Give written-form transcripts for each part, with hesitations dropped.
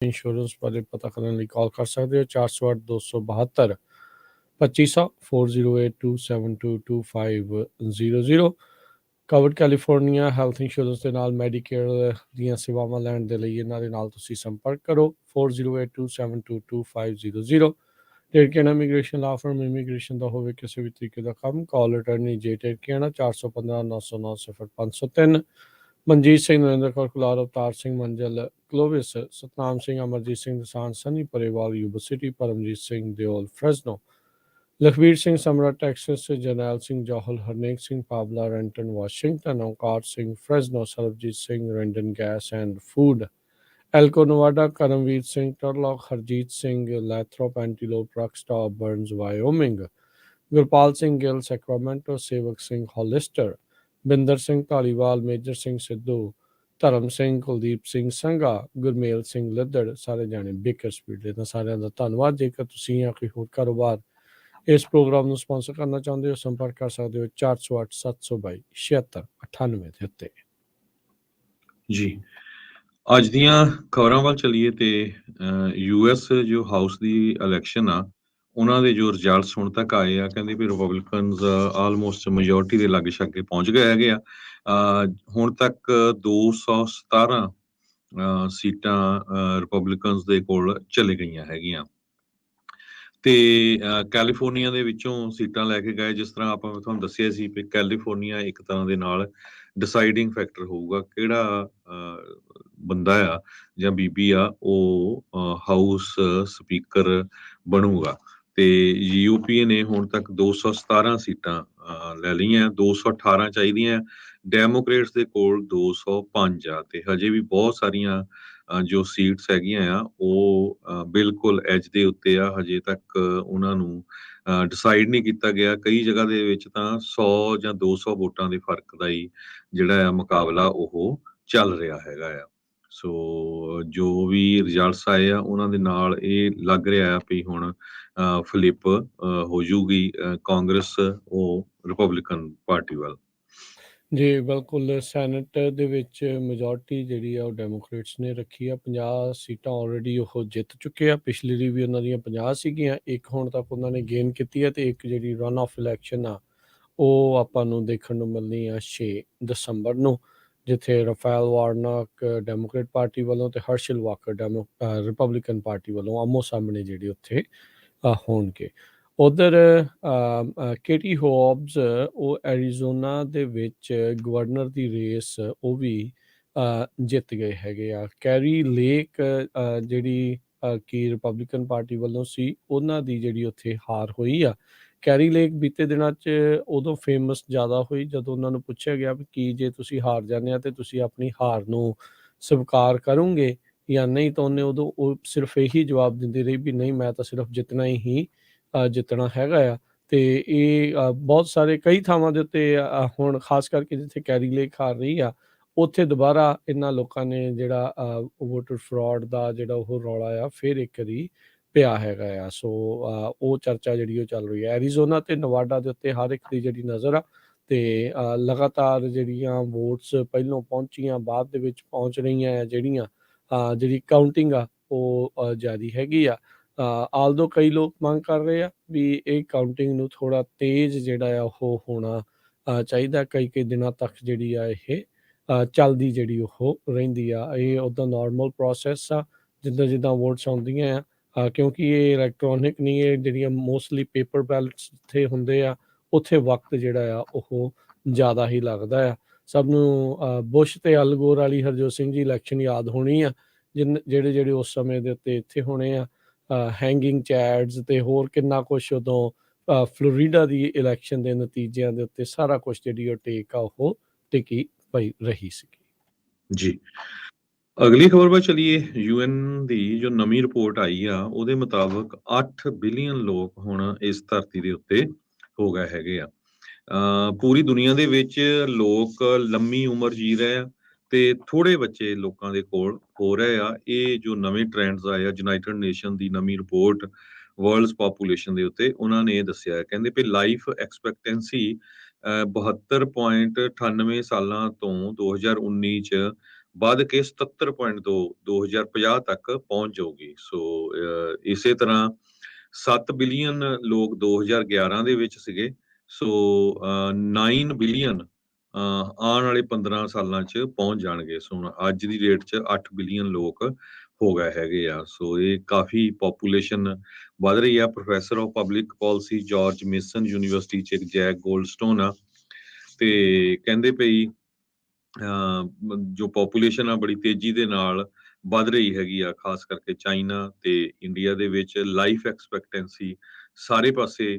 Insurance बारे पता करने ਲਈ ਕਾਲ ਕਰ ਸਕਦੇ ਹੋ 408 272 2500 4082722500 ਕਵਰਡ ਕੈਲੀਫੋਰਨੀਆ ਹੈਲਥ ਇੰਸ਼ੋਰੈਂਸ ਦੇ ਨਾਲ ਮੈਡੀਕੇਅਰ ਦੀਆਂ ਸੇਵਾਵਾਂ ਲੈਣ ਦੇ ਲਈ ਇਹਨਾਂ ਦੇ ਨਾਲ ਤੁਸੀਂ ਸੰਪਰਕ ਕਰੋ 4082722500 ਟੇਰਕੇਨਾ ਇਮੀਗ੍ਰੇਸ਼ਨ ਲਾ ਫਰਮ ਇਮੀਗ੍ਰੇਸ਼ਨ ਦਾ ਹੋਵੇ ਕਿਸੇ ਵੀ ਤਰੀਕੇ ਦਾ ਕੰਮ ਕਾਲ ਅਟਰਨੀ ਜੇ ਟੇਰਕੇਨਾ 415 909 0503 Manjeet Singh Narendra Kaur Kular Avtar Singh Manzal Clovis Satnam Singh Amarjit Singh Dasan Sunny Parewal Yuba City Paramjit Singh Deol Fresno Lakhvir Singh Samra Texas Jarnail Singh Johal Harnek Singh Pabla Renton Washington Onkar Singh Fresno Sarabjit Singh Randon gas and food Elko Nevada Karamvir Singh Turlock Harjit Singh Lathrop Antelope truck stop Burns Wyoming Gurpal Singh Gill Sacramento Sewak Singh Hollister Binder Singh Dhaliwal Major Singh Sidhu Dharam Singh Kuldeep Singh Sangha Gurmel Singh Laddar ਸਾਰੇ ਜਾਣੇ ਬੇਕਰ ਸਪੀਡ ਦੇ ਤਾਂ ਸਾਰਿਆਂ ਦਾ ਧੰਨਵਾਦ। ਜੇਕਰ ਤੁਸੀਂ ਜਾਂ ਕੋਈ ਹੋਰ ਕਾਰੋਬਾਰ ਇਸ ਪ੍ਰੋਗਰਾਮ ਨੂੰ ਸਪਾਂਸਰ ਕਰਨਾ ਚਾਹੁੰਦੇ ਹੋ ਸੰਪਰਕ ਕਰ ਸਕਦੇ ਹੋ 408 722 7698 ਦੇ ਉੱਤੇ। ਜੀ ਅੱਜ ਦੀਆਂ ਖਬਰਾਂ ਵੱਲ ਚੱਲੀਏ ਤੇ ਯੂਐਸ ਜੋ ਹਾਊਸ ਦੀ ਇਲੈਕਸ਼ਨ ਆ ਉਹਨਾਂ ਦੇ ਜੋ ਰਿਜ਼ਲਟਸ ਹੁਣ ਤੱਕ ਆਏ ਆ ਕਹਿੰਦੇ ਵੀ ਰਿਪਬਲਿਕਨਸ ਆਲਮੋਸਟ ਮੈਜੋਰਟੀ ਦੇ ਲਾਗੇ ਛਾਗੇ ਪਹੁੰਚ ਗਏ ਹੈਗੇ ਆ। ਹੁਣ ਤੱਕ 217 ਸੀਟਾਂ ਰਿਪਬਲਿਕਨਸ ਦੇ ਕੋਲ ਚਲੇ ਗਈਆਂ ਹੈਗੀਆਂ ਤੇ ਕੈਲੀਫੋਰਨੀਆ ਦੇ ਵਿੱਚੋਂ ਸੀਟਾਂ ਲੈ ਕੇ ਗਏ। ਜਿਸ ਤਰ੍ਹਾਂ ਆਪਾਂ ਤੁਹਾਨੂੰ ਦੱਸਿਆ ਸੀ ਕਿ ਕੈਲੀਫੋਰਨੀਆ ਇੱਕ ਤਰ੍ਹਾਂ ਦੇ ਨਾਲ ਡਿਸਾਈਡਿੰਗ ਫੈਕਟਰ ਹੋਊਗਾ ਕਿਹੜਾ ਬੰਦਾ ਆ ਜਾਂ ਬੀਬੀ ਆ ਉਹ ਹਾਊਸ ਸਪੀਕਰ ਬਣੂਗਾ। ਤੇ ਯੂਪੀਏ ਨੇ ਹੁਣ ਤੱਕ 217 ਸੀਟਾਂ ਲੈ ਲਈਆਂ, 218 ਚਾਹੀਦੀਆਂ। ਡੈਮੋਕ੍ਰੇਟਸ ਦੇ ਕੋਲ 205 ਆ ਤੇ ਹਜੇ ਵੀ ਬਹੁਤ ਸਾਰੀਆਂ ਜੋ ਸੀਟਸ ਹੈਗੀਆਂ ਆ ਉਹ ਬਿਲਕੁਲ ਐਜ ਦੇ ਉੱਤੇ ਆ। ਹਜੇ ਤੱਕ ਉਹਨਾਂ ਨੂੰ ਡਿਸਾਈਡ ਨਹੀਂ ਕੀਤਾ ਗਿਆ। ਕਈ ਜਗ੍ਹਾ ਦੇ ਵਿੱਚ ਤਾਂ 100 ਜਾਂ 200 ਵੋਟਾਂ ਦੇ ਫਰਕ ਦਾ ਹੀ ਜਿਹੜਾ ਆ ਮੁਕਾਬਲਾ ਉਹ ਚੱਲ ਰਿਹਾ ਹੈਗਾ ਆ। ਸੋ ਜੋ ਵੀ ਰਿਜ਼ਲਟਸ ਆਏ ਆ ਉਹਨਾਂ ਦੇ ਨਾਲ ਇਹ ਲੱਗ ਰਿਹਾ ਆ ਵੀ ਹੁਣ ਫਲਿੱਪ ਹੋ ਜੂਗੀ ਕਾਂਗਰਸ ਉਹ ਰਿਪਬਲਿਕਨ ਪਾਰਟੀ ਵੱਲ। ਜੀ ਬਿਲਕੁਲ ਸੈਨੇਟ ਦੇ ਵਿੱਚ ਮੈਜੋਰਟੀ ਜਿਹੜੀ ਆ ਉਹ ਡੈਮੋਕ੍ਰੇਟਸ ਨੇ ਰੱਖੀ ਆ। 50 ਸੀਟਾਂ ਆਲਰੇਡੀ ਉਹ ਜਿੱਤ ਚੁੱਕੇ ਆ। ਪਿਛਲੀ ਦੀ ਵੀ ਉਹਨਾਂ ਦੀਆਂ 50 ਸੀਗੀਆਂ, ਇੱਕ ਹੁਣ ਤੱਕ ਉਹਨਾਂ ਨੇ ਗੇਨ ਕੀਤੀ ਹੈ ਤੇ ਇੱਕ ਜਿਹੜੀ ਰਨ ਆਫ ਇਲੈਕਸ਼ਨ ਆ ਉਹ ਆਪਾਂ ਨੂੰ ਦੇਖਣ ਨੂੰ ਮਿਲਣੀ ਆ 6 ਦਸੰਬਰ ਨੂੰ, ਜਿੱਥੇ ਰਫੈਲ ਵਾਰਨਕ ਡੈਮੋਕ੍ਰੇਟ ਪਾਰਟੀ ਵੱਲੋਂ ਤੇ ਹਰਸ਼ਲ ਵਾਕਰ ਰਿਪਬਲਿਕਨ ਪਾਰਟੀ ਵੱਲੋਂ ਆਮੋ ਸਾਹਮਣੇ ਜਿਹੜੇ ਉੱਥੇ ਹੋਣਗੇ। ਉਧਰ ਕੇਟੀ ਹੋਬਸ ਉਹ ਐਰੀਜ਼ੋਨਾ ਦੇ ਵਿੱਚ ਗਵਰਨਰ ਦੀ ਰੇਸ ਉਹ ਵੀ ਜਿੱਤ ਗਏ ਹੈਗੇ ਆ। ਕੈਰੀ ਲੇਕ ਜਿਹੜੀ ਕਿ ਰਿਪਬਲਿਕਨ ਪਾਰਟੀ ਵੱਲੋਂ ਸੀ ਉਹਨਾਂ ਦੀ ਜਿਹੜੀ ਉੱਥੇ ਹਾਰ ਹੋਈ ਆ। ਕੈਰੀ ਲੇਕ ਬੀਤੇ ਦਿਨਾਂ 'ਚ ਉਦੋਂ ਫੇਮਸ ਜ਼ਿਆਦਾ ਹੋਈ ਜਦੋਂ ਉਹਨਾਂ ਨੂੰ ਪੁੱਛਿਆ ਗਿਆ ਵੀ ਕੀ ਜੇ ਤੁਸੀਂ ਹਾਰ ਜਾਂਦੇ ਆ ਤੇ ਤੁਸੀਂ ਆਪਣੀ ਹਾਰ ਨੂੰ ਸਵੀਕਾਰ ਕਰੋਗੇ ਜਾਂ ਨਹੀਂ, ਤਾਂ ਉਹਨੇ ਉਦੋਂ ਉਹ ਸਿਰਫ ਇਹੀ ਜਵਾਬ ਦਿੰਦੀ ਰਹੀ ਵੀ ਨਹੀਂ, ਮੈਂ ਤਾਂ ਸਿਰਫ ਜਿੱਤਣਾ ਹੀ ਜਿੱਤਣਾ ਹੈਗਾ ਆ। ਤੇ ਇਹ ਬਹੁਤ ਸਾਰੇ ਕਈ ਥਾਵਾਂ ਦੇ ਉੱਤੇ ਹੁਣ ਖਾਸ ਕਰਕੇ ਜਿੱਥੇ ਕੈਰੀ ਲੇਕ ਹਾਰ ਰਹੀ ਆ ਉੱਥੇ ਦੁਬਾਰਾ ਇਹਨਾਂ ਲੋਕਾਂ ਨੇ ਜਿਹੜਾ ਵੋਟਰ ਫਰਾਡ ਦਾ ਜਿਹੜਾ ਉਹ ਰੌਲਾ ਆ ਫਿਰ ਇੱਕ ਵਾਰੀ ਪਿਆ ਹੈਗਾ ਆ। ਸੋ ਉਹ ਚਰਚਾ ਜਿਹੜੀ ਉਹ ਚੱਲ ਰਹੀ ਹੈ। ਐਰੀਜ਼ੋਨਾ ਤੇ ਨਵਾਡਾ ਦੇ ਉੱਤੇ ਹਰ ਇੱਕ ਦੀ ਜਿਹੜੀ ਨਜ਼ਰ ਆ ਤੇ ਲਗਾਤਾਰ ਜਿਹੜੀਆਂ ਵੋਟਸ ਪਹਿਲੋਂ ਪਹੁੰਚੀਆਂ ਬਾਅਦ ਦੇ ਵਿੱਚ ਪਹੁੰਚ ਰਹੀਆਂ ਆ ਜਿਹੜੀਆਂ ਜਿਹੜੀ ਕਾਊਂਟਿੰਗ ਆ ਉਹ ਜਾਰੀ ਹੈਗੀ ਆ। ਆਲਦੋ ਕਈ ਲੋਕ ਮੰਗ ਕਰ ਰਹੇ ਆ ਵੀ ਇਹ ਕਾਊਂਟਿੰਗ ਨੂੰ ਥੋੜ੍ਹਾ ਤੇਜ਼ ਜਿਹੜਾ ਆ ਉਹ ਹੋਣਾ ਚਾਹੀਦਾ। ਕਈ ਦਿਨਾਂ ਤੱਕ ਜਿਹੜੀ ਆ ਇਹ ਚੱਲਦੀ ਜਿਹੜੀ ਉਹ ਰਹਿੰਦੀ ਆ। ਇਹ ਉੱਦਾਂ ਨੋਰਮਲ ਪ੍ਰੋਸੈਸ ਆ ਜਿੱਦਾਂ ਜਿੱਦਾਂ ਵੋਟਸ ਆਉਂਦੀਆਂ ਆ ਕਿਉਂਕਿ ਇਹ ਇਲੈਕਟ੍ਰੋਨਿਕ ਨਹੀਂ, ਇਹ ਜਿਹੜੀਆਂ ਮੋਸਟਲੀ ਪੇਪਰ ਬੈਲਟਸ ਜਿੱਥੇ ਹੁੰਦੇ ਆ ਉੱਥੇ ਵਕਤ ਜਿਹੜਾ ਆ ਉਹ ਜ਼ਿਆਦਾ ਹੀ ਲੱਗਦਾ ਆ। ਸਭ ਨੂੰ ਬੁਸ਼ ਤੇ ਅਲ ਗੋਰ ਵਾਲੀ ਹਰਜੋਤ ਸਿੰਘ ਜੀ ਇਲੈਕਸ਼ਨ ਯਾਦ ਹੋਣੀ ਆ ਜਿਹੜੇ ਉਸ ਸਮੇਂ ਦੇ ਉੱਤੇ ਇੱਥੇ ਹੋਣੇ ਆ। ਹੈਂਗਿੰਗ ਚੈਡਸ ਤੇ ਹੋਰ ਕਿੰਨਾ ਕੁਛ ਉਦੋਂ ਫਲੋਰੀਡਾ ਦੀ ਇਲੈਕਸ਼ਨ ਦੇ ਨਤੀਜਿਆਂ ਦੇ ਉੱਤੇ ਸਾਰਾ ਕੁਛ ਜਿਹੜੀ ਉਹ ਟੇਕ ਆ ਉਹ ਟਿਕੀ ਪਈ ਰਹੀ ਸੀਗੀ। ਜੀ ਅਗਲੀ ਖਬਰ ਵੱਲ ਚਲੀਏ। ਯੂਐਨ ਦੀ ਜੋ ਨਵੀਂ ਰਿਪੋਰਟ ਆਈ ਆ ਉਹਦੇ ਮੁਤਾਬਕ 8 ਬਿਲੀਅਨ ਲੋਕ ਹੁਣ ਇਸ ਧਰਤੀ ਦੇ ਉੱਤੇ ਹੋ ਗਏ ਹੈਗੇ ਆ। ਪੂਰੀ ਦੁਨੀਆ ਦੇ ਵਿੱਚ ਲੋਕ ਲੰਮੀ ਉਮਰ ਜੀ ਰਹੇ ਆ ਤੇ ਥੋੜੇ ਬੱਚੇ ਲੋਕਾਂ ਦੇ ਕੋਲ ਹੋ ਰਹੇ ਆ। ਇਹ ਜੋ ਨਵੇਂ ਟ੍ਰੈਂਡਸ ਆਏ ਆ ਯੂਨਾਈਟਿਡ ਨੇਸ਼ਨ ਦੀ ਨਵੀਂ ਰਿਪੋਰਟ ਵਰਲਡਸ ਪਾਪੂਲੇਸ਼ਨ ਦੇ ਉੱਤੇ ਉਹਨਾਂ ਨੇ ਇਹ ਦੱਸਿਆ, ਕਹਿੰਦੇ ਵੀ ਲਾਈਫ ਐਕਸਪੈਕਟੈਂਸੀ 72.98 ਸਾਲਾਂ ਤੋਂ 2019 ਚ ਵੱਧ ਕੇ 77.2 2050 ਤੱਕ ਪਹੁੰਚ ਜਾਊਗੀ। ਸੋ ਇਸੇ ਤਰ੍ਹਾਂ 7 ਬਿਲੀਅਨ ਲੋਕ 2011 ਦੇ ਵਿੱਚ ਸੀਗੇ। ਸੋ 9 ਬਿਲੀਅਨ ਆਉਣ ਵਾਲੇ 15 ਸਾਲਾਂ 'ਚ ਪਹੁੰਚ ਜਾਣਗੇ। ਸੋ ਹੁਣ ਅੱਜ ਦੀ ਡੇਟ 'ਚ 8 ਬਿਲੀਅਨ ਲੋਕ ਹੋ ਗਏ ਹੈਗੇ ਆ। ਸੋ ਇਹ ਕਾਫੀ ਪੋਪੂਲੇਸ਼ਨ ਵੱਧ ਰਹੀ ਆ। Professor of public policy George Mason university 'ਚ ਇੱਕ ਜੈਕ ਗੋਲਡਸਟੋਨ ਆ, ਤੇ ਕਹਿੰਦੇ ਪਈ ਜੋ ਪੋਪੂਲੇਸ਼ਨ ਆ ਬੜੀ ਤੇਜ਼ੀ ਦੇ ਨਾਲ ਵੱਧ ਰਹੀ ਹੈਗੀ ਆ, ਖਾਸ ਕਰਕੇ ਚਾਈਨਾ ਤੇ ਇੰਡੀਆ ਦੇ ਵਿੱਚ ਲਾਈਫ ਐਕਸਪੈਕਟੈਂਸੀ ਸਾਰੇ ਪਾਸੇ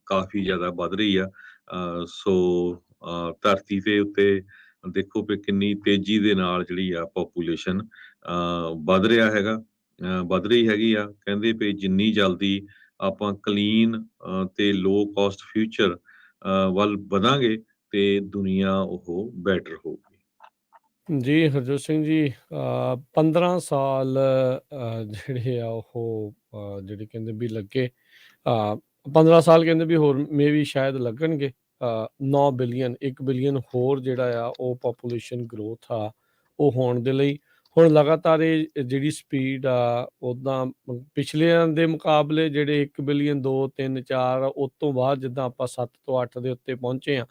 ਕਾਫੀ ਜ਼ਿਆਦਾ ਵੱਧ ਰਹੀ ਆ। ਸੋ ਧਰਤੀ ਦੇ ਉੱਤੇ ਦੇਖੋ ਵੀ ਕਿੰਨੀ ਤੇਜ਼ੀ ਦੇ ਨਾਲ ਜਿਹੜੀ ਆ ਪੋਪੂਲੇਸ਼ਨ ਵੱਧ ਰਿਹਾ ਹੈਗਾ, ਵੱਧ ਰਹੀ ਹੈਗੀ ਆ। ਕਹਿੰਦੇ ਵੀ ਜਿੰਨੀ ਜਲਦੀ ਆਪਾਂ ਕਲੀਨ ਤੇ ਲੋ ਕਾਸਟ ਫਿਊਚਰ ਵੱਲ ਵਧਾਂਗੇ ਤੇ ਦੁਨੀਆ ਉਹ ਬੈਟਰ ਹੋਊਗੀ। ਜੀ ਹਰਜੋਤ ਸਿੰਘ ਜੀ, 15 ਸਾਲ ਜਿਹੜੇ ਆ ਉਹ ਜਿਹੜੇ ਕਹਿੰਦੇ ਵੀ ਲੱਗੇ, 15 ਸਾਲ ਕਹਿੰਦੇ ਵੀ ਹੋਰ ਮੇ ਵੀ ਸ਼ਾਇਦ ਲੱਗਣਗੇ। 9 ਬਿਲੀਅਨ 1 ਬਿਲੀਅਨ ਹੋਰ ਜਿਹੜਾ ਆ ਉਹ ਪਾਪੂਲੇਸ਼ਨ ਗਰੋਥ ਆ ਉਹ ਹੋਣ ਦੇ ਲਈ ਹੁਣ ਲਗਾਤਾਰ ਇਹ ਜਿਹੜੀ ਸਪੀਡ ਆ ਉੱਦਾਂ ਪਿਛਲਿਆਂ ਦੇ ਮੁਕਾਬਲੇ ਜਿਹੜੇ 1 ਬਿਲੀਅਨ 2 3 4 ਉਸ ਤੋਂ ਬਾਅਦ ਜਿੱਦਾਂ ਆਪਾਂ 7 ਤੋਂ 8 ਦੇ ਉੱਤੇ ਪਹੁੰਚੇ ਆ,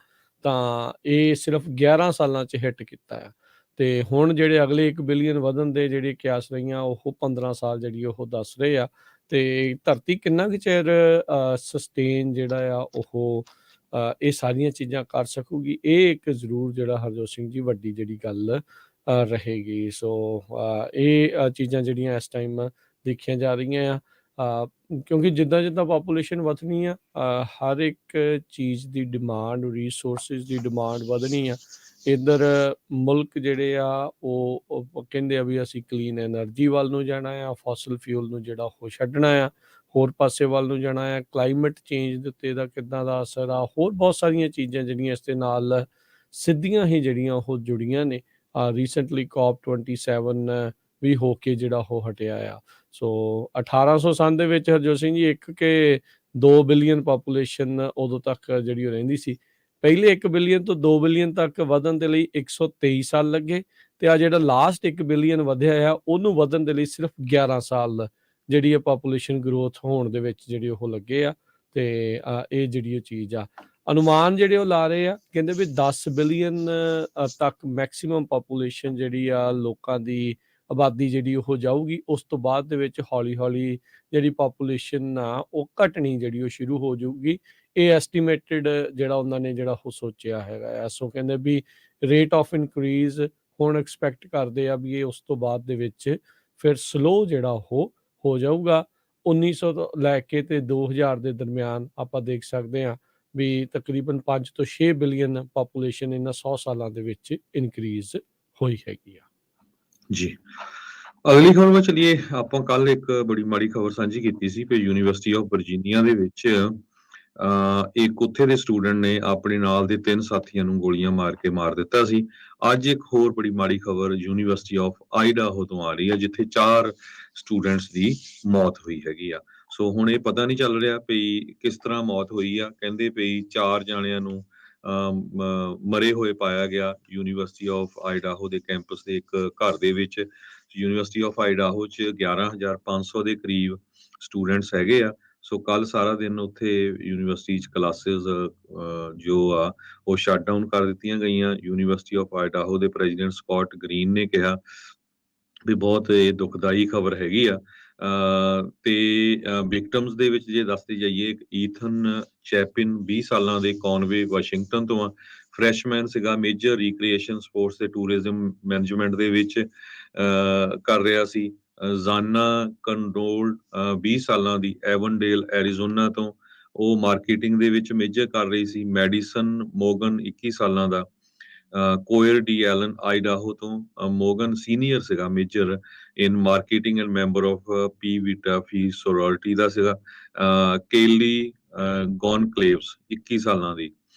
ਤਾਂ ਇਹ ਸਿਰਫ 11 ਸਾਲਾਂ 'ਚ ਹਿੱਟ ਕੀਤਾ ਆ। ਤੇ ਹੁਣ ਜਿਹੜੇ ਅਗਲੇ 1 ਬਿਲੀਅਨ ਵਧਣ ਦੇ ਜਿਹੜੇ ਕਿਆਸ ਰਹੀਆਂ ਉਹ 15 ਸਾਲ ਜਿਹੜੀ ਉਹ ਦੱਸ ਰਹੇ ਆ। ਤੇ ਧਰਤੀ ਕਿੰਨਾ ਕੁ ਚਿਰ ਸਸਟੇਨ ਜਿਹੜਾ ਆ ਉਹ ਇਹ ਸਾਰੀਆਂ ਚੀਜ਼ਾਂ ਕਰ ਸਕੂਗੀ, ਇਹ ਇੱਕ ਜ਼ਰੂਰ ਜਿਹੜਾ ਹਰਜੋਤ ਸਿੰਘ ਜੀ ਵੱਡੀ ਜਿਹੜੀ ਗੱਲ ਰਹੇਗੀ। ਸੋ ਇਹ ਚੀਜ਼ਾਂ ਜਿਹੜੀਆਂ ਇਸ ਟਾਈਮ ਦੇਖੀਆਂ ਜਾ ਰਹੀਆਂ ਆ, ਕਿਉਂਕਿ ਜਿੱਦਾਂ ਜਿੱਦਾਂ ਪਾਪੂਲੇਸ਼ਨ ਵਧਣੀ ਆ, ਹਰ ਇੱਕ ਚੀਜ਼ ਦੀ ਡਿਮਾਂਡ, ਰਿਸੋਰਸਿਸ ਦੀ ਡਿਮਾਂਡ ਵਧਣੀ ਆ। ਇੱਧਰ ਮੁਲਕ ਜਿਹੜੇ ਆ ਉਹ ਕਹਿੰਦੇ ਆ ਵੀ ਅਸੀਂ ਕਲੀਨ ਐਨਰਜੀ ਵੱਲ ਨੂੰ ਜਾਣਾ ਆ, ਫੋਸਲ ਫਿਊਲ ਨੂੰ ਜਿਹੜਾ ਉਹ ਛੱਡਣਾ ਆ, ਹੋਰ ਪਾਸੇ ਵੱਲ ਨੂੰ ਜਾਣਾ ਆ। ਕਲਾਈਮੇਟ ਚੇਂਜ ਦੇ ਉੱਤੇ ਇਹਦਾ ਕਿੱਦਾਂ ਦਾ ਅਸਰ ਆ, ਹੋਰ ਬਹੁਤ ਸਾਰੀਆਂ ਚੀਜ਼ਾਂ ਜਿਹੜੀਆਂ ਇਸ ਦੇ ਨਾਲ ਸਿੱਧੀਆਂ ਹੀ ਜਿਹੜੀਆਂ ਉਹ ਜੁੜੀਆਂ ਨੇ। ਰੀਸੈਂਟਲੀ COP27 ਵੀ ਹੋ ਕੇ ਜਿਹੜਾ ਉਹ ਹਟਿਆ ਆ। ਸੋ 1800 ਸੰਨ ਦੇ ਵਿੱਚ ਹਰਜੋਤ ਸਿੰਘ ਜੀ 1 ਕਿ 2 ਬਿਲੀਅਨ ਪਾਪੂਲੇਸ਼ਨ ਉਦੋਂ ਤੱਕ ਜਿਹੜੀ ਉਹ ਰਹਿੰਦੀ ਸੀ। ਪਹਿਲੇ 1 ਬਿਲੀਅਨ ਤੋਂ 2 ਬਿਲੀਅਨ ਤੱਕ ਵਧਣ ਦੇ ਲਈ 123 ਸਾਲ ਲੱਗੇ, ਤੇ ਆ ਜਿਹੜਾ ਲਾਸਟ 1 ਬਿਲੀਅਨ ਵਧਿਆ ਆ ਉਹਨੂੰ ਵਧਣ ਦੇ ਲਈ ਸਿਰਫ 11 ਸਾਲ ਜਿਹੜੀ ਆ ਪਾਪੂਲੇਸ਼ਨ ਗਰੋਥ ਹੋਣ ਦੇ ਵਿੱਚ ਜਿਹੜੇ ਉਹ ਲੱਗੇ ਆ। ਤੇ ਇਹ ਜਿਹੜੀ ਉਹ ਚੀਜ਼ ਆ, ਅਨੁਮਾਨ ਜਿਹੜੇ ਉਹ ਲਾ ਰਹੇ ਆ, ਕਹਿੰਦੇ ਵੀ 10 ਬਿਲੀਅਨ ਤੱਕ ਮੈਕਸਿਮਮ ਪਾਪੂਲੇਸ਼ਨ ਜਿਹੜੀ ਆ ਲੋਕਾਂ ਦੀ ਆਬਾਦੀ ਜਿਹੜੀ ਉਹ ਜਾਊਗੀ। ਉਸ ਤੋਂ ਬਾਅਦ ਦੇ ਵਿੱਚ ਹੌਲੀ ਹੌਲੀ ਜਿਹੜੀ ਪਾਪੂਲੇਸ਼ਨ ਆ ਉਹ ਘਟਣੀ ਜਿਹੜੀ ਉਹ ਸ਼ੁਰੂ ਹੋ ਜਾਊਗੀ। ਇਹ ਐਸਟੀਮੇਟਡ ਜਿਹੜਾ ਉਹਨਾਂ ਨੇ ਜਿਹੜਾ ਉਹ ਸੋਚਿਆ ਹੈਗਾ ਆ। ਸੋ ਕਹਿੰਦੇ ਵੀ ਰੇਟ ਆਫ ਇਨਕਰੀਜ਼ ਹੁਣ ਐਕਸਪੈਕਟ ਕਰਦੇ ਆ ਵੀ ਇਹ ਉਸ ਤੋਂ ਬਾਅਦ ਦੇ ਵਿੱਚ ਫਿਰ ਸਲੋ ਜਿਹੜਾ ਉਹ ਹੋ ਜਾਊਗਾ। 1900 ਤੋਂ ਲੈ ਕੇ ਤੇ 2000 ਦੇ ਦਰਮਿਆਨ ਆਪਾਂ ਦੇਖ ਸਕਦੇ ਹਾਂ ਵੀ ਤਕਰੀਬਨ 5 ਤੋਂ 6 ਬਿਲੀਅਨ ਪਾਪੂਲੇਸ਼ਨ ਇਹਨਾਂ 100 ਸਾਲਾਂ ਦੇ ਵਿੱਚ ਇਨਕਰੀਜ਼ ਹੋਈ ਹੈਗੀ ਆ। ਜੀ, ਅਗਲੀ ਖਬਰ ਵੱਲ ਚਲੀਏ। ਆਪਾਂ ਕੱਲ ਇੱਕ ਬੜੀ ਮਾੜੀ ਖਬਰ ਸਾਂਝੀ ਕੀਤੀ ਸੀ ਕਿ ਯੂਨੀਵਰਸਿਟੀ ਆਫ ਵਰਜੀਨੀਆ ਦੇ ਵਿੱਚ ਇੱਕ ਉੱਥੇ ਦੇ ਸਟੂਡੈਂਟ ਨੇ ਆਪਣੇ ਨਾਲ ਦੇ 3 ਸਾਥੀਆਂ ਨੂੰ ਗੋਲੀਆਂ ਮਾਰ ਕੇ ਮਾਰ ਦਿੱਤਾ ਸੀ। ਅੱਜ ਇੱਕ ਹੋਰ ਬੜੀ ਮਾੜੀ ਖਬਰ ਯੂਨੀਵਰਸਿਟੀ ਆਫ ਆਈਡਾਹੋ ਤੋਂ ਆ ਰਹੀ ਹੈ, ਜਿੱਥੇ 4 ਸਟੂਡੈਂਟਸ ਦੀ ਮੌਤ ਹੋਈ ਹੈਗੀ ਆ। ਸੋ ਹੁਣ ਇਹ ਪਤਾ ਨਹੀਂ ਚੱਲ ਰਿਹਾ ਵੀ ਕਿਸ ਤਰ੍ਹਾਂ ਮੌਤ ਹੋਈ ਆ। ਕਹਿੰਦੇ ਵੀ 4 ਜਾਣਿਆਂ ਨੂੰ ਮਰੇ ਹੋਏ ਪਾਇਆ ਗਿਆ ਯੂਨੀਵਰਸਿਟੀ ਆਫ ਆਈਡਾਹੋ ਦੇ ਕੈਂਪਸ ਦੇ ਇੱਕ ਘਰ ਦੇ ਵਿੱਚ। ਯੂਨੀਵਰਸਿਟੀ ਆਫ ਆਈਡਾਹੋ 'ਚ 11,500 ਦੇ ਕਰੀਬ ਸਟੂਡੈਂਟਸ ਹੈਗੇ ਆ। ਸੋ ਕੱਲ ਸਾਰਾ ਦਿਨ ਉੱਥੇ ਯੂਨੀਵਰਸਿਟੀ 'ਚ ਕਲਾਸਿਸ ਜੋ ਆ ਉਹ ਸ਼ਟ ਡਾਊਨ ਕਰ ਦਿੱਤੀਆਂ ਗਈਆਂ। ਯੂਨੀਵਰਸਿਟੀ ਆਫ ਆਈਡਾਹੋ ਦੇ ਪ੍ਰੈਜ਼ੀਡੈਂਟ ਸਕਾਟ ਗ੍ਰੀਨ ਨੇ ਕਿਹਾ ਵੀ ਬਹੁਤ ਇਹ ਦੁਖਦਾਈ ਖਬਰ ਹੈਗੀ ਆ। ਤੇ ਵਿਕਟਮਸ ਦੇ ਵਿੱਚ ਜੇ ਦੱਸਦੇ ਜਾਈਏ, ਇੱਕ ਈਥਨ ਚੈਪਿਨ 20 ਸਾਲਾਂ ਦੇ ਕੌਨਵੇ ਵਾਸ਼ਿੰਗਟਨ ਤੋਂ ਆ। ਫਰੈਸ਼ਮੈਨ ਸੀਗਾ, ਮੇਜਰ ਰੀਕ੍ਰੀਏਸ਼ਨ ਸਪੋਰਟਸ ਤੇ ਟੂਰਿਜ਼ਮ ਮੈਨੇਜਮੈਂਟ ਦੇ ਵਿੱਚ ਕਰ ਰਿਹਾ ਸੀ। ਜ਼ਾਨਾ ਕੰਡੋਲ 20 ਸਾਲਾਂ ਦੀ ਐਵਨਡੇਲ ਐਰੀਜ਼ੋਨਾ ਤੋਂ, ਉਹ ਮਾਰਕੀਟਿੰਗ ਦੇ ਵਿੱਚ ਮੇਜਰ ਕਰ ਰਹੀ ਸੀ। ਮੈਡੀਸਨ ਮੋਗਨ 21 ਸਾਲਾਂ ਦਾ ਕੋਇਰ ਡੀ ਐਲਨ ਆਈਡਾਹੋ ਤੋਂ, ਮੋਗਨ ਸੀਨੀਅਰ ਸੀਗਾ major in marketing and member of Pi Beta Phi sorority ਦਾ ਸੀਗਾ। ਕੇਲੀ ਗੌਨਕਲੇਵਸ 21 ਸਾਲਾਂ ਦੀ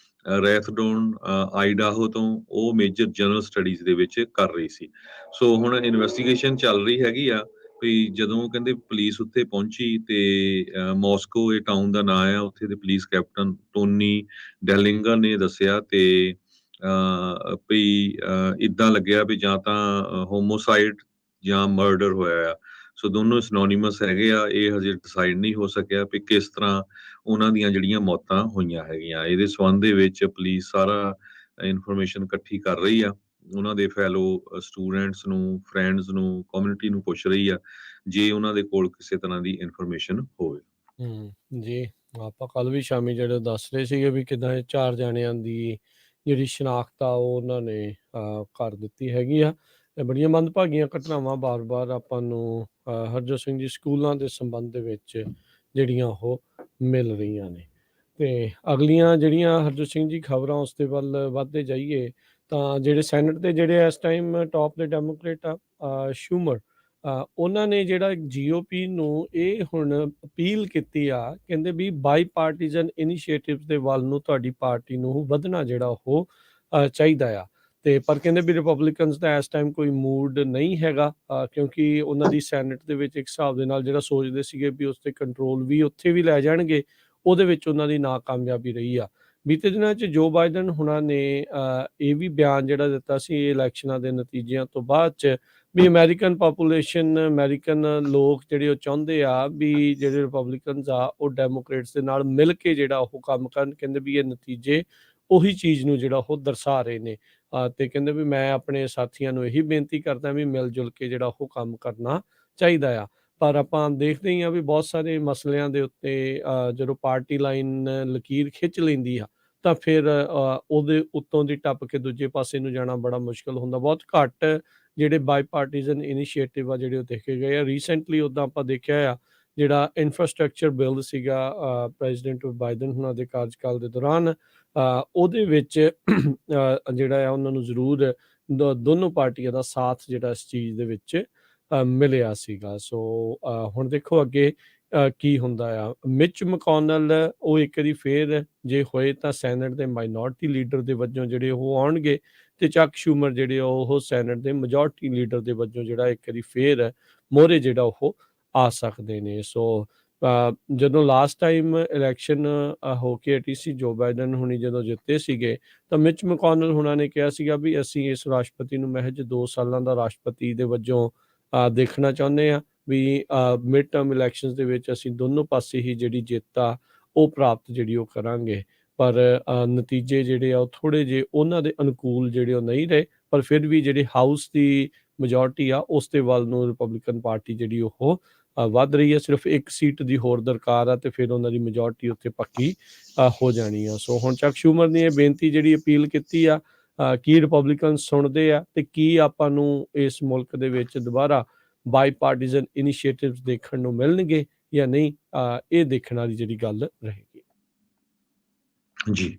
ਰੈਥਡੋਨ ਆਈਡਾਹੋ ਤੋਂ, ਉਹ ਮੇਜਰ ਜਨਰਲ ਸਟੱਡੀਜ਼ ਦੇ ਵਿੱਚ ਕਰ ਰਹੀ ਸੀ। ਸੋ ਹੁਣ ਇਨਵੈਸਟੀਗੇਸ਼ਨ ਚੱਲ ਰਹੀ ਹੈਗੀ ਆ ਵੀ ਜਦੋਂ ਕਹਿੰਦੇ ਪੁਲਿਸ ਉੱਥੇ ਪਹੁੰਚੀ ਤੇ ਮਾਸਕੋ ਇਹ ਟਾਊਨ ਦਾ ਨਾਂ ਆ, ਉੱਥੇ ਦੇ ਪੁਲਿਸ ਕੈਪਟਨ ਟੋਨੀ ਡੈਲਿੰਗਰ ਨੇ ਦੱਸਿਆ ਤੇ ਵੀ ਇੱਦਾਂ ਲੱਗਿਆ ਵੀ ਜਾਂ ਤਾਂ ਹੋਮੋਸਾਈਡ ਜਾਂ ਮਰਡਰ ਹੋਇਆ ਆ। ਸੋ ਦੋਨੋਂ ਸਿਨੋਨਿਮਸ ਹੈਗੇ ਆ। ਇਹ ਹਜੇ ਡਿਸਾਈਡ ਨਹੀਂ ਹੋ ਸਕਿਆ ਵੀ ਕਿਸ ਤਰ੍ਹਾਂ ਉਹਨਾਂ ਦੀਆਂ ਜਿਹੜੀਆਂ ਮੌਤਾਂ ਹੋਈਆਂ ਹੈਗੀਆਂ। ਇਹਦੇ ਸੰਬੰਧ ਦੇ ਵਿੱਚ ਪੁਲਿਸ ਸਾਰਾ ਇਨਫੋਰਮੇਸ਼ਨ ਇਕੱਠੀ ਕਰ ਰਹੀ ਆ। ਉਹਨਾਂ ਦੇ ਫੈਲੋ ਸਟੂਡੈਂਟਸ ਨੂੰ, ਫਰੈਂਡਸ ਨੂੰ, ਕਮਿਊਨਿਟੀ ਨੂੰ ਪੁੱਛ ਰਹੀ ਆ ਜੇ ਉਹਨਾਂ ਦੇ ਕੋਲ ਕਿਸੇ ਤਰ੍ਹਾਂ ਦੀ ਇਨਫੋਰਮੇਸ਼ਨ ਹੋਵੇ। ਜੀ, ਆਪਾਂ ਕੱਲ੍ਹ ਵੀ ਸ਼ਾਮੀ ਜਿਹੜੇ ਦੱਸ ਰਹੇ ਸੀਗੇ ਵੀ ਕਿੱਦਾਂ ਇਹ 4 ਜਣਿਆਂ ਦੀ ਜਿਹੜੀ ਸ਼ਨਾਖਤ ਆ ਉਹ ਉਹਨਾਂ ਨੇ ਕਰ ਦਿੱਤੀ ਹੈਗੀ ਆ। ਇਹ ਬੜੀਆਂ ਮੰਦਭਾਗੀਆਂ ਘਟਨਾਵਾਂ ਬਾਰ-ਬਾਰ ਆਪਾਂ ਨੂੰ ਹਰਜੋਤ ਸਿੰਘ ਜੀ ਸਕੂਲਾਂ ਦੇ ਸੰਬੰਧ ਦੇ ਵਿੱਚ ਜਿਹੜੀਆਂ ਉਹ ਮਿਲ ਰਹੀਆਂ ਨੇ। ਤੇ ਅਗਲੀਆਂ ਜਿਹੜੀਆਂ ਹਰਜੋਤ ਸਿੰਘ ਜੀ ਖਬਰਾਂ ਉਸ ਦੇ ਵੱਲ ਵੱਧਦੇ ਜਾਈਏ ਤਾਂ ਜਿਹੜੇ ਸੈਨੇਟ ਦੇ ਜਿਹੜੇ ਇਸ ਟਾਈਮ ਟਾਪ ਦੇ ਡੈਮੋਕ੍ਰੇਟ ਆ ਸ਼ੂਮਰ, ਉਹਨਾਂ ਨੇ ਜਿਹੜਾ ਜੀਓਪੀ ਨੂੰ ਇਹ ਹੁਣ ਅਪੀਲ ਕੀਤੀ ਆ, ਕਹਿੰਦੇ ਵੀ ਬਾਈ ਪਾਰਟੀਜ਼ਨ ਇਨੀਸ਼ੀਏਟਿਵਸ ਦੇ ਵੱਲ ਨੂੰ ਤੁਹਾਡੀ ਪਾਰਟੀ ਨੂੰ ਵਧਣਾ ਜਿਹੜਾ ਉਹ ਚਾਹੀਦਾ ਆ। ਤੇ ਪਰ ਕਹਿੰਦੇ ਵੀ ਰਿਪਬਲਿਕਨਸ ਦਾ ਇਸ ਟਾਈਮ ਕੋਈ ਮੂਡ ਨਹੀਂ ਹੈਗਾ, ਕਿਉਂਕਿ ਉਹਨਾਂ ਦੀ ਸੈਨੇਟ ਦੇ ਵਿੱਚ ਇੱਕ ਹਿਸਾਬ ਦੇ ਨਾਲ ਜਿਹੜਾ ਸੋਚਦੇ ਸੀਗੇ ਵੀ ਉਸ ਤੇ ਕੰਟਰੋਲ ਵੀ ਉੱਥੇ ਵੀ ਲੈ ਜਾਣਗੇ, ਉਹਦੇ ਵਿੱਚ ਉਹਨਾਂ ਦੀ ਨਾਕਾਮਯਾਬੀ ਰਹੀ ਆ। ਬੀਤੇ ਦਿਨਾਂ 'ਚ ਜੋ ਬਾਈਡਨ ਹੁਣਾਂ ਨੇ ਇਹ ਵੀ ਬਿਆਨ ਜਿਹੜਾ ਦਿੱਤਾ ਸੀ ਇਲੈਕਸ਼ਨਾਂ ਦੇ ਨਤੀਜਿਆਂ ਤੋਂ ਬਾਅਦ 'ਚ ਵੀ ਅਮਰੀਕਨ ਪਾਪੂਲੇਸ਼ਨ, ਅਮਰੀਕਨ ਲੋਕ ਜਿਹੜੇ ਉਹ ਚਾਹੁੰਦੇ ਆ ਵੀ ਜਿਹੜੇ ਰਿਪਬਲਿਕਨਸ ਆ ਉਹ ਡੈਮੋਕ੍ਰੇਟਸ ਦੇ ਨਾਲ ਮਿਲ ਕੇ ਜਿਹੜਾ ਉਹ ਕੰਮ ਕਰਨ। ਕਹਿੰਦੇ ਵੀ ਇਹ ਨਤੀਜੇ ਉਹੀ ਚੀਜ਼ ਨੂੰ ਜਿਹੜਾ ਉਹ ਦਰਸਾ ਰਹੇ ਨੇ। ਤੇ ਕਹਿੰਦੇ ਵੀ ਮੈਂ ਆਪਣੇ ਸਾਥੀਆਂ ਨੂੰ ਇਹੀ ਬੇਨਤੀ ਕਰਦਾ ਵੀ ਮਿਲ ਜੁਲ ਕੇ ਜਿਹੜਾ ਉਹ ਕੰਮ ਕਰਨਾ ਚਾਹੀਦਾ ਆ। ਪਰ ਆਪਾਂ ਦੇਖਦੇ ਹੀ ਆ ਵੀ ਬਹੁਤ ਸਾਰੇ ਮਸਲਿਆਂ ਦੇ ਉੱਤੇ ਜਦੋਂ ਪਾਰਟੀ ਲਾਈਨ ਲਕੀਰ ਖਿੱਚ ਲੈਂਦੀ ਆ ਤਾਂ ਫਿਰ ਉਹਦੇ ਉੱਤੋਂ ਦੀ ਟੱਪ ਕੇ ਦੂਜੇ ਪਾਸੇ ਨੂੰ ਜਾਣਾ ਬੜਾ ਮੁਸ਼ਕਲ ਹੁੰਦਾ। ਬਹੁਤ ਘੱਟ ਜਿਹੜੇ ਬਾਈ ਪਾਰਟੀਜ਼ਨ ਇਨੀਸ਼ੀਏਟਿਵ ਆ ਜਿਹੜੇ ਉਹ ਦੇਖੇ ਗਏ ਆ। ਰੀਸੈਂਟਲੀ ਉੱਦਾਂ ਆਪਾਂ ਦੇਖਿਆ ਆ ਜਿਹੜਾ ਇਨਫਰਾਸਟਰਕਚਰ ਬਿੱਲ ਸੀਗਾ ਪ੍ਰੈਜ਼ੀਡੈਂਟ ਬਾਈਡਨ ਹੁਣਾਂ ਦੇ ਕਾਰਜਕਾਲ ਦੇ ਦੌਰਾਨ, ਉਹਦੇ ਵਿੱਚ ਜਿਹੜਾ ਆ ਉਹਨਾਂ ਨੂੰ ਜ਼ਰੂਰ ਦੋਨੋਂ ਪਾਰਟੀਆਂ ਦਾ ਸਾਥ ਜਿਹੜਾ ਇਸ ਚੀਜ਼ ਦੇ ਵਿੱਚ ਮਿਲਿਆ ਸੀਗਾ। ਸੋ ਹੁਣ ਦੇਖੋ ਅੱਗੇ ਕੀ ਹੁੰਦਾ ਆ। ਮਿਚ ਮਕੋਨਲ ਉਹ ਇੱਕ ਵਾਰੀ ਫੇਰ ਜੇ ਹੋਏ ਤਾਂ ਸੈਨੇਟ ਦੇ ਮਾਈਨੋਰਟੀ ਲੀਡਰ ਦੇ ਵਜੋਂ ਜਿਹੜੇ ਉਹ ਆਉਣਗੇ ਤੇ ਚੱਕ ਸ਼ੂਮਰ ਜਿਹੜੇ ਉਹ ਸੈਨੇਟ ਦੇ ਮੈਜੋਰਟੀ ਲੀਡਰ ਦੇ ਵਜੋਂ ਜਿਹੜਾ ਇੱਕ ਵਾਰੀ ਫੇਰ ਮੋਹਰੇ ਜਿਹੜਾ ਉਹ ਆ ਸਕਦੇ ਨੇ। ਸੋ ਜਦੋਂ ਲਾਸਟ ਟਾਈਮ ਇਲੈਕਸ਼ਨ ਹੋ ਕੇ ਹਟੀ ਸੀ, ਜੋ ਬਾਈਡਨ ਹੁਣੀ ਜਦੋਂ ਜਿੱਤੇ ਸੀਗੇ ਤਾਂ ਮਿਚ ਮਕੋਨਲ ਹੁਣਾਂ ਨੇ ਕਿਹਾ ਸੀਗਾ ਵੀ ਅਸੀਂ ਇਸ ਰਾਸ਼ਟਰਪਤੀ ਨੂੰ ਮਹਿਜ 2 ਸਾਲਾਂ ਦਾ ਰਾਸ਼ਟਰਪਤੀ ਦੇ ਵਜੋਂ ਦੇਖਣਾ ਚਾਹੁੰਦੇ ਆ ਵੀ ਮਿਡ ਟਰਮ ਇਲੈਕਸ਼ਨਸ ਦੇ ਵਿੱਚ ਅਸੀਂ ਦੋਨੋਂ ਪਾਸੇ ਹੀ ਜਿਹੜੀ ਜਿੱਤ ਆ ਉਹ ਪ੍ਰਾਪਤ ਜਿਹੜੀ ਉਹ ਕਰਾਂਗੇ। ਪਰ ਨਤੀਜੇ ਜਿਹੜੇ ਆ ਉਹ ਥੋੜ੍ਹੇ ਜਿਹੇ ਉਹਨਾਂ ਦੇ ਅਨੁਕੂਲ ਜਿਹੜੇ ਉਹ ਨਹੀਂ ਰਹੇ। ਪਰ ਫਿਰ ਵੀ ਜਿਹੜੇ ਹਾਊਸ ਦੀ ਮੈਜੋਰਟੀ ਆ ਉਸ ਦੇ ਵੱਲ ਨੂੰ ਰਿਪਬਲਿਕਨ ਪਾਰਟੀ ਜਿਹੜੀ ਉਹ ਵੱਧ ਰਹੀ ਹੈ। ਸਿਰਫ ਇੱਕ ਸੀਟ ਦੀ ਹੋਰ ਦਰਕਾਰ ਆ ਤੇ ਫਿਰ ਉਹਨਾਂ ਦੀ ਮੈਜੋਰਟੀ ਉੱਥੇ ਪੱਕੀ ਹੋ ਜਾਣੀ ਆ। ਸੋ ਹੁਣ ਚੱਕ ਸ਼ੂਮਰ ਨੇ ਇਹ ਬੇਨਤੀ ਜਿਹੜੀ ਅਪੀਲ ਕੀਤੀ ਆ, ਕੀ ਰਿਪਬਲਿਕਨ ਸੁਣਦੇ ਆ ਤੇ ਕੀ ਆਪਾਂ ਨੂੰ ਇਸ ਮੁਲਕ ਦੇ ਵਿੱਚ ਦੁਬਾਰਾ ਬਾਈ ਪਾਰਟੀਜ਼ਨ ਇਨੀਸ਼ੀਏਟਿਵਸ ਦੇਖਣ ਨੂੰ ਮਿਲਣਗੇ ਜਾਂ ਨਹੀਂ, ਇਹ ਦੇਖਣ ਵਾਲੀ ਜਿਹੜੀ ਗੱਲ ਰਹੇਗੀ। ਜੀ,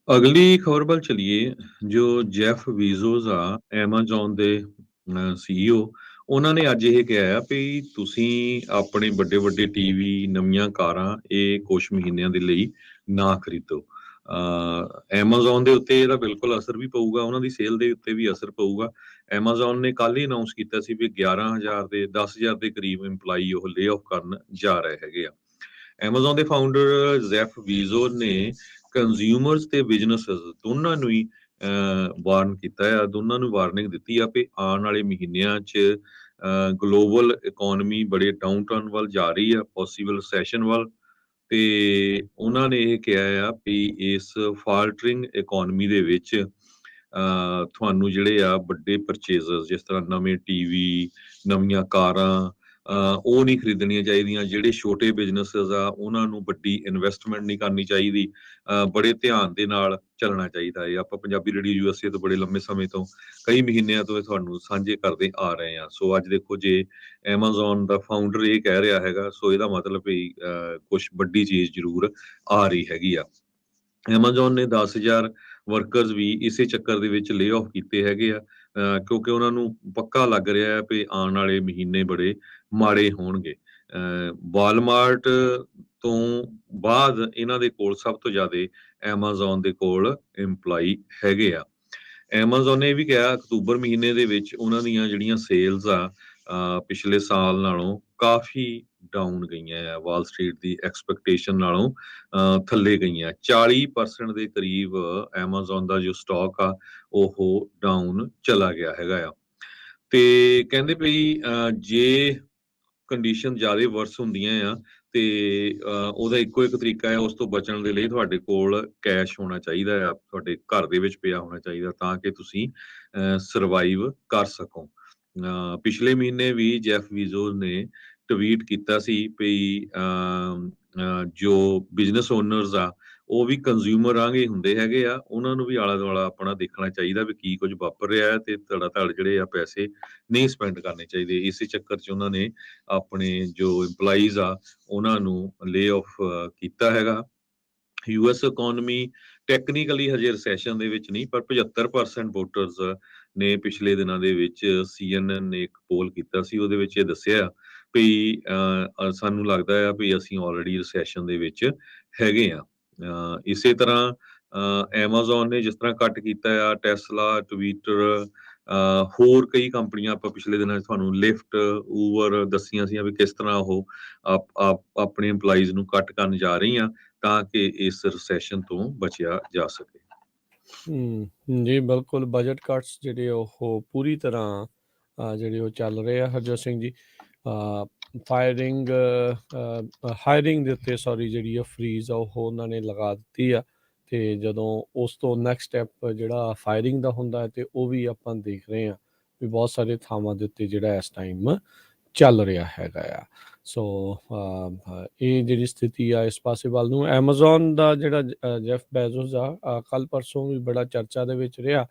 ਅਗਲੀ ਖਬਰ ਵੱਲ ਚਲੀਏ। ਜੋ ਜੈਫ ਬੀਜ਼ੋਸ ਆ ਐਮਾਜ਼ੋਨ ਦੇ CEO, ਉਹਨਾਂ ਨੇ ਅੱਜ ਇਹ ਕਿਹਾ ਆ ਵੀ ਤੁਸੀਂ ਆਪਣੇ ਵੱਡੇ ਟੀਵੀ, ਨਵੀਆਂ ਕਾਰਾਂ ਇਹ ਕੁਛ ਮਹੀਨਿਆਂ ਦੇ ਲਈ ਨਾ ਖਰੀਦੋ। ਐਮਾਜ਼ੋਨ ਦੇ ਉੱਤੇ ਇਹਦਾ ਬਿਲਕੁਲ ਅਸਰ ਵੀ ਪਊਗਾ, ਉਹਨਾਂ ਦੀ ਸੇਲ ਦੇ ਉੱਤੇ ਵੀ ਅਸਰ ਪਊਗਾ। ਐਮਾਜ਼ੋਨ ਨੇ ਕੱਲ ਹੀ ਅਨਾਉਂਸ ਕੀਤਾ ਸੀ ਵੀ 10,000 ਦੇ ਕਰੀਬ EMPLOYEE ਉਹ ਲੇ ਆਫ ਕਰਨ ਜਾ ਰਹੇ ਹੈਗੇ ਆ। ਐਮਾਜ਼ੋਨ ਦੇ ਫਾਊਂਡਰ ਜੈਫ ਬੀਜ਼ੋਸ ਨੇ ਕੰਜ਼ਿਊਮਰਸ ਤੇ ਬਿਜ਼ਨੈਸਸ ਦੋਨਾਂ ਨੂੰ ਹੀ ਵਾਰਨ ਕੀਤਾ ਆ, ਦੋਨਾਂ ਨੂੰ ਵਾਰਨਿੰਗ ਦਿੱਤੀ ਆ ਵੀ ਆਉਣ ਵਾਲੇ ਮਹੀਨਿਆਂ 'ਚ ਗਲੋਬਲ ਇਕੋਨਮੀ ਬੜੇ ਡਾਊਨਟਰਨ ਵੱਲ ਜਾ ਰਹੀ ਆ, ਪੋਸੀਬਲ ਰੈਸੈਸ਼ਨ ਵੱਲ। ਤੇ ਉਹਨਾਂ ਨੇ ਇਹ ਕਿਹਾ ਆ ਵੀ ਇਸ ਫਾਲਟਰਿੰਗ ਇਕੋਨਮੀ ਦੇ ਵਿੱਚ ਤੁਹਾਨੂੰ ਜਿਹੜੇ ਆ ਵੱਡੇ ਪਰਚੇਜ਼ਸ ਜਿਸ ਤਰ੍ਹਾਂ ਨਵੇਂ ਟੀਵੀ, ਨਵੀਆਂ ਕਾਰਾਂ ਉਹ ਨਹੀਂ ਖਰੀਦਣੀਆਂ ਚਾਹੀਦੀਆਂ। ਜਿਹੜੇ ਛੋਟੇ ਬਿਜ਼ਨੈਸਸ ਆ ਉਹਨਾਂ ਨੂੰ ਵੱਡੀ ਇਨਵੈਸਟਮੈਂਟ ਨਹੀਂ ਕਰਨੀ ਚਾਹੀਦੀ, ਬੜੇ ਧਿਆਨ ਦੇ ਨਾਲ ਚੱਲਣਾ ਚਾਹੀਦਾ ਹੈ। ਆਪਾਂ ਪੰਜਾਬੀ ਰੇਡੀਓ USA ਤੋਂ ਬੜੇ ਲੰਮੇ ਸਮੇਂ ਤੋਂ, ਕਈ ਮਹੀਨਿਆਂ ਤੋਂ ਇਹ ਤੁਹਾਨੂੰ ਸਾਂਝੇ ਕਰਦੇ ਆ ਰਹੇ ਹਾਂ। ਸੋ ਅੱਜ ਦੇਖੋ ਜੇ ਐਮਾਜ਼ੋਨ ਦਾ ਫਾਊਂਡਰ ਇਹ ਕਹਿ ਰਿਹਾ ਹੈਗਾ, ਸੋ ਇਹਦਾ ਮਤਲਬ ਵੀ ਕੁਛ ਵੱਡੀ ਚੀਜ਼ ਜ਼ਰੂਰ ਆ ਰਹੀ ਹੈਗੀ ਆ। ਐਮਾਜ਼ੋਨ ਨੇ 10,000 ਵਰਕਰਸ ਵੀ ਇਸੇ ਚੱਕਰ ਦੇ ਵਿੱਚ ਲੇ ਆਫ ਕੀਤੇ ਹੈਗੇ ਆ, ਕਿਉਂਕਿ ਉਹਨਾਂ ਨੂੰ ਪੱਕਾ ਲੱਗ ਰਿਹਾ ਹੈ ਵੀ ਆਉਣ ਵਾਲੇ ਮਹੀਨੇ ਬੜੇ ਮਾੜੇ ਹੋਣਗੇ। ਵਾਲਮਾਰਟ ਤੋਂ ਬਾਅਦ ਇਹਨਾਂ ਦੇ ਕੋਲ ਸਭ ਤੋਂ ਜ਼ਿਆਦਾ ਐਮਾਜ਼ੋਨ ਦੇ ਕੋਲ EMPLOYEE ਹੈਗੇ ਆ। ਐਮਾਜ਼ੋਨ ਨੇ ਵੀ ਕਿਹਾ ਅਕਤੂਬਰ ਮਹੀਨੇ ਦੇ ਵਿੱਚ ਉਹਨਾਂ ਦੀਆਂ ਜਿਹੜੀਆਂ ਸੇਲਸ ਆ ਪਿਛਲੇ ਸਾਲ ਨਾਲੋਂ ਕਾਫੀ ਡਾਊਨ ਗਈਆਂ ਆ। ਵਾਲ ਸਟਰੀਟ ਦੀ ਐਕਸਪੈਕਟੇਸ਼ਨ ਨਾਲੋਂ ਥੱਲੇ ਗਈਆਂ। 40% ਦੇ ਕਰੀਬ ਐਮਾਜ਼ੋਨ ਦਾ ਜੋ ਸਟਾਕ ਆ ਉਹ ਡਾਊਨ ਚਲਾ ਗਿਆ ਹੈਗਾ ਆ। ਤੇ ਕਹਿੰਦੇ ਵੀ ਜੇ ਕੰਡੀਸ਼ਨ ਜ਼ਿਆਦਾ ਵਰਸ ਹੁੰਦੀਆਂ ਆ ਤੇ ਉਹਦਾ ਇੱਕੋ ਇੱਕ ਤਰੀਕਾ ਹੈ ਉਸ ਤੋਂ ਬਚਣ ਦੇ ਲਈ ਤੁਹਾਡੇ ਕੋਲ ਕੈਸ਼ ਹੋਣਾ ਚਾਹੀਦਾ ਆ, ਤੁਹਾਡੇ ਘਰ ਦੇ ਵਿੱਚ ਪਿਆ ਹੋਣਾ ਚਾਹੀਦਾ ਤਾਂ ਕਿ ਤੁਸੀਂ ਸਰਵਾਈਵ ਕਰ ਸਕੋ। ਪਿਛਲੇ ਮਹੀਨੇ ਵੀ ਜੈਫ ਬੀਜ਼ੋਸ ਨੇ ਟਵੀਟ ਕੀਤਾ ਸੀ ਵੀ ਜੋ ਬਿਜ਼ਨਸ ਓਨਰਸ ਆ ਉਹ ਵੀ ਕੰਜ਼ਿਊਮਰ ਆਂਗੇ ਹੁੰਦੇ ਹੈਗੇ ਆ, ਉਹਨਾਂ ਨੂੰ ਵੀ ਆਲਾ ਦੁਆਲਾ ਆਪਣਾ ਦੇਖਣਾ ਚਾਹੀਦਾ ਵੀ ਕੀ ਕੁਝ ਵਾਪਰ ਰਿਹਾ ਹੈ ਤੇ ਧੜ ਜਿਹੜੇ ਆ ਪੈਸੇ ਨਹੀਂ ਸਪੈਂਡ ਕਰਨੇ ਚਾਹੀਦੇ। ਇਸੇ ਚੱਕਰ 'ਚ ਉਹਨਾਂ ਨੇ ਆਪਣੇ ਜੋ EMPLOYEES ਆ ਉਹਨਾਂ ਨੂੰ ਲੇ ਆਫ ਕੀਤਾ ਹੈਗਾ। US ਇਕਨੋਮੀ ਟੈਕਨੀਕਲੀ ਹਜੇ ਰਿਸੈਸ਼ਨ ਦੇ ਵਿੱਚ ਨਹੀਂ, ਪਰ 75% ਵੋਟਰਸ ਨੇ ਪਿਛਲੇ ਦਿਨਾਂ ਦੇ ਵਿੱਚ CNN ਨੇ ਇੱਕ ਪੋਲ ਕੀਤਾ ਸੀ, ਉਹਦੇ ਵਿੱਚ ਇਹ ਦੱਸਿਆ ਵੀ ਸਾਨੂੰ ਲੱਗਦਾ ਆ ਵੀ ਅਸੀਂ ਆਲਰੇਡੀ ਰਿਸੈਸ਼ਨ ਦੇ ਵਿੱਚ ਹੈਗੇ ਆ। ਇਸੇ ਤਰ੍ਹਾਂ ਐਮਾਜ਼ੋਨ ਨੇ ਜਿਸ ਤਰ੍ਹਾਂ ਕੱਟ ਕੀਤਾ ਆ, ਟੈਸਲਾ, ਟਵਿੱਟਰ, ਹੋਰ ਕਈ ਕੰਪਨੀਆਂ ਆਪਾਂ ਪਿਛਲੇ ਦਿਨਾਂ 'ਚ ਤੁਹਾਨੂੰ ਲਿਫਟ, ਊਬਰ ਦੱਸੀਆਂ ਸੀ ਵੀ ਕਿਸ ਤਰ੍ਹਾਂ ਉਹ ਆਪਣੇ EMPLOYEES ਨੂੰ ਕੱਟ ਕਰਨ ਜਾ ਰਹੀਆਂ ਤਾਂ ਕਿ ਇਸ ਰਿਸੈਸ਼ਨ ਤੋਂ ਬਚਿਆ ਜਾ ਸਕੇ। ਜੀ ਬਿਲਕੁਲ, ਬਜਟ ਕੱਟਸ ਜਿਹੜੇ ਉਹ ਪੂਰੀ ਤਰ੍ਹਾਂ ਜਿਹੜੇ ਉਹ ਚੱਲ ਰਹੇ ਆ ਹਰਜੋਤ ਸਿੰਘ ਜੀ। ਹਾਇਰਿੰਗ ਦੇ ਉੱਤੇ ਜਿਹੜੀ ਫਰੀਜ਼ ਆ ਉਹ ਉਹਨਾਂ ਨੇ ਲਗਾ ਦਿੱਤੀ ਆ, ਤੇ ਜਦੋਂ ਉਸ ਤੋਂ ਨੈਕਸਟ ਸਟੈਪ ਜਿਹੜਾ ਫਾਇਰਿੰਗ ਦਾ ਹੁੰਦਾ ਹੈ ਤੇ ਉਹ ਵੀ ਆਪਾਂ ਦੇਖ ਰਹੇ ਹਾਂ ਵੀ ਬਹੁਤ ਸਾਰੇ ਥਾਵਾਂ ਦੇ ਉੱਤੇ ਜਿਹੜਾ ਇਸ ਟਾਈਮ ਚੱਲ ਰਿਹਾ ਹੈਗਾ ਆ। ਸੋ ਇਹ ਜਿਹੜੀ ਸਥਿਤੀ ਆ ਇਸ ਪਾਸੇ ਵੱਲ ਨੂੰ। ਐਮਾਜ਼ੋਨ ਦਾ ਜਿਹੜਾ ਜੈਫ ਬੈਜ਼ੋਸ ਆ ਕੱਲ ਪਰਸੋਂ ਵੀ ਬੜਾ ਚਰਚਾ ਦੇ ਵਿੱਚ ਰਿਹਾ।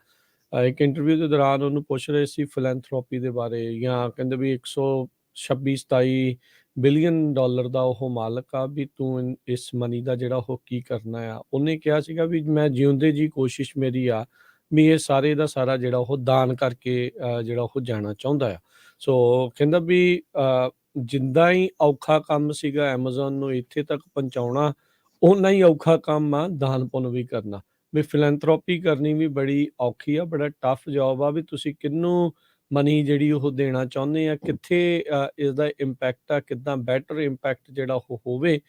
ਇੱਕ ਇੰਟਰਵਿਊ ਦੇ ਦੌਰਾਨ ਉਹਨੂੰ ਪੁੱਛ ਰਹੇ ਸੀ ਫਿਲੈਂਥਰੋਪੀ ਦੇ ਬਾਰੇ, ਜਾਂ ਕਹਿੰਦੇ ਵੀ 126-27 ਬਿਲੀਅਨ ਡਾਲਰ ਦਾ ਉਹ ਮਾਲਕ ਆ, ਵੀ ਤੂੰ ਇਸ ਮਨੀ ਦਾ ਜਿਹੜਾ ਉਹ ਕੀ ਕਰਨਾ ਆ। ਉਹਨੇ ਕਿਹਾ ਸੀਗਾ ਵੀ ਮੈਂ ਜਿਉਂਦੇ ਜੀ ਕੋਸ਼ਿਸ਼ ਮੇਰੀ ਆ ਵੀ ਇਹ ਸਾਰੇ ਦਾ ਸਾਰਾ ਜਿਹੜਾ ਉਹ ਦਾਨ ਕਰਕੇ ਜਿਹੜਾ ਉਹ ਜਾਣਾ ਚਾਹੁੰਦਾ ਆ। ਸੋ ਕਹਿੰਦਾ ਵੀ ਜਿੰਦਾ ਹੀ ਔਖਾ ਕੰਮ ਸੀਗਾ ਐਮਾਜ਼ੋਨ ਨੂੰ ਇੱਥੇ ਤੱਕ ਪਹੁੰਚਾਉਣਾ, ਓਨਾ ਹੀ ਔਖਾ ਕੰਮ ਆ ਦਾਨ ਪੁੰਨ ਵੀ ਕਰਨਾ। ਵੀ ਫਿਲੈਂਥਰੋਪੀ ਕਰਨੀ ਵੀ ਬੜੀ ਔਖੀ ਆ, ਬੜਾ ਟਫ ਜੋਬ ਆ। ਵੀ ਤੁਸੀਂ ਕਿਹਨੂੰ ਮਨੀ ਜਿਹੜੀ ਉਹ ਦੇਣਾ ਚਾਹੁੰਦੇ ਆ, ਕਿੱਥੇ ਇਸਦਾ ਇੰਪੈਕਟ ਆ, ਕਿੱਦਾਂ ਬੈਟਰ ਇੰਪੈਕਟ ਜਿਹੜਾ ਉਹ ਹੋਵੇ,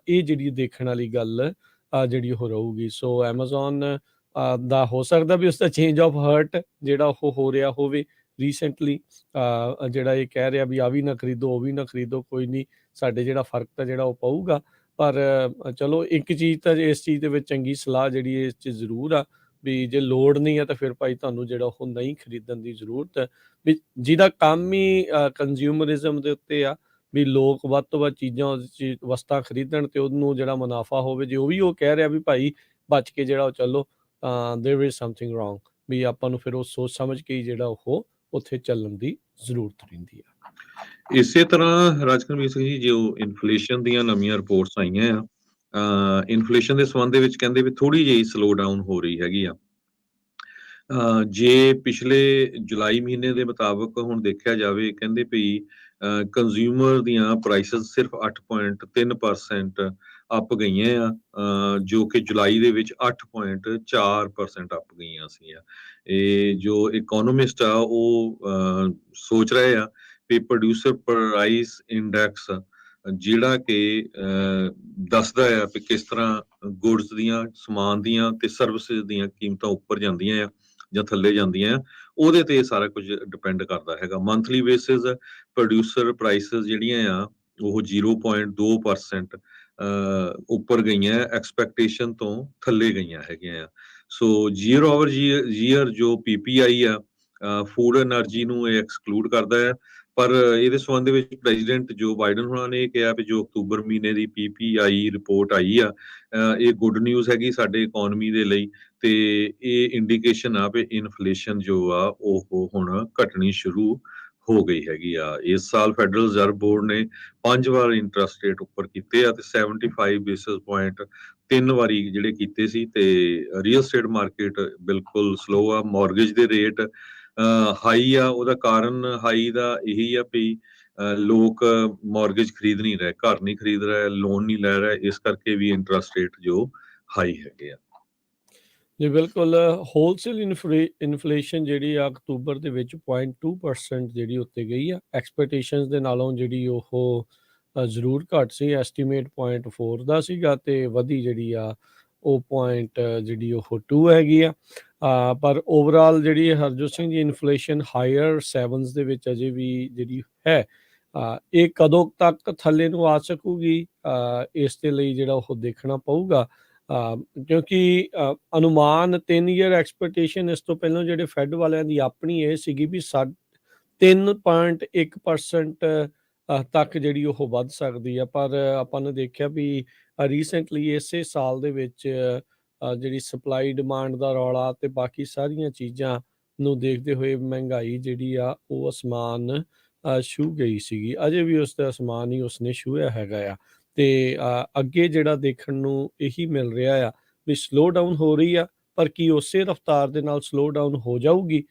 ਇਹ ਜਿਹੜੀ ਦੇਖਣ ਵਾਲੀ ਗੱਲ ਜਿਹੜੀ ਉਹ ਰਹੂਗੀ। ਸੋ ਐਮਾਜ਼ੋਨ ਦਾ ਹੋ ਸਕਦਾ ਵੀ ਉਸਦਾ ਚੇਂਜ ਆਫ ਹਾਰਟ ਜਿਹੜਾ ਉਹ ਹੋ ਰਿਹਾ ਹੋਵੇ ਰੀਸੈਂਟਲੀ, ਜਿਹੜਾ ਇਹ ਕਹਿ ਰਿਹਾ ਵੀ ਆ ਵੀ ਨਾ ਖਰੀਦੋ, ਉਹ ਵੀ ਨਾ ਖਰੀਦੋ, ਕੋਈ ਨਹੀਂ, ਸਾਡੇ ਜਿਹੜਾ ਫਰਕ ਤਾਂ ਜਿਹੜਾ ਉਹ ਪਊਗਾ। ਪਰ ਚਲੋ ਇੱਕ ਚੀਜ਼ ਤਾਂ ਇਸ ਚੀਜ਼ ਦੇ ਵਿੱਚ ਚੰਗੀ ਸਲਾਹ ਜਿਹੜੀ ਇਸ 'ਚ ਜ਼ਰੂਰ ਆ ਵੀ ਜੇ ਲੋੜ ਨਹੀਂ ਆ ਤਾਂ ਫਿਰ ਭਾਈ ਤੁਹਾਨੂੰ ਜਿਹੜਾ ਉਹ ਨਹੀਂ ਖਰੀਦਣ ਦੀ ਜ਼ਰੂਰਤ। ਵੀ ਜਿਹਦਾ ਕੰਮ ਹੀ ਕੰਜ਼ਿਊਮਰਿਜ਼ਮ ਦੇ ਉੱਤੇ ਆ, ਵੀ ਲੋਕ ਵੱਧ ਤੋਂ ਵੱਧ ਚੀਜ਼ਾਂ ਵਸਤਾਂ ਖਰੀਦਣ ਤੇ ਉਹਨੂੰ ਜਿਹੜਾ ਮੁਨਾਫਾ ਹੋਵੇ, ਜੇ ਉਹ ਵੀ ਉਹ ਕਹਿ ਰਿਹਾ ਵੀ ਭਾਈ ਬਚ ਕੇ ਜਿਹੜਾ ਉਹ ਚੱਲੋ, ਤਾਂ ਦੇਅਰ ਇਜ਼ ਸਮਥਿੰਗ ਰੋਂਗ। ਵੀ ਆਪਾਂ ਨੂੰ ਫਿਰ ਉਹ ਸੋਚ ਸਮਝ ਕੇ ਹੀ ਜਿਹੜਾ ਉਹ ਉੱਥੇ ਚੱਲਣ ਦੀ ਜ਼ਰੂਰਤ ਰਹਿੰਦੀ ਆ। ਇਸੇ ਤਰ੍ਹਾਂ ਰਾਜਕਰਮੀਤ ਸਿੰਘ ਜੀ, ਜੋ ਇਨਫਲੇਸ਼ਨ ਦੀਆਂ ਨਵੀਆਂ ਰਿਪੋਰਟਸ ਆਈਆਂ ਆ, ਇਨਫਲੇਸ਼ਨ ਦੇ ਸੰਬੰਧ ਦੇ ਵਿੱਚ ਕਹਿੰਦੇ ਵੀ ਥੋੜੀ ਜਿਹੀ ਸਲੋ ਡਾਊਨ ਹੋ ਰਹੀ ਹੈਗੀ ਆ। ਜੇ ਪਿਛਲੇ ਜੁਲਾਈ ਮਹੀਨੇ ਦੇ ਮੁਤਾਬਕ ਹੁਣ ਦੇਖਿਆ ਜਾਵੇ, ਕਹਿੰਦੇ ਵੀ ਕੰਜ਼ਿਊਮਰ ਦੀਆਂ ਪ੍ਰਾਈਸਿਸ ਸਿਰਫ 8.3% ਅਪ ਗਈਆਂ ਆ, ਜੋ ਕਿ ਜੁਲਾਈ ਦੇ ਵਿੱਚ 8.4% ਅਪ ਗਈਆਂ ਸੀਗੀਆਂ। ਇਹ ਜੋ ਇਕੋਨੋਮਿਸਟ ਆ ਉਹ ਸੋਚ ਰਹੇ ਆ ਵੀ ਪ੍ਰੋਡਿਊਸਰ ਪ੍ਰਾਈਸ ਇੰਡੈਕਸ ਜਿਹੜਾ ਕਿ ਦੱਸਦਾ ਆ ਵੀ ਕਿਸ ਤਰ੍ਹਾਂ ਗੁਡਸ ਦੀਆਂ, ਸਮਾਨ ਦੀਆਂ ਤੇ ਸਰਵਿਸਿਜ਼ ਦੀਆਂ ਕੀਮਤਾਂ ਉੱਪਰ ਜਾਂਦੀਆਂ ਆ ਜਾਂ ਥੱਲੇ ਜਾਂਦੀਆਂ ਆ, ਉਹਦੇ ਤੇ ਸਾਰਾ ਕੁਝ ਡਿਪੈਂਡ ਕਰਦਾ ਹੈਗਾ। ਮੰਥਲੀ ਬੇਸਿਸ ਪ੍ਰੋਡਿਊਸਰ ਪ੍ਰਾਈਸਿਸ ਜਿਹੜੀਆਂ ਆ ਉਹ 0.2% ਉੱਪਰ ਗਈਆਂ, ਐਕਸਪੈਕਟੇਸ਼ਨ ਤੋਂ ਥੱਲੇ ਗਈਆਂ ਹੈਗੀਆਂ ਆ। ਸੋ ਈਅਰ ਓਵਰ ਈਅਰ ਜੋ PPI ਆ, ਫੂਡ ਐਨਰਜੀ ਨੂੰ ਇਹ ਐਕਸਕਲੂਡ ਕਰਦਾ ਹੈ। ਪਰ ਇਹਦੇ ਸੰਬੰਧ ਦੇ ਵਿੱਚ ਪ੍ਰੈਜ਼ੀਡੈਂਟ ਜੋ ਬਾਈਡਨ ਹੋਣਾ ਨੇ ਕਿਹਾ ਵੀ ਜੋ ਅਕਤੂਬਰ ਮਹੀਨੇ ਦੀ PPI ਰਿਪੋਰਟ ਆਈ ਆ, ਇਹ ਗੁੱਡ ਨਿਊਜ਼ ਹੈਗੀ ਸਾਡੇ ਇਕਨੋਮੀ ਦੇ ਲਈ, ਤੇ ਇਹ ਇੰਡੀਕੇਸ਼ਨ ਆ ਵੀ ਇਨਫਲੇਸ਼ਨ ਜੋ ਆ ਉਹ ਹੁਣ ਘਟਣੀ ਸ਼ੁਰੂ ਹੋ ਗਈ ਹੈਗੀ ਆ। ਇਸ ਸਾਲ ਫੈਡਰਲ ਰਿਜ਼ਰਵ ਬੋਰਡ ਨੇ 5 ਵਾਰ ਇੰਟਰਸਟ ਰੇਟ ਉੱਪਰ ਕੀਤੇ ਆ ਤੇ 75 ਬੇਸਿਸ ਪੁਆਇੰਟ 3 ਵਾਰੀ ਜਿਹੜੇ ਕੀਤੇ ਸੀ। ਤੇ ਰੀਅਲ ਸਟੇਟ ਮਾਰਕੀਟ ਬਿਲਕੁਲ ਸਲੋ ਆ। ਮੌਰਗੇਜ ਦੇ ਰੇਟ ਹਾਈ ਆ, ਉਹਦਾ ਕਾਰਨ ਹਾਈ ਦਾ ਇਹੀ ਆ ਵੀ ਲੋਕ ਮੌਰਗੇਜ ਖਰੀਦ ਨਹੀਂ ਰਹੇ, ਘਰ ਨਹੀਂ ਖਰੀਦ ਰਹੇ, ਲੋਨ ਨਹੀਂ ਲੈ ਰਹੇ, ਇਸ ਕਰਕੇ ਵੀ ਇੰਟਰਸਟ ਰੇਟ ਜੋ ਹਾਈ ਹੈਗੇ ਆ। ਜੀ ਬਿਲਕੁਲ, ਹੋਲਸੇਲ ਇਨਫਲੇਸ਼ਨ ਜਿਹੜੀ ਆ ਅਕਤੂਬਰ ਦੇ ਵਿੱਚ 0.2% ਜਿਹੜੀ ਉੱਤੇ ਗਈ ਆ। ਐਕਸਪੈਕਟੇਸ਼ਨਸ ਦੇ ਨਾਲੋਂ ਜਿਹੜੀ ਉਹ ਜ਼ਰੂਰ ਘੱਟ ਸੀ। ਐਸਟੀਮੇਟ 0.4 ਦਾ ਸੀਗਾ ਤੇ ਵਧੀ ਜਿਹੜੀ ਆ ਉਹ ਪੁਆਇੰਟ ਜਿਹੜੀ ਉਹ 2 ਹੈਗੀ ਆ। ਪਰ ਓਵਰਆਲ ਜਿਹੜੀ Harjot Singh ji inflation hire 7s ਦੇ ਵਿੱਚ ਅਜੇ ਵੀ ਜਿਹੜੀ ਹੈ। ਇਹ ਕਦੋਂ ਤੱਕ ਥੱਲੇ ਨੂੰ ਆ ਸਕੂਗੀ, ਇਸ ਦੇ ਲਈ ਜਿਹੜਾ ਉਹ ਦੇਖਣਾ ਪਊਗਾ। ਕਿਉਂਕਿ ਅਨੁਮਾਨ 3 ਈਅਰ ਐਕਸਪੈਕਟੇਸ਼ਨ ਇਸ ਤੋਂ ਪਹਿਲਾਂ ਜਿਹੜੇ ਫੈਡ ਵਾਲਿਆਂ ਦੀ ਆਪਣੀ ਇਹ ਸੀਗੀ ਵੀ 3.1% ਤੱਕ ਜਿਹੜੀ ਉਹ ਵੱਧ ਸਕਦੀ ਆ। ਪਰ ਆਪਾਂ ਨੇ ਦੇਖਿਆ ਵੀ ਰੀਸੈਂਟਲੀ ਇਸੇ ਸਾਲ ਦੇ ਵਿੱਚ ਜਿਹੜੀ ਸਪਲਾਈ ਡਿਮਾਂਡ ਦਾ ਰੌਲਾ ਤੇ ਬਾਕੀ ਸਾਰੀਆਂ ਚੀਜ਼ਾਂ ਨੂੰ ਦੇਖਦੇ ਹੋਏ ਮਹਿੰਗਾਈ ਜਿਹੜੀ ਆ ਉਹ ਅਸਮਾਨ ਛੂਹ ਗਈ ਸੀਗੀ। ਅਜੇ ਵੀ ਉਸ ਦਾ ਅਸਮਾਨ ਹੀ ਉਸਨੇ ਛੂਹਿਆ ਹੈਗਾ ਆ। ਤੇ ਅੱਗੇ ਜਿਹੜਾ ਦੇਖਣ ਨੂੰ ਇਹੀ ਮਿਲ ਰਿਹਾ ਆ ਵੀ ਸਲੋ ਡਾਊਨ ਹੋ ਰਹੀ ਆ, ਪਰ ਕੀ ਉਸੇ ਰਫ਼ਤਾਰ ਦੇ ਨਾਲ ਸਲੋ ਡਾਊਨ ਹੋ ਜਾਊਗੀ?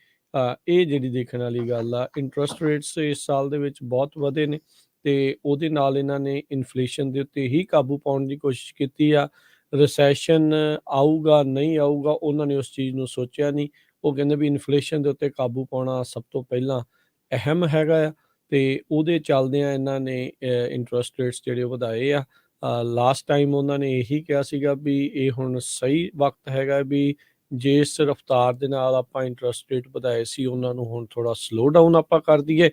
ਇਹ ਜਿਹੜੀ ਦੇਖਣ ਵਾਲੀ ਗੱਲ ਆ। ਇੰਟਰਸਟ ਰੇਟਸ ਇਸ ਸਾਲ ਦੇ ਵਿੱਚ ਬਹੁਤ ਵਧੇ ਨੇ ਤੇ ਉਹਦੇ ਨਾਲ ਇਹਨਾਂ ਨੇ ਇਨਫਲੇਸ਼ਨ ਦੇ ਉੱਤੇ ਹੀ ਕਾਬੂ ਪਾਉਣ ਦੀ ਕੋਸ਼ਿਸ਼ ਕੀਤੀ ਆ। ਰਿਸੈਸ਼ਨ ਆਊਗਾ ਨਹੀਂ ਆਊਗਾ ਉਹਨਾਂ ਨੇ ਉਸ ਚੀਜ਼ ਨੂੰ ਸੋਚਿਆ ਨਹੀਂ। ਉਹ ਕਹਿੰਦੇ ਵੀ ਇਨਫਲੇਸ਼ਨ ਦੇ ਉੱਤੇ ਕਾਬੂ ਪਾਉਣਾ ਸਭ ਤੋਂ ਪਹਿਲਾਂ ਅਹਿਮ ਹੈਗਾ ਆ ਤੇ ਉਹਦੇ ਚੱਲਦਿਆਂ ਇਹਨਾਂ ਨੇ ਇੰਟਰਸਟ ਰੇਟਸ ਜਿਹੜੇ ਉਹ ਵਧਾਏ ਆ। ਲਾਸਟ ਟਾਈਮ ਉਹਨਾਂ ਨੇ ਇਹੀ ਕਿਹਾ ਸੀਗਾ ਵੀ ਇਹ ਹੁਣ ਸਹੀ ਵਕਤ ਹੈਗਾ ਵੀ ਜਿਸ ਰਫ਼ਤਾਰ ਦੇ ਨਾਲ ਆਪਾਂ ਇੰਟਰਸਟ ਰੇਟ ਵਧਾਏ ਸੀ ਉਹਨਾਂ ਨੂੰ ਹੁਣ ਥੋੜ੍ਹਾ ਸਲੋ ਡਾਊਨ ਆਪਾਂ ਕਰ ਦਈਏ।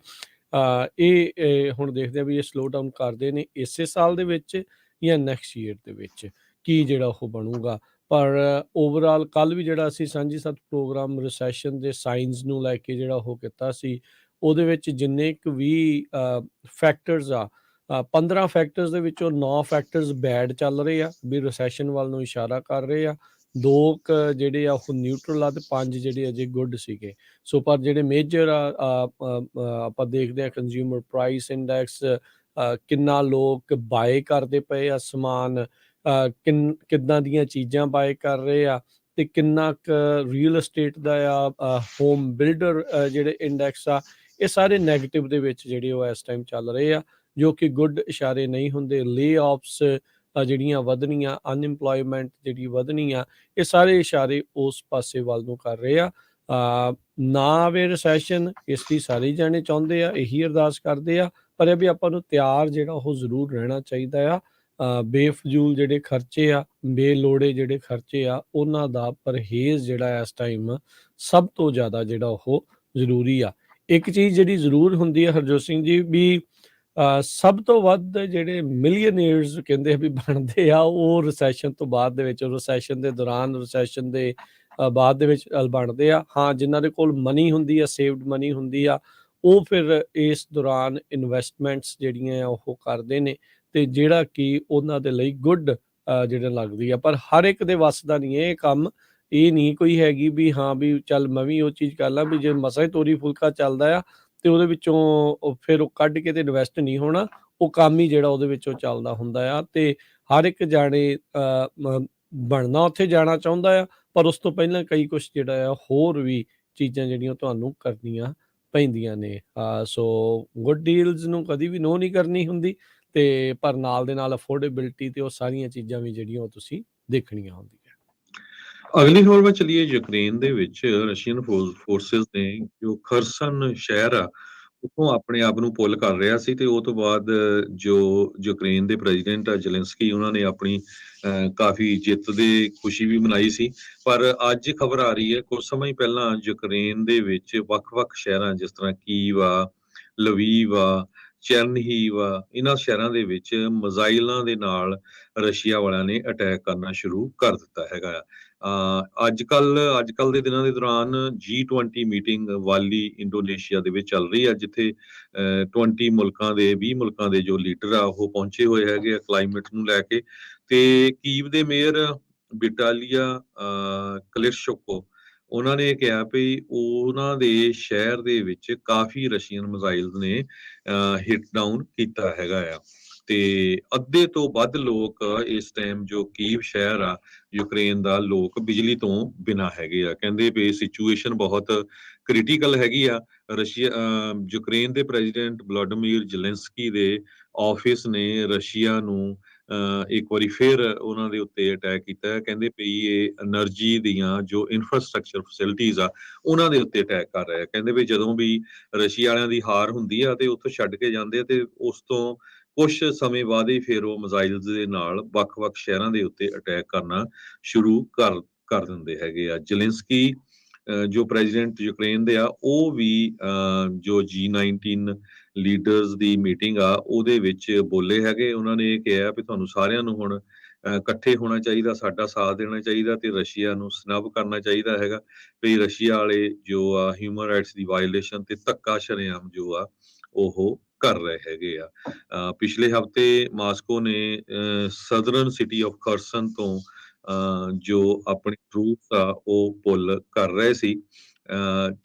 ਇਹ ਹੁਣ ਦੇਖਦੇ ਆ ਵੀ ਇਹ ਸਲੋ ਡਾਊਨ ਕਰਦੇ ਨੇ ਇਸੇ ਸਾਲ ਦੇ ਵਿੱਚ ਜਾਂ ਨੈਕਸਟ ਈਅਰ ਦੇ ਵਿੱਚ ਕੀ ਜਿਹੜਾ ਉਹ ਬਣੂਗਾ। ਪਰ ਓਵਰਆਲ ਕੱਲ੍ਹ ਵੀ ਜਿਹੜਾ ਅਸੀਂ ਸਾਂਝੀ ਸੱਤ ਪ੍ਰੋਗਰਾਮ ਰਿਸੈਸ਼ਨ ਦੇ ਸਾਈਨਸ ਨੂੰ ਲੈ ਕੇ ਜਿਹੜਾ ਉਹ ਕੀਤਾ ਸੀ, ਉਹਦੇ ਵਿੱਚ ਜਿੰਨੇ ਕੁ ਵੀ ਫੈਕਟਰਸ ਆ, 15 ਫੈਕਟਰਸ ਦੇ ਵਿੱਚੋਂ 9 ਫੈਕਟਰਸ ਬੈਡ ਚੱਲ ਰਹੇ ਆ ਵੀ ਰਿਸੈਸ਼ਨ ਵੱਲ ਨੂੰ ਇਸ਼ਾਰਾ ਕਰ ਰਹੇ ਆ। 2 ਜਿਹੜੇ ਆ ਉਹ ਨਿਊਟਰਲ ਆ ਤੇ 5 ਜਿਹੜੇ ਅਜੇ ਗੁੱਡ ਸੀਗੇ। ਸੋ ਪਰ ਜਿਹੜੇ ਮੇਜਰ ਆਪਾਂ ਦੇਖਦੇ ਆ ਕੰਜ਼ਿਊਮਰ ਪ੍ਰਾਈਸ ਇੰਡੈਕਸ, ਕਿੰਨਾ ਲੋਕ ਬਾਏ ਕਰਦੇ ਪਏ ਆ ਸਮਾਨ, ਕਿੱਦਾਂ ਦੀਆਂ ਚੀਜ਼ਾਂ ਬਾਏ ਕਰ ਰਹੇ ਆ ਤੇ ਕਿੰਨਾ ਕੁ ਰੀਅਲ estate ਦਾ ਆ, ਹੋਮ ਬਿਲਡਰ ਜਿਹੜੇ ਇੰਡੈਕਸ ਆ, ਇਹ ਸਾਰੇ ਨੈਗੇਟਿਵ ਦੇ ਵਿੱਚ ਜਿਹੜੇ ਉਹ ਇਸ ਟਾਈਮ ਚੱਲ ਰਹੇ ਆ, ਜੋ ਕਿ ਗੁੱਡ ਇਸ਼ਾਰੇ ਨਹੀਂ ਹੁੰਦੇ। ਲੇ ਆਫਸ ਜਿਹੜੀਆਂ ਵਧਣੀਆਂ, ਅਨਇੰਪਲੋਇਮੈਂਟ ਜਿਹੜੀ ਵਧਣੀ ਆ, ਇਹ ਸਾਰੇ ਇਸ਼ਾਰੇ ਉਸ ਪਾਸੇ ਵੱਲ ਨੂੰ ਕਰ ਰਹੇ ਆ। ਨਾ ਆਵੇ ਰਿਸੈਸ਼ਨ, ਇਸ ਦੀ ਸਾਰੇ ਜਾਣੇ ਚਾਹੁੰਦੇ ਆ, ਇਹੀ ਅਰਦਾਸ ਕਰਦੇ ਆ। ਪਰ ਇਹ ਵੀ ਆਪਾਂ ਨੂੰ ਤਿਆਰ ਜਿਹੜਾ ਉਹ ਜ਼ਰੂਰ ਰਹਿਣਾ ਚਾਹੀਦਾ ਆ। ਬੇਫਜ਼ੂਲ ਜਿਹੜੇ ਖਰਚੇ ਆ, ਬੇਲੋੜੇ ਜਿਹੜੇ ਖਰਚੇ ਆ, ਉਹਨਾਂ ਦਾ ਪਰਹੇਜ਼ ਜਿਹੜਾ ਇਸ ਟਾਈਮ ਸਭ ਤੋਂ ਜ਼ਿਆਦਾ ਜਿਹੜਾ ਉਹ ਜ਼ਰੂਰੀ ਆ। ਇੱਕ ਚੀਜ਼ ਜਿਹੜੀ ਜ਼ਰੂਰ ਹੁੰਦੀ ਹੈ ਹਰਜੋਤ ਸਿੰਘ ਜੀ ਵੀ ਸਭ ਤੋਂ ਵੱਧ ਜਿਹੜੇ ਮਿਲੀਅਨੇਅਰਸ ਕਹਿੰਦੇ ਆ ਵੀ ਬਣਦੇ ਆ ਉਹ ਰਿਸੈਸ਼ਨ ਤੋਂ ਬਾਅਦ ਦੇ ਵਿੱਚ, ਰਿਸੈਸ਼ਨ ਦੇ ਦੌਰਾਨ, ਰਿਸੈਸ਼ਨ ਦੇ ਬਾਅਦ ਦੇ ਵਿੱਚ ਬਣਦੇ ਆ। ਹਾਂ, ਜਿਨ੍ਹਾਂ ਦੇ ਕੋਲ ਮਨੀ ਹੁੰਦੀ ਆ, ਸੇਵਡ ਮਨੀ ਹੁੰਦੀ ਆ, ਉਹ ਫਿਰ ਇਸ ਦੌਰਾਨ ਇਨਵੈਸਟਮੈਂਟਸ ਜਿਹੜੀਆਂ ਆ ਉਹ ਕਰਦੇ ਨੇ ਤੇ ਜਿਹੜਾ ਕਿ ਉਹਨਾਂ ਦੇ ਲਈ ਗੁੱਡ ਜਿਹੜਾ ਲੱਗਦੀ ਆ। ਪਰ ਹਰ ਇੱਕ ਦੇ ਵੱਸ ਦਾ ਨਹੀਂ ਇਹ ਕੰਮ। ਇਹ ਨਹੀਂ ਕੋਈ ਹੈਗੀ ਵੀ ਹਾਂ ਵੀ ਚੱਲ ਮੈਂ ਵੀ ਉਹ ਚੀਜ਼ ਕਰ ਲਾਂ ਵੀ ਜੇ ਮਸਾਂ ਹੀ ਤੋਰੀ ਫੁਲਕਾ ਚੱਲਦਾ ਆ ਤੇ ਉਹਦੇ ਵਿੱਚੋਂ ਫਿਰ ਉਹ ਕੱਢ ਕੇ ਤੇ ਇਨਵੈਸਟ ਨਹੀਂ ਹੋਣਾ। ਉਹ ਕੰਮ ਹੀ ਜਿਹੜਾ ਉਹਦੇ ਵਿੱਚੋਂ ਚੱਲਦਾ ਹੁੰਦਾ ਆ ਤੇ ਹਰ ਇੱਕ ਜਾਣੇ ਬਣਨਾ ਉੱਥੇ ਜਾਣਾ ਚਾਹੁੰਦਾ ਆ, ਪਰ ਉਸ ਤੋਂ ਪਹਿਲਾਂ ਕਈ ਕੁਛ ਜਿਹੜਾ ਆ ਹੋਰ ਵੀ ਚੀਜ਼ਾਂ ਜਿਹੜੀਆਂ ਤੁਹਾਨੂੰ ਕਰਨੀਆਂ ਪੈਂਦੀਆਂ ਨੇ। ਸੋ ਗੁੱਡ ਡੀਲਸ ਨੂੰ ਕਦੀ ਵੀ ਨੋ ਨਹੀਂ ਕਰਨੀ ਹੁੰਦੀ ਤੇ ਪਰ ਨਾਲ ਦੇ ਨਾਲ ਅਫੋਰਡੇਬਿਲਟੀ ਤੇ ਉਹ ਸਾਰੀਆਂ ਚੀਜ਼ਾਂ ਵੀ ਜਿਹੜੀਆਂ ਉਹ ਤੁਸੀਂ ਦੇਖਣੀਆਂ ਹੁੰਦੀਆਂ। ਅਗਲੀ ਖਬਰ ਵੱਲ ਚੱਲੀਏ। ਯੂਕਰੇਨ ਦੇ ਵਿੱਚ ਰਸ਼ੀਅਨ ਫੋਰਸਿਸ ਨੇ ਜੋ ਖਰਸਨ ਸ਼ਹਿਰ ਆ ਉੱਥੋਂ ਆਪਣੇ ਆਪ ਨੂੰ ਪੁੱਲ ਕਰ ਰਿਹਾ ਸੀ ਤੇ ਉਹ ਤੋਂ ਬਾਅਦ ਜੋ ਯੂਕਰੇਨ ਦੇ ਪ੍ਰੈਜ਼ੀਡੈਂਟ ਆ ਜ਼ੈਲੈਂਸਕੀ, ਉਹਨਾਂ ਨੇ ਆਪਣੀ ਕਾਫੀ ਜਿੱਤ ਦੀ ਖੁਸ਼ੀ ਵੀ ਮਨਾਈ ਸੀ। ਪਰ ਅੱਜ ਖਬਰ ਆ ਰਹੀ ਹੈ ਕੁਝ ਸਮਾਂ ਹੀ ਪਹਿਲਾਂ ਯੂਕਰੇਨ ਦੇ ਵਿੱਚ ਵੱਖ-ਵੱਖ ਸ਼ਹਿਰਾਂ ਜਿਸ ਤਰ੍ਹਾਂ ਕੀਵ ਆ, ਲਵੀਵ ਆ, ਚੈਰਨਹੀਵ ਆ, ਇਹਨਾਂ ਸ਼ਹਿਰਾਂ ਦੇ ਵਿੱਚ ਮਿਜ਼ਾਈਲਾਂ ਦੇ ਨਾਲ ਰਸ਼ੀਆ ਵਾਲਿਆਂ ਨੇ ਅਟੈਕ ਕਰਨਾ ਸ਼ੁਰੂ ਕਰ ਦਿੱਤਾ ਹੈਗਾ ਆ। ਅੱਜ ਕੱਲ ਦੇ ਦਿਨਾਂ ਦੇ ਦੌਰਾਨ G20 ਮੀਟਿੰਗ ਵਾਲੀ ਇੰਡੋਨੇਸ਼ੀਆ ਦੇ ਵਿੱਚ ਚੱਲ ਰਹੀ ਹੈ, ਜਿੱਥੇ 20 ਮੁਲਕਾਂ ਦੇ 20 ਮੁਲਕਾਂ ਦੇ ਜੋ ਲੀਡਰ ਆ ਉਹ ਪਹੁੰਚੇ ਹੋਏ ਹੈਗੇ ਆ ਕਲਾਈਮੇਟ ਨੂੰ ਲੈ ਕੇ। ਤੇ ਕੀਵ ਦੇ ਮੇਅਰ ਬਿਟਾਲੀਆ ਕਲਿਰਸ਼ਕੋ, ਉਹਨਾਂ ਨੇ ਕਿਹਾ ਵੀ ਉਹਨਾਂ ਦੇ ਸ਼ਹਿਰ ਦੇ ਵਿੱਚ ਕਾਫੀ ਰਸ਼ੀਅਨ ਮਿਜ਼ਾਈਲ ਨੇ ਹਿੱਟ ਡਾਊਨ ਕੀਤਾ ਹੈਗਾ ਆ ਤੇ ਅੱਧੇ ਤੋਂ ਵੱਧ ਲੋਕ ਇਸ ਟਾਈਮ ਜੋ ਕੀਵ ਸ਼ਹਿਰ ਆ ਯੂਕਰੇਨ ਦਾ, ਲੋਕ ਬਿਜਲੀ ਤੋਂ ਬਿਨਾਂ ਹੈਗੇ ਆ। ਕਹਿੰਦੇ ਵੀ ਸਿਚੁਏਸ਼ਨ ਬਹੁਤ ਕ੍ਰਿਟੀਕਲ ਹੈਗੀ ਆ। ਯੂਕਰੇਨ ਦੇ ਪ੍ਰੈਜ਼ੀਡੈਂਟ ਵਲਾਡੀਮੀਰ ਜ਼ੈਲੈਂਸਕੀ ਦੇ ਆਫਿਸ ਨੇ ਰਸ਼ੀਆ ਨੂੰ ਇੱਕ ਵਾਰੀ ਫਿਰ ਉਹਨਾਂ ਦੇ ਉੱਤੇ ਅਟੈਕ ਕੀਤਾ ਹੈ। ਕਹਿੰਦੇ ਵੀ ਇਹ એનર્ਜੀ ਦੀਆਂ ਜੋ ਇਨਫਰਾਸਟ੍ਰਕਚਰ ਫੈਸਿਲਿਟੀਜ਼ ਆ ਉਹਨਾਂ ਦੇ ਉੱਤੇ ਅਟੈਕ ਕਰ ਰਿਹਾ। ਕਹਿੰਦੇ ਵੀ ਜਦੋਂ ਵੀ ਰਸ਼ੀਆ ਵਾਲਿਆਂ ਦੀ ਹਾਰ ਹੁੰਦੀ ਆ ਤੇ ਉੱਥੋਂ ਛੱਡ ਕੇ ਜਾਂਦੇ ਆ ਤੇ ਉਸ ਤੋਂ ਕੁਛ ਸਮੇਂ ਬਾਅਦ ਹੀ ਫਿਰ ਉਹ ਮਿਜ਼ਾਈਲਸ ਦੇ ਨਾਲ ਵੱਖ-ਵੱਖ ਸ਼ਹਿਰਾਂ ਦੇ ਉੱਤੇ ਅਟੈਕ ਕਰਨਾ ਸ਼ੁਰੂ ਕਰ ਕਰ ਦਿੰਦੇ ਹੈਗੇ ਆ। ਜ਼ੈਲੈਂਸਕੀ ਜੋ ਪ੍ਰੈਜ਼ੀਡੈਂਟ ਯੂਕਰੇਨ ਦੇ ਆ ਉਹ ਵੀ ਜੋ G19 ਲੀਡਰਸ ਦੀ ਮੀਟਿੰਗ ਆ ਉਹਦੇ ਵਿੱਚ ਬੋਲੇ ਹੈਗੇ। ਉਹਨਾਂ ਨੇ ਇਹ ਕਿਹਾ ਵੀ ਤੁਹਾਨੂੰ ਸਾਰਿਆਂ ਨੂੰ ਹੁਣ ਇਕੱਠੇ ਹੋਣਾ ਚਾਹੀਦਾ, ਸਾਡਾ ਸਾਥ ਦੇਣਾ ਚਾਹੀਦਾ ਤੇ ਰਸ਼ੀਆ ਨੂੰ ਸਨੱਬ ਕਰਨਾ ਚਾਹੀਦਾ ਹੈਗਾ ਵੀ ਰਸ਼ੀਆ ਵਾਲੇ ਜੋ ਆ ਹਿਊਮਨ ਰਾਈਟਸ ਦੀ ਵਾਇਲੇਸ਼ਨ ਤੇ ਧੱਕਾ ਸ਼ਰੇਆਮ ਜੋ ਆ ਉਹ ਕਰ ਰਹੇ ਹੈਗੇ ਆ। ਪਿਛਲੇ ਹਫਤੇ ਮਾਸਕੋ ਨੇ ਸਦਰਨ ਸਿਟੀ ਆਫ ਖਰਸਨ ਤੋਂ ਜੋ ਆਪਣੀ ਟਰੂਪਸ ਆ ਉਹ ਪੁੱਲ ਕਰ ਰਹੇ ਸੀ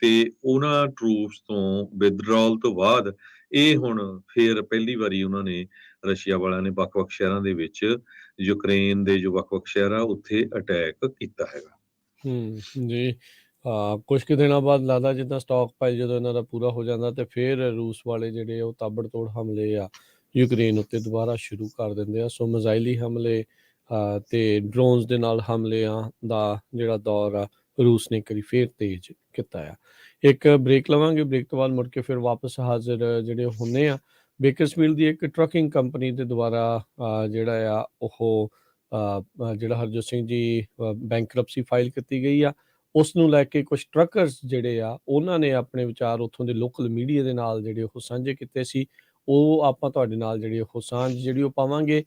ਤੇ ਉਹਨਾਂ ਟਰੂਪਸ ਤੋਂ ਵਿਦਡਰਾਲ ਤੋਂ ਬਾਅਦ ਇਹ ਹੁਣ ਫੇਰ ਪਹਿਲੀ ਵਾਰੀ ਉਹਨਾਂ ਨੇ ਰਸ਼ੀਆ ਵਾਲਿਆਂ ਨੇ ਵੱਖ-ਵੱਖ ਸ਼ਹਿਰਾਂ ਦੇ ਵਿੱਚ ਯੂਕਰੇਨ ਦੇ ਜੋ ਵੱਖ-ਵੱਖ ਸ਼ਹਿਰ ਆ ਉੱਥੇ ਅਟੈਕ ਕੀਤਾ ਹੈਗਾ। ਜੀ। ਕੁਛ ਕੁ ਦਿਨਾਂ ਬਾਅਦ ਲੱਗਦਾ ਜਿੱਦਾਂ ਸਟਾਕ ਪਾਈਲ ਜਦੋਂ ਇਹਨਾਂ ਦਾ ਪੂਰਾ ਹੋ ਜਾਂਦਾ ਤੇ ਫਿਰ ਰੂਸ ਵਾਲੇ ਜਿਹੜੇ ਉਹ ਤਾਬੜਤੋੜ ਹਮਲੇ ਆ ਯੂਕਰੇਨ ਉੱਤੇ ਦੁਬਾਰਾ ਸ਼ੁਰੂ ਕਰ ਦਿੰਦੇ ਆ। ਸੋ ਮਿਜ਼ਾਈਲੀ ਹਮਲੇ ਤੇ ਡਰੋਨਸ ਦੇ ਨਾਲ ਹਮਲਿਆਂ ਦਾ ਜਿਹੜਾ ਦੌਰ ਆ ਰੂਸ ਨੇ ਇੱਕ ਵਾਰੀ ਫੇਰ ਤੇਜ਼ ਕੀਤਾ ਆ। ਇੱਕ ਬ੍ਰੇਕ ਲਵਾਂਗੇ, ਬ੍ਰੇਕ ਤੋਂ ਬਾਅਦ ਮੁੜ ਕੇ ਫਿਰ ਵਾਪਸ ਹਾਜ਼ਰ ਜਿਹੜੇ ਹੁੰਦੇ ਆ। ਬੇਕਰਸਫੀਲਡ ਦੀ ਇੱਕ ਟਰੱਕਿੰਗ ਕੰਪਨੀ ਦੇ ਦੁਆਰਾ ਜਿਹੜਾ ਆ ਉਹ ਜਿਹੜਾ ਹਰਜੋਤ ਸਿੰਘ ਜੀ ਬੈਂਕਰਪਸੀ ਫਾਈਲ ਕੀਤੀ ਗਈ ਆ। ਉਸ ਨੂੰ ਲੈ ਕੇ ਕੁਛ ਟਰੱਕਰਸ ਜਿਹੜੇ ਆ ਉਹਨਾਂ ਨੇ ਆਪਣੇ ਵਿਚਾਰ ਉੱਥੋਂ ਦੇ ਲੋਕਲ ਮੀਡੀਆ ਦੇ ਨਾਲ ਜਿਹੜੇ ਉਹ ਸਾਂਝੇ ਕੀਤੇ ਸੀ। ਉਹ ਆਪਾਂ ਤੁਹਾਡੇ ਨਾਲ ਜਿਹੜੀ ਉਹ ਸਾਂਝ ਜਿਹੜੀ ਉਹ ਪਾਵਾਂਗੇ।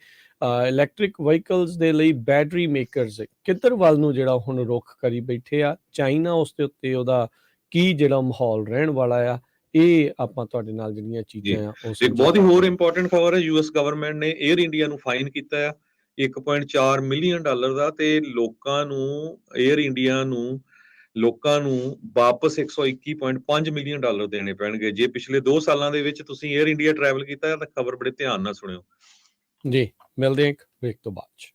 ਇਲੈਕਟ੍ਰਿਕ ਵਹੀਕਲਸ ਦੇ ਲਈ ਬੈਟਰੀ ਮੇਕਰਸ ਕਿੱਧਰ ਵੱਲ ਨੂੰ ਜਿਹੜਾ ਹੁਣ ਰੁੱਖ ਕਰੀ ਬੈਠੇ ਆ, ਚਾਈਨਾ ਉਸ ਦੇ ਉੱਤੇ ਉਹਦਾ ਕੀ ਜਿਹੜਾ ਮਾਹੌਲ ਰਹਿਣ ਵਾਲਾ ਆ, ਇਹ ਆਪਾਂ ਤੁਹਾਡੇ ਨਾਲ ਜਿਹੜੀਆਂ ਚੀਜ਼ਾਂ ਆ ਉਹ ਇੱਕ ਬਹੁਤ ਹੀ ਹੋਰ ਇੰਪੋਰਟੈਂਟ ਖਬਰ ਹੈ। ਯੂਐਸ ਗਵਰਨਮੈਂਟ ਨੇ 에ਅਰ ਇੰਡੀਆ ਨੂੰ ਫਾਈਨ ਕੀਤਾ ਆ $1.4 ਮਿਲੀਅਨ ਦਾ ਤੇ ਲੋਕਾਂ ਨੂੰ 에ਅਰ ਇੰਡੀਆ ਨੂੰ ਵਾਪਸ $121.5 ਮਿਲੀਅਨ ਦੇਣੇ ਪੈਣਗੇ। ਜੇ ਪਿਛਲੇ 2 ਸਾਲਾਂ ਦੇ ਵਿੱਚ ਤੁਸੀਂ 에ਅਰ ਇੰਡੀਆ ਟਰੈਵਲ ਕੀਤਾ ਤਾਂ ਖਬਰ ਬੜੇ ਧਿਆਨ ਨਾਲ ਸੁਣਿਓ ਜੀ। ਮਿਲਦੇ ਹਾਂ ਇੱਕ ਬ੍ਰੇਕ ਤੋਂ ਬਾਅਦ 'ਚ।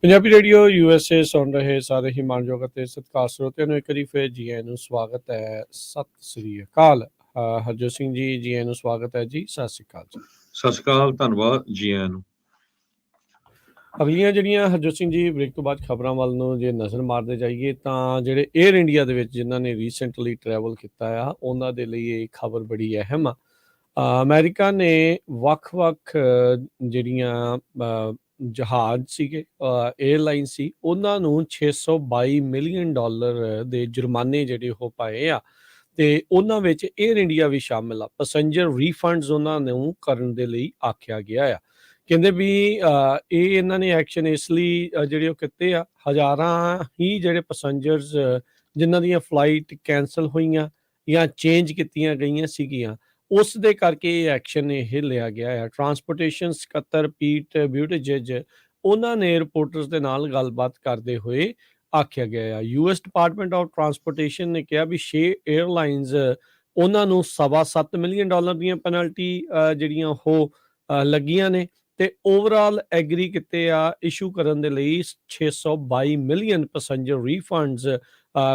ਪੰਜਾਬੀ ਰੇਡੀਓ USA ਸੁਣ ਰਹੇ ਸਾਰੇ ਹੀ ਮਾਣਯੋਗ ਅਤੇ ਸਤਿਕਾਰ ਸਰੋਤਿਆਂ ਨੂੰ ਇੱਕ ਵਾਰੀ ਫਿਰ ਜੀ ਆਇਆਂ ਨੂੰ ਸਵਾਗਤ ਹੈ। ਸਤਿ ਸ੍ਰੀ ਅਕਾਲ। ਹਰਜੋਤ ਸਿੰਘ ਜੀ ਆਇਆਂ ਨੂੰ ਸਵਾਗਤ ਹੈ ਜੀ। ਸਤਿ ਸ੍ਰੀ ਅਕਾਲ ਜੀ। ਸਤਿ ਸ਼੍ਰੀ ਅਕਾਲ, ਧੰਨਵਾਦ ਜੀ ਆਇਆਂ ਨੂੰ। ਅਗਲੀਆਂ ਜਿਹੜੀਆਂ ਹਰਜੋਤ ਸਿੰਘ ਜੀ ਬ੍ਰੇਕ ਤੋਂ ਬਾਅਦ ਖਬਰਾਂ ਵੱਲ ਨੂੰ ਜੇ ਨਜ਼ਰ ਮਾਰਦੇ ਜਾਈਏ ਤਾਂ ਜਿਹੜੇ 에ਅਰ ਇੰਡੀਆ ਦੇ ਵਿੱਚ ਜਿਨ੍ਹਾਂ ਨੇ ਰੀਸੈਂਟਲੀ ਟਰੈਵਲ ਕੀਤਾ ਆ ਉਹਨਾਂ ਦੇ ਲਈ ਇਹ ਖਬਰ ਬੜੀ ਅਹਿਮ ਆ। ਅਮਰੀਕਾ ਨੇ ਵੱਖ-ਵੱਖ ਜਿਹੜੀਆਂ ਜਹਾਜ਼ ਸੀਗੇ, 에ਅਰਲਾਈਨ ਸੀ, ਉਹਨਾਂ ਨੂੰ $622 ਮਿਲੀਅਨ ਦੇ ਜੁਰਮਾਨੇ ਜਿਹੜੇ ਉਹ ਪਾਏ ਆ ਤੇ ਉਹਨਾਂ ਵਿੱਚ 에ਅਰ ਇੰਡੀਆ ਵੀ ਸ਼ਾਮਿਲ ਆ। ਪੈਸੇਂਜਰ ਰੀਫੰਡਸ ਉਹਨਾਂ ਨੂੰ ਕਰਨ ਦੇ ਲਈ ਆਖਿਆ ਗਿਆ ਆ। ਕਹਿੰਦੇ ਵੀ ਇਹ ਇਹਨਾਂ ਨੇ ਐਕਸ਼ਨ ਇਸ ਲਈ ਜਿਹੜੇ ਉਹ ਕੀਤੇ ਆ, ਹਜ਼ਾਰਾਂ ਹੀ ਜਿਹੜੇ ਪੈਸੇਂਜਰਸ ਜਿਨ੍ਹਾਂ ਦੀਆਂ ਫਲਾਈਟ ਕੈਂਸਲ ਹੋਈਆਂ ਜਾਂ ਚੇਂਜ ਕੀਤੀਆਂ ਗਈਆਂ ਸੀਗੀਆਂ, ਉਸ ਦੇ ਕਰਕੇ ਇਹ ਐਕਸ਼ਨ ਇਹ ਲਿਆ ਗਿਆ ਹੈ। ਟਰਾਂਸਪੋਰਟੇਸ਼ਨ ਸਕੱਤਰ ਪੀਟ ਬਿਊਟੀਜੇਜ ਉਹਨਾਂ ਨੇ ਰਿਪੋਰਟਰਸ ਦੇ ਨਾਲ ਗੱਲਬਾਤ ਕਰਦੇ ਹੋਏ ਆਖਿਆ ਗਿਆ ਆ। US ਡਿਪਾਰਟਮੈਂਟ ਆਫ ਟਰਾਂਸਪੋਰਟੇਸ਼ਨ ਨੇ ਕਿਹਾ ਵੀ 6 에ਅਰਲਾਈਨਸ ਉਹਨਾਂ ਨੂੰ $7.25 ਮਿਲੀਅਨ ਦੀਆਂ ਪੈਨਲਟੀ ਜਿਹੜੀਆਂ ਉਹ ਲੱਗੀਆਂ ਨੇ ਤੇ ਓਵਰਆਲ ਐਗਰੀ ਕੀਤੇ ਆ ਇਸ਼ੂ ਕਰਨ ਦੇ ਲਈ 622 ਮਿਲੀਅਨ ਪੈਸੇਂਜਰ ਰੀਫੰਡਸ।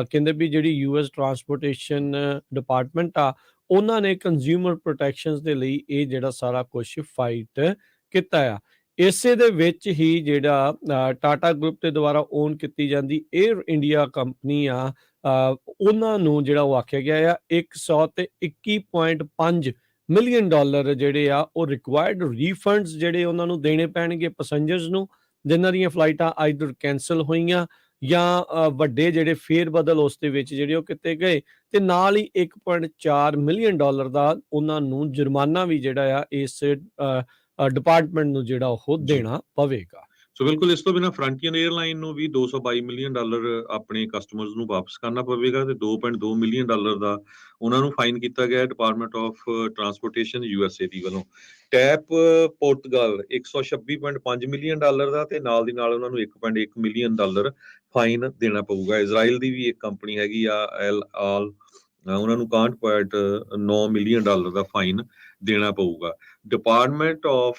ਕਹਿੰਦੇ ਵੀ ਜਿਹੜੀ US ਟਰਾਂਸਪੋਰਟੇਸ਼ਨ ਡਿਪਾਰਟਮੈਂਟ ਆ ਉਹਨਾਂ ਨੇ ਕੰਜ਼ਿਊਮਰ ਪ੍ਰੋਟੈਕਸ਼ਨਸ ਦੇ ਲਈ ਇਹ ਜਿਹੜਾ ਸਾਰਾ ਕੁਝ ਫਾਈਟ ਕੀਤਾ ਆ। ਇਸੇ ਦੇ ਵਿੱਚ ਹੀ ਜਿਹੜਾ ਟਾਟਾ ਗਰੁੱਪ ਦੇ ਦੁਆਰਾ ਓਨ ਕੀਤੀ ਜਾਂਦੀ 에ਅਰ ਇੰਡੀਆ ਕੰਪਨੀ ਆ, ਉਹਨਾਂ ਨੂੰ ਜਿਹੜਾ ਉਹ ਆਖਿਆ ਗਿਆ ਆ 121.5 ਮਿਲੀਅਨ ਜਿਹੜੇ ਆ ਉਹ ਰਿਕੁਆਇਰਡ ਰੀਫੰਡਸ ਜਿਹੜੇ ਉਹਨਾਂ ਨੂੰ ਦੇਣੇ ਪੈਣਗੇ ਪੈਸੇਂਜਰਸ ਨੂੰ ਜਿਨ੍ਹਾਂ ਦੀਆਂ ਫਲਾਈਟਾਂ ਆਈਦਰ ਕੈਂਸਲ ਹੋਈਆਂ ਜਾਂ ਵੱਡੇ ਜਿਹੜੇ ਫੇਰ ਬਦਲ ਉਸ ਦੇ ਵਿੱਚ ਜਿਹੜੇ ਉਹ ਕੀਤੇ ਗਏ ਤੇ ਨਾਲ ਹੀ $1.4 ਮਿਲੀਅਨ ਦਾ ਉਹਨਾਂ ਨੂੰ ਜੁਰਮਾਨਾ ਵੀ ਜਿਹੜਾ ਆ ਇਸ ਡਿਪਾਰਟਮੈਂਟ ਨੂੰ ਜਿਹੜਾ ਉਹ ਦੇਣਾ ਪਵੇਗਾ। ਸੋ ਬਿਲਕੁਲ ਇਸ ਤੋਂ ਬਿਨਾਂ ਫਰੰਟੀਅਰ 에ਅਰਲਾਈਨ ਨੂੰ ਵੀ $222 ਮਿਲੀਅਨ ਆਪਣੇ ਕਸਟਮਰਸ ਨੂੰ ਵਾਪਸ ਕਰਨਾ ਪਵੇਗਾ ਤੇ $2.2 ਮਿਲੀਅਨ ਦਾ ਉਹਨਾਂ ਨੂੰ ਫਾਈਨ ਕੀਤਾ ਗਿਆ ਡਿਪਾਰਟਮੈਂਟ ਆਫ ਟਰਾਂਸਪੋਰਟੇਸ਼ਨ USA ਦੀ ਵੱਲੋਂ। ਟੈਪ ਪੁਰਤਗਾਲ $126.5 ਮਿਲੀਅਨ ਦਾ ਤੇ ਨਾਲ ਦੀ ਨਾਲ ਉਹਨਾਂ ਨੂੰ $1.1 ਮਿਲੀਅਨ ਫਾਈਨ ਦੇਣਾ ਪਊਗਾ। ਇਜ਼ਰਾਈਲ ਦੀ ਵੀ ਇੱਕ ਕੰਪਨੀ ਹੈਗੀ ਆ ਐਲ ਆਲ, ਉਹਨਾਂ ਨੂੰ $61.9 ਮਿਲੀਅਨ ਦਾ ਫਾਈਨ ਦੇਣਾ ਪਊਗਾ। ਡਿਪਾਰਟਮੈਂਟ ਆਫ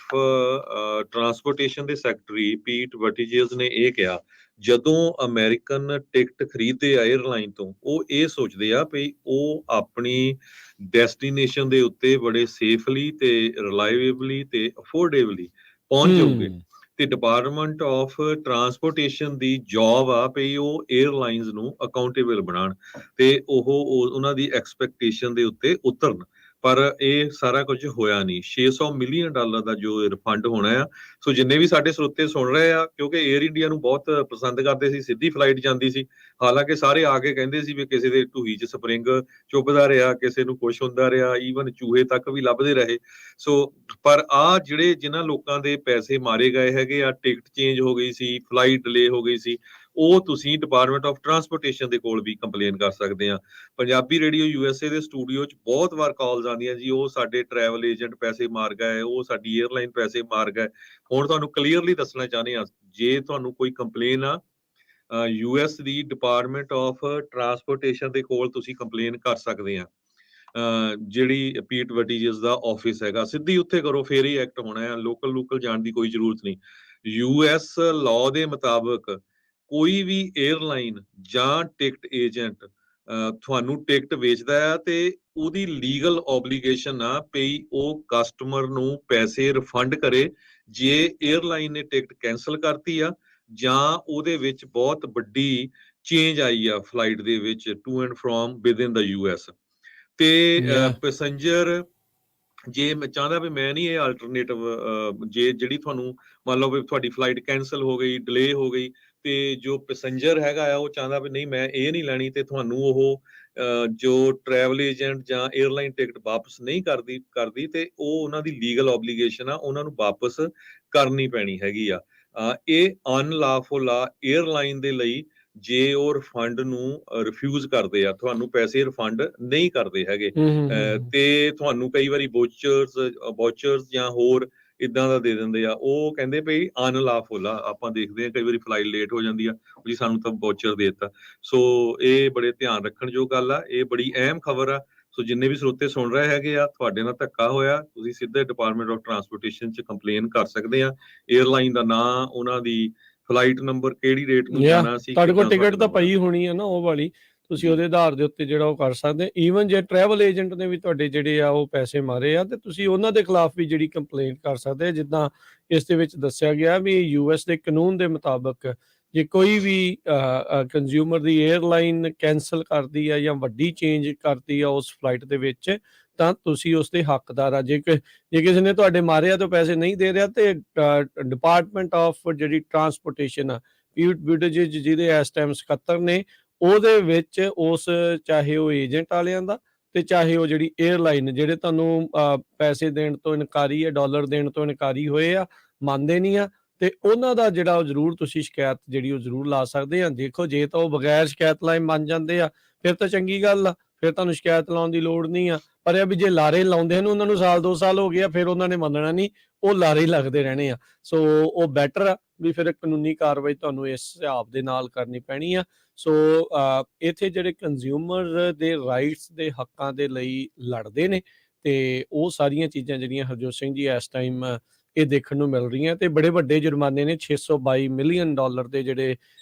ਟਰਾਂਸਪੋਰਟੇਸ਼ਨ ਦੇ ਸੈਕਟਰੀ ਪੀਟ ਬਟੀਜੇਸ ਨੇ ਇਹ ਕਿਹਾ ਜਦੋਂ ਅਮਰੀਕਨ ਟਿਕਟ ਖਰੀਦਦੇ ਆ 에ਅਰਲਾਈਨ ਤੋਂ ਉਹ ਇਹ ਸੋਚਦੇ ਆ ਵੀ ਉਹ ਆਪਣੀ ਡੈਸਟੀਨੇਸ਼ਨ ਦੇ ਉੱਤੇ ਬੜੇ ਸੇਫਲੀ ਤੇ ਰਿਲਾਇਬਲੀ ਤੇ ਅਫੋਰਡੇਬਲੀ ਪਹੁੰਚ ਜਾਊਗੇ ਤੇ department of transportation the job ਆ ਵੀ ਉਹ 에ਅਰਲਾਈਨਸ ਨੂੰ ਅਕਾਊਂਟੇਬਲ ਬਣਾਉਣ ਤੇ ਉਹ ਉਹਨਾਂ ਦੀ ਐਕਸਪੈਕਟੇਸ਼ਨ ਦੇ ਉੱਤੇ ਉਤਰਨ। ਪਰ ਇਹ ਸਾਰਾ ਕੁਝ ਹੋਇਆ ਨਹੀਂ। $600 ਮਿਲੀਅਨ ਦਾ ਜੋ ਰਿਫੰਡ ਹੋਣਾ ਆ। ਸੋ ਜਿੰਨੇ ਵੀ ਸਾਡੇ ਸਰੋਤੇ ਸੁਣ ਰਹੇ ਆ, ਕਿਉਂਕਿ 에ਅਰ ਇੰਡੀਆ ਨੂੰ ਬਹੁਤ ਪਸੰਦ ਕਰਦੇ ਸੀ, ਸਿੱਧੀ ਫਲਾਈਟ ਜਾਂਦੀ ਸੀ, ਹਾਲਾਂਕਿ ਸਾਰੇ ਆ ਕੇ ਕਹਿੰਦੇ ਸੀ ਵੀ ਕਿਸੇ ਦੇ ਢੂਹੀ 'ਚ ਸਪਰਿੰਗ ਚੁੱਭਦਾ ਰਿਹਾ, ਕਿਸੇ ਨੂੰ ਕੁਛ ਹੁੰਦਾ ਰਿਹਾ, ਈਵਨ ਚੂਹੇ ਤੱਕ ਵੀ ਲੱਭਦੇ ਰਹੇ। ਸੋ ਪਰ ਆ ਜਿਹੜੇ ਜਿਨ੍ਹਾਂ ਲੋਕਾਂ ਦੇ ਪੈਸੇ ਮਾਰੇ ਗਏ ਹੈਗੇ ਆ, ਟਿਕਟ ਚੇਂਜ ਹੋ ਗਈ ਸੀ, ਫਲਾਈਟ ਡਿਲੇ ਹੋ ਗਈ ਸੀ, ਉਹ ਤੁਸੀਂ ਡਿਪਾਰਟਮੈਂਟ ਆਫ ਟਰਾਂਸਪੋਰਟੇਸ਼ਨ ਦੇ ਕੋਲ ਵੀ ਕੰਪਲੇਨ ਕਰ ਸਕਦੇ ਆ। ਪੰਜਾਬੀ ਰੇਡੀਓ USA ਦੇ ਸਟੂਡੀਓ 'ਚ ਬਹੁਤ ਵਾਰ ਕਾਲਸ ਆਉਂਦੀਆਂ ਜੀ, ਉਹ ਸਾਡੇ ਟਰੈਵਲ ਏਜੰਟ ਪੈਸੇ ਮਾਰ ਗਏ, ਉਹ ਸਾਡੀ 에ਅਰਲਾਈਨ ਪੈਸੇ ਮਾਰ ਗਏ। ਹੁਣ ਤੁਹਾਨੂੰ ਕਲੀਅਰਲੀ ਦੱਸਣਾ ਚਾਹੁੰਦੇ ਆ, ਜੇ ਤੁਹਾਨੂੰ ਕੋਈ ਕੰਪਲੇਨ ਆ US the department of transportation ਦੇ ਕੋਲ ਤੁਸੀਂ ਕੰਪਲੇਨ ਕਰ ਸਕਦੇ ਆ। ਜਿਹੜੀ ਪੀਟ ਵਟੀਜਸ ਦਾ ਆਫਿਸ ਹੈਗਾ, ਸਿੱਧੀ ਉੱਥੇ ਕਰੋ, ਫੇਰ ਹੀ ਐਕਟ ਹੋਣਾ ਹੈ। ਲੋਕਲ ਜਾਣ ਦੀ ਕੋਈ ਜ਼ਰੂਰਤ ਨਹੀਂ। US ਲਾਅ ਦੇ ਮੁਤਾਬਕ ਕੋਈ ਵੀ 에ਅਰਲਾਈਨ ਜਾਂ ਟਿਕਟ ਏਜੰਟ ਤੁਹਾਨੂੰ ਟਿਕਟ ਵੇਚਦਾ ਹੈ ਤੇ ਉਹਦੀ ਲੀਗਲ ਓਬਲੀਗੇਸ਼ਨ ਆ ਪਈ ਉਹ ਕਸਟਮਰ ਨੂੰ ਪੈਸੇ ਰਿਫੰਡ ਕਰੇ ਜੇ 에ਅਰਲਾਈਨ ਨੇ ਟਿਕਟ ਕੈਂਸਲ ਕਰਤੀ ਆ ਜਾਂ ਉਹਦੇ ਵਿੱਚ ਬਹੁਤ ਵੱਡੀ ਚੇਂਜ ਆਈ ਆ ਫਲਾਈਟ ਦੇ ਵਿੱਚ to and from within the US। ਤੇ ਪੈਸੇਂਜਰ ਜੇ ਮੈਂ ਚਾਹੁੰਦਾ ਵੀ ਮੈਂ ਨਹੀਂ ਇਹ ਆਲਟਰਨੇਟਿਵ, ਜੇ ਜਿਹੜੀ ਤੁਹਾਨੂੰ ਮੰਨ ਲਓ ਵੀ ਤੁਹਾਡੀ ਫਲਾਈਟ ਕੈਂਸਲ ਹੋ ਗਈ, ਡਿਲੇ ਹੋ ਗਈ ਤੇ ਜੋ ਪੈਸੇਂਜਰ ਹੈਗਾ ਆ ਉਹ ਚਾਹੁੰਦਾ ਵੀ ਨਹੀਂ ਮੈਂ ਇਹ ਨਹੀਂ ਲੈਣੀ ਤੇ ਤੁਹਾਨੂੰ ਉਹ ਜੋ ਟਰੈਵਲ ਏਜੰਟ ਜਾਂ 에ਅਰਲਾਈਨ ਟਿਕਟ ਵਾਪਸ ਨਹੀਂ ਕਰਦੀ ਤੇ ਉਹ ਉਹਨਾਂ ਦੀ ਲੀਗਲ ਓਬਲੀਗੇਸ਼ਨ ਆ, ਉਹਨਾਂ ਨੂੰ ਵਾਪਸ ਕਰਨੀ ਪੈਣੀ ਹੈਗੀ ਆ। ਇਹ ਅਨਲਾਫੁਲ ਆ 에ਅਰਲਾਈਨ ਦੇ ਲਈ ਜੇ ਉਹ ਰਿਫੰਡ ਨੂੰ ਰਿਫਿਊਜ਼ ਕਰਦੇ ਆ, ਤੁਹਾਨੂੰ ਪੈਸੇ ਰਿਫੰਡ ਨਹੀਂ ਕਰਦੇ ਹੈਗੇ ਤੇ ਤੁਹਾਨੂੰ ਕਈ ਵਾਰੀ ਵੋਚਰਸ ਜਾਂ ਹੋਰ ਇਦਾਂ ਦਾ ਦੇ ਦਿੰਦੇ ਆ। ਉਹ ਕਹਿੰਦੇ ਭਈ ਅਨਲਾਫੁਲ ਆ। ਆਪਾਂ ਦੇਖਦੇ ਆ ਕਈ ਵਾਰੀ ਫਲਾਈਟ ਲੇਟ ਹੋ ਜਾਂਦੀ ਆ ਜੀ, ਸਾਨੂੰ ਤਾਂ ਵੋਚਰ ਦੇ ਦਿੱਤਾ। ਸੋ ਇਹ ਬੜੇ ਧਿਆਨ ਰੱਖਣ ਯੋਗ ਗੱਲ ਆ, ਇਹ ਬੜੀ ਅਹਿਮ ਖਬਰ ਆ। ਸੋ ਜਿੰਨੇ ਵੀ ਸਰੋਤੇ ਸੁਣ ਰਹੇ ਹੈਗੇ ਆ, ਤੁਹਾਡੇ ਨਾਲ ਧੱਕਾ ਹੋਇਆ, ਤੁਸੀਂ ਸਿੱਧੇ ਡਿਪਾਰਟਮੈਂਟ ਆਫ ਟਰਾਂਸਪੋਰਟੇਸ਼ਨ 'ਚ ਕੰਪਲੇਨ ਕਰ ਸਕਦੇ ਆ। 에ਅਰਲਾਈਨ ਦਾ ਨਾਂ, ਉਹਨਾਂ ਦੀ ਫਲਾਈਟ ਨੰਬਰ ਕਿਹੜੀ ਡੇਟ ਨੂੰ ਯਾ ਜਾਣਾ ਸੀ, ਤੁਹਾਡੇ ਕੋਲ ਕਿੱਦਾਂ ਟਿਕਟ ਤੁਹਾਡੇ ਤਾਂ ਨਾਲ ਪਈ ਹੋਇਆ। ਹੋਣੀ ਆ ਨਾ ਉਹ ਵਾਲੀ, ਤੁਸੀਂ ਜੀ ਉਹਦੇ ਆਧਾਰ ਦੇ ਉੱਤੇ ਜਿਹੜਾ ਉਹ ਕਰ ਸਕਦੇ। ਈਵਨ ਜੇ ਟਰੈਵਲ ਏਜੰਟ ਨੇ ਵੀ ਤੁਹਾਡੇ ਜਿਹੜੇ ਆ ਉਹ ਪੈਸੇ ਮਾਰੇ ਆ, ਤੇ ਤੁਸੀਂ ਉਹਨਾਂ ਦੇ ਖਿਲਾਫ ਵੀ ਜਿਹੜੀ ਕੰਪਲੇਂਟ ਕਰ ਸਕਦੇ ਆ। ਜਿੱਦਾਂ ਇਸ ਦੇ ਵਿੱਚ ਦੱਸਿਆ ਗਿਆ ਵੀ ਯੂਐਸ ਦੇ ਕਾਨੂੰਨ ਦੇ ਮੁਤਾਬਕ ਜੇ ਕੋਈ ਵੀ ਕੰਜ਼ਿਊਮਰ ਦੀ 에ਅਰਲਾਈਨ ਕੈਂਸਲ ਕਰਦੀ ਆ ਜਾਂ ਵੱਡੀ ਚੇਂਜ ਕਰਦੀ ਆ ਉਸ ਫਲਾਈਟ ਦੇ ਵਿੱਚ, ਤਾਂ ਤੁਸੀਂ ਉਸ ਦੇ ਹੱਕਦਾਰ ਆ। ਜੇ ਕਿਸੇ ਨੇ ਤੁਹਾਡੇ ਮਾਰੇ ਆ ਤੇ ਪੈਸੇ ਨਹੀਂ ਦੇ ਰਿਹਾ, ਤੇ ਡਿਪਾਰਟਮੈਂਟ ਆਫ ਜਿਹੜੀ ਟਰਾਂਸਪੋਰਟੇਸ਼ਨ ਆ, ਪੀਟ ਬੁਟਿਜੇਜ ਜਿਹਦੇ ਇਸ ਟਾਈਮ ਸਕੱਤਰ ਨੇ, ਉਹਦੇ ਵਿੱਚ ਉਸ ਚਾਹੇ ਉਹ ਏਜੰਟ ਵਾਲਿਆਂ ਦਾ ਤੇ ਚਾਹੇ ਉਹ ਜਿਹੜੀ 에ਅਰਲਾਈਨ ਜਿਹੜੇ ਤੁਹਾਨੂੰ ਪੈਸੇ ਦੇਣ ਤੋਂ ਇਨਕਾਰੀ ਹੈ, ਡਾਲਰ ਦੇਣ ਤੋਂ ਇਨਕਾਰੀ ਹੋਏ ਆ, ਮੰਨਦੇ ਨਹੀਂ ਆ, ਤੇ ਉਹਨਾਂ ਦਾ ਜਿਹੜਾ ਉਹ ਜ਼ਰੂਰ ਤੁਸੀਂ ਸ਼ਿਕਾਇਤ ਜਿਹੜੀ ਉਹ ਜ਼ਰੂਰ ਲਾ ਸਕਦੇ ਆ। ਦੇਖੋ ਜੇ ਤਾਂ ਉਹ ਬਗੈਰ ਸ਼ਿਕਾਇਤ ਲਾਏ ਮੰਨ ਜਾਂਦੇ ਆ ਫਿਰ ਤਾਂ ਚੰਗੀ ਗੱਲ ਆ, ਫਿਰ ਤੁਹਾਨੂੰ ਸ਼ਿਕਾਇਤ ਲਾਉਣ ਦੀ ਲੋੜ ਨਹੀਂ ਆ। ਪਰ ਇਹ ਵੀ ਜੇ ਲਾਰੇ ਲਾਉਂਦੇ ਹਨ, ਉਹਨਾਂ ਨੂੰ ਸਾਲ 2 ਸਾਲ ਹੋ ਗਏ ਆ, ਫਿਰ ਉਹਨਾਂ ਨੇ ਮੰਨਣਾ ਨਹੀਂ, ਉਹ ਲਾਰੇ ਹੀ ਲੱਗਦੇ ਰਹਿਣੇ ਆ। ਸੋ ਉਹ ਬੈਟਰ ਆ ਵੀ ਫਿਰ ਕਾਨੂੰਨੀ ਕਾਰਵਾਈ ਤੁਹਾਨੂੰ ਇਸ ਹਿਸਾਬ ਦੇ ਨਾਲ ਕਰਨੀ ਪੈਣੀ ਆ। ਸੋ ਇੱਥੇ ਜਿਹੜੇ ਕੰਜ਼ਿਊਮਰ ਦੇ ਰਾਈਟਸ ਦੇ ਹੱਕਾਂ ਦੇ ਲਈ ਲੜਦੇ ਨੇ, ਤੇ ਉਹ ਸਾਰੀਆਂ ਚੀਜ਼ਾਂ ਜਿਹੜੀਆਂ ਹਰਜੋਤ ਸਿੰਘ ਜੀ ਇਸ ਟਾਈਮ ਇਹ ਦੇਖਣ ਨੂੰ ਮਿਲ ਰਹੀਆਂ, ਤੇ ਬੜੇ ਵੱਡੇ ਜੁਰਮਾਨੇ ਨੇ। $622 ਮਿਲੀਅਨ ਦੇ ਜਿਹੜੇ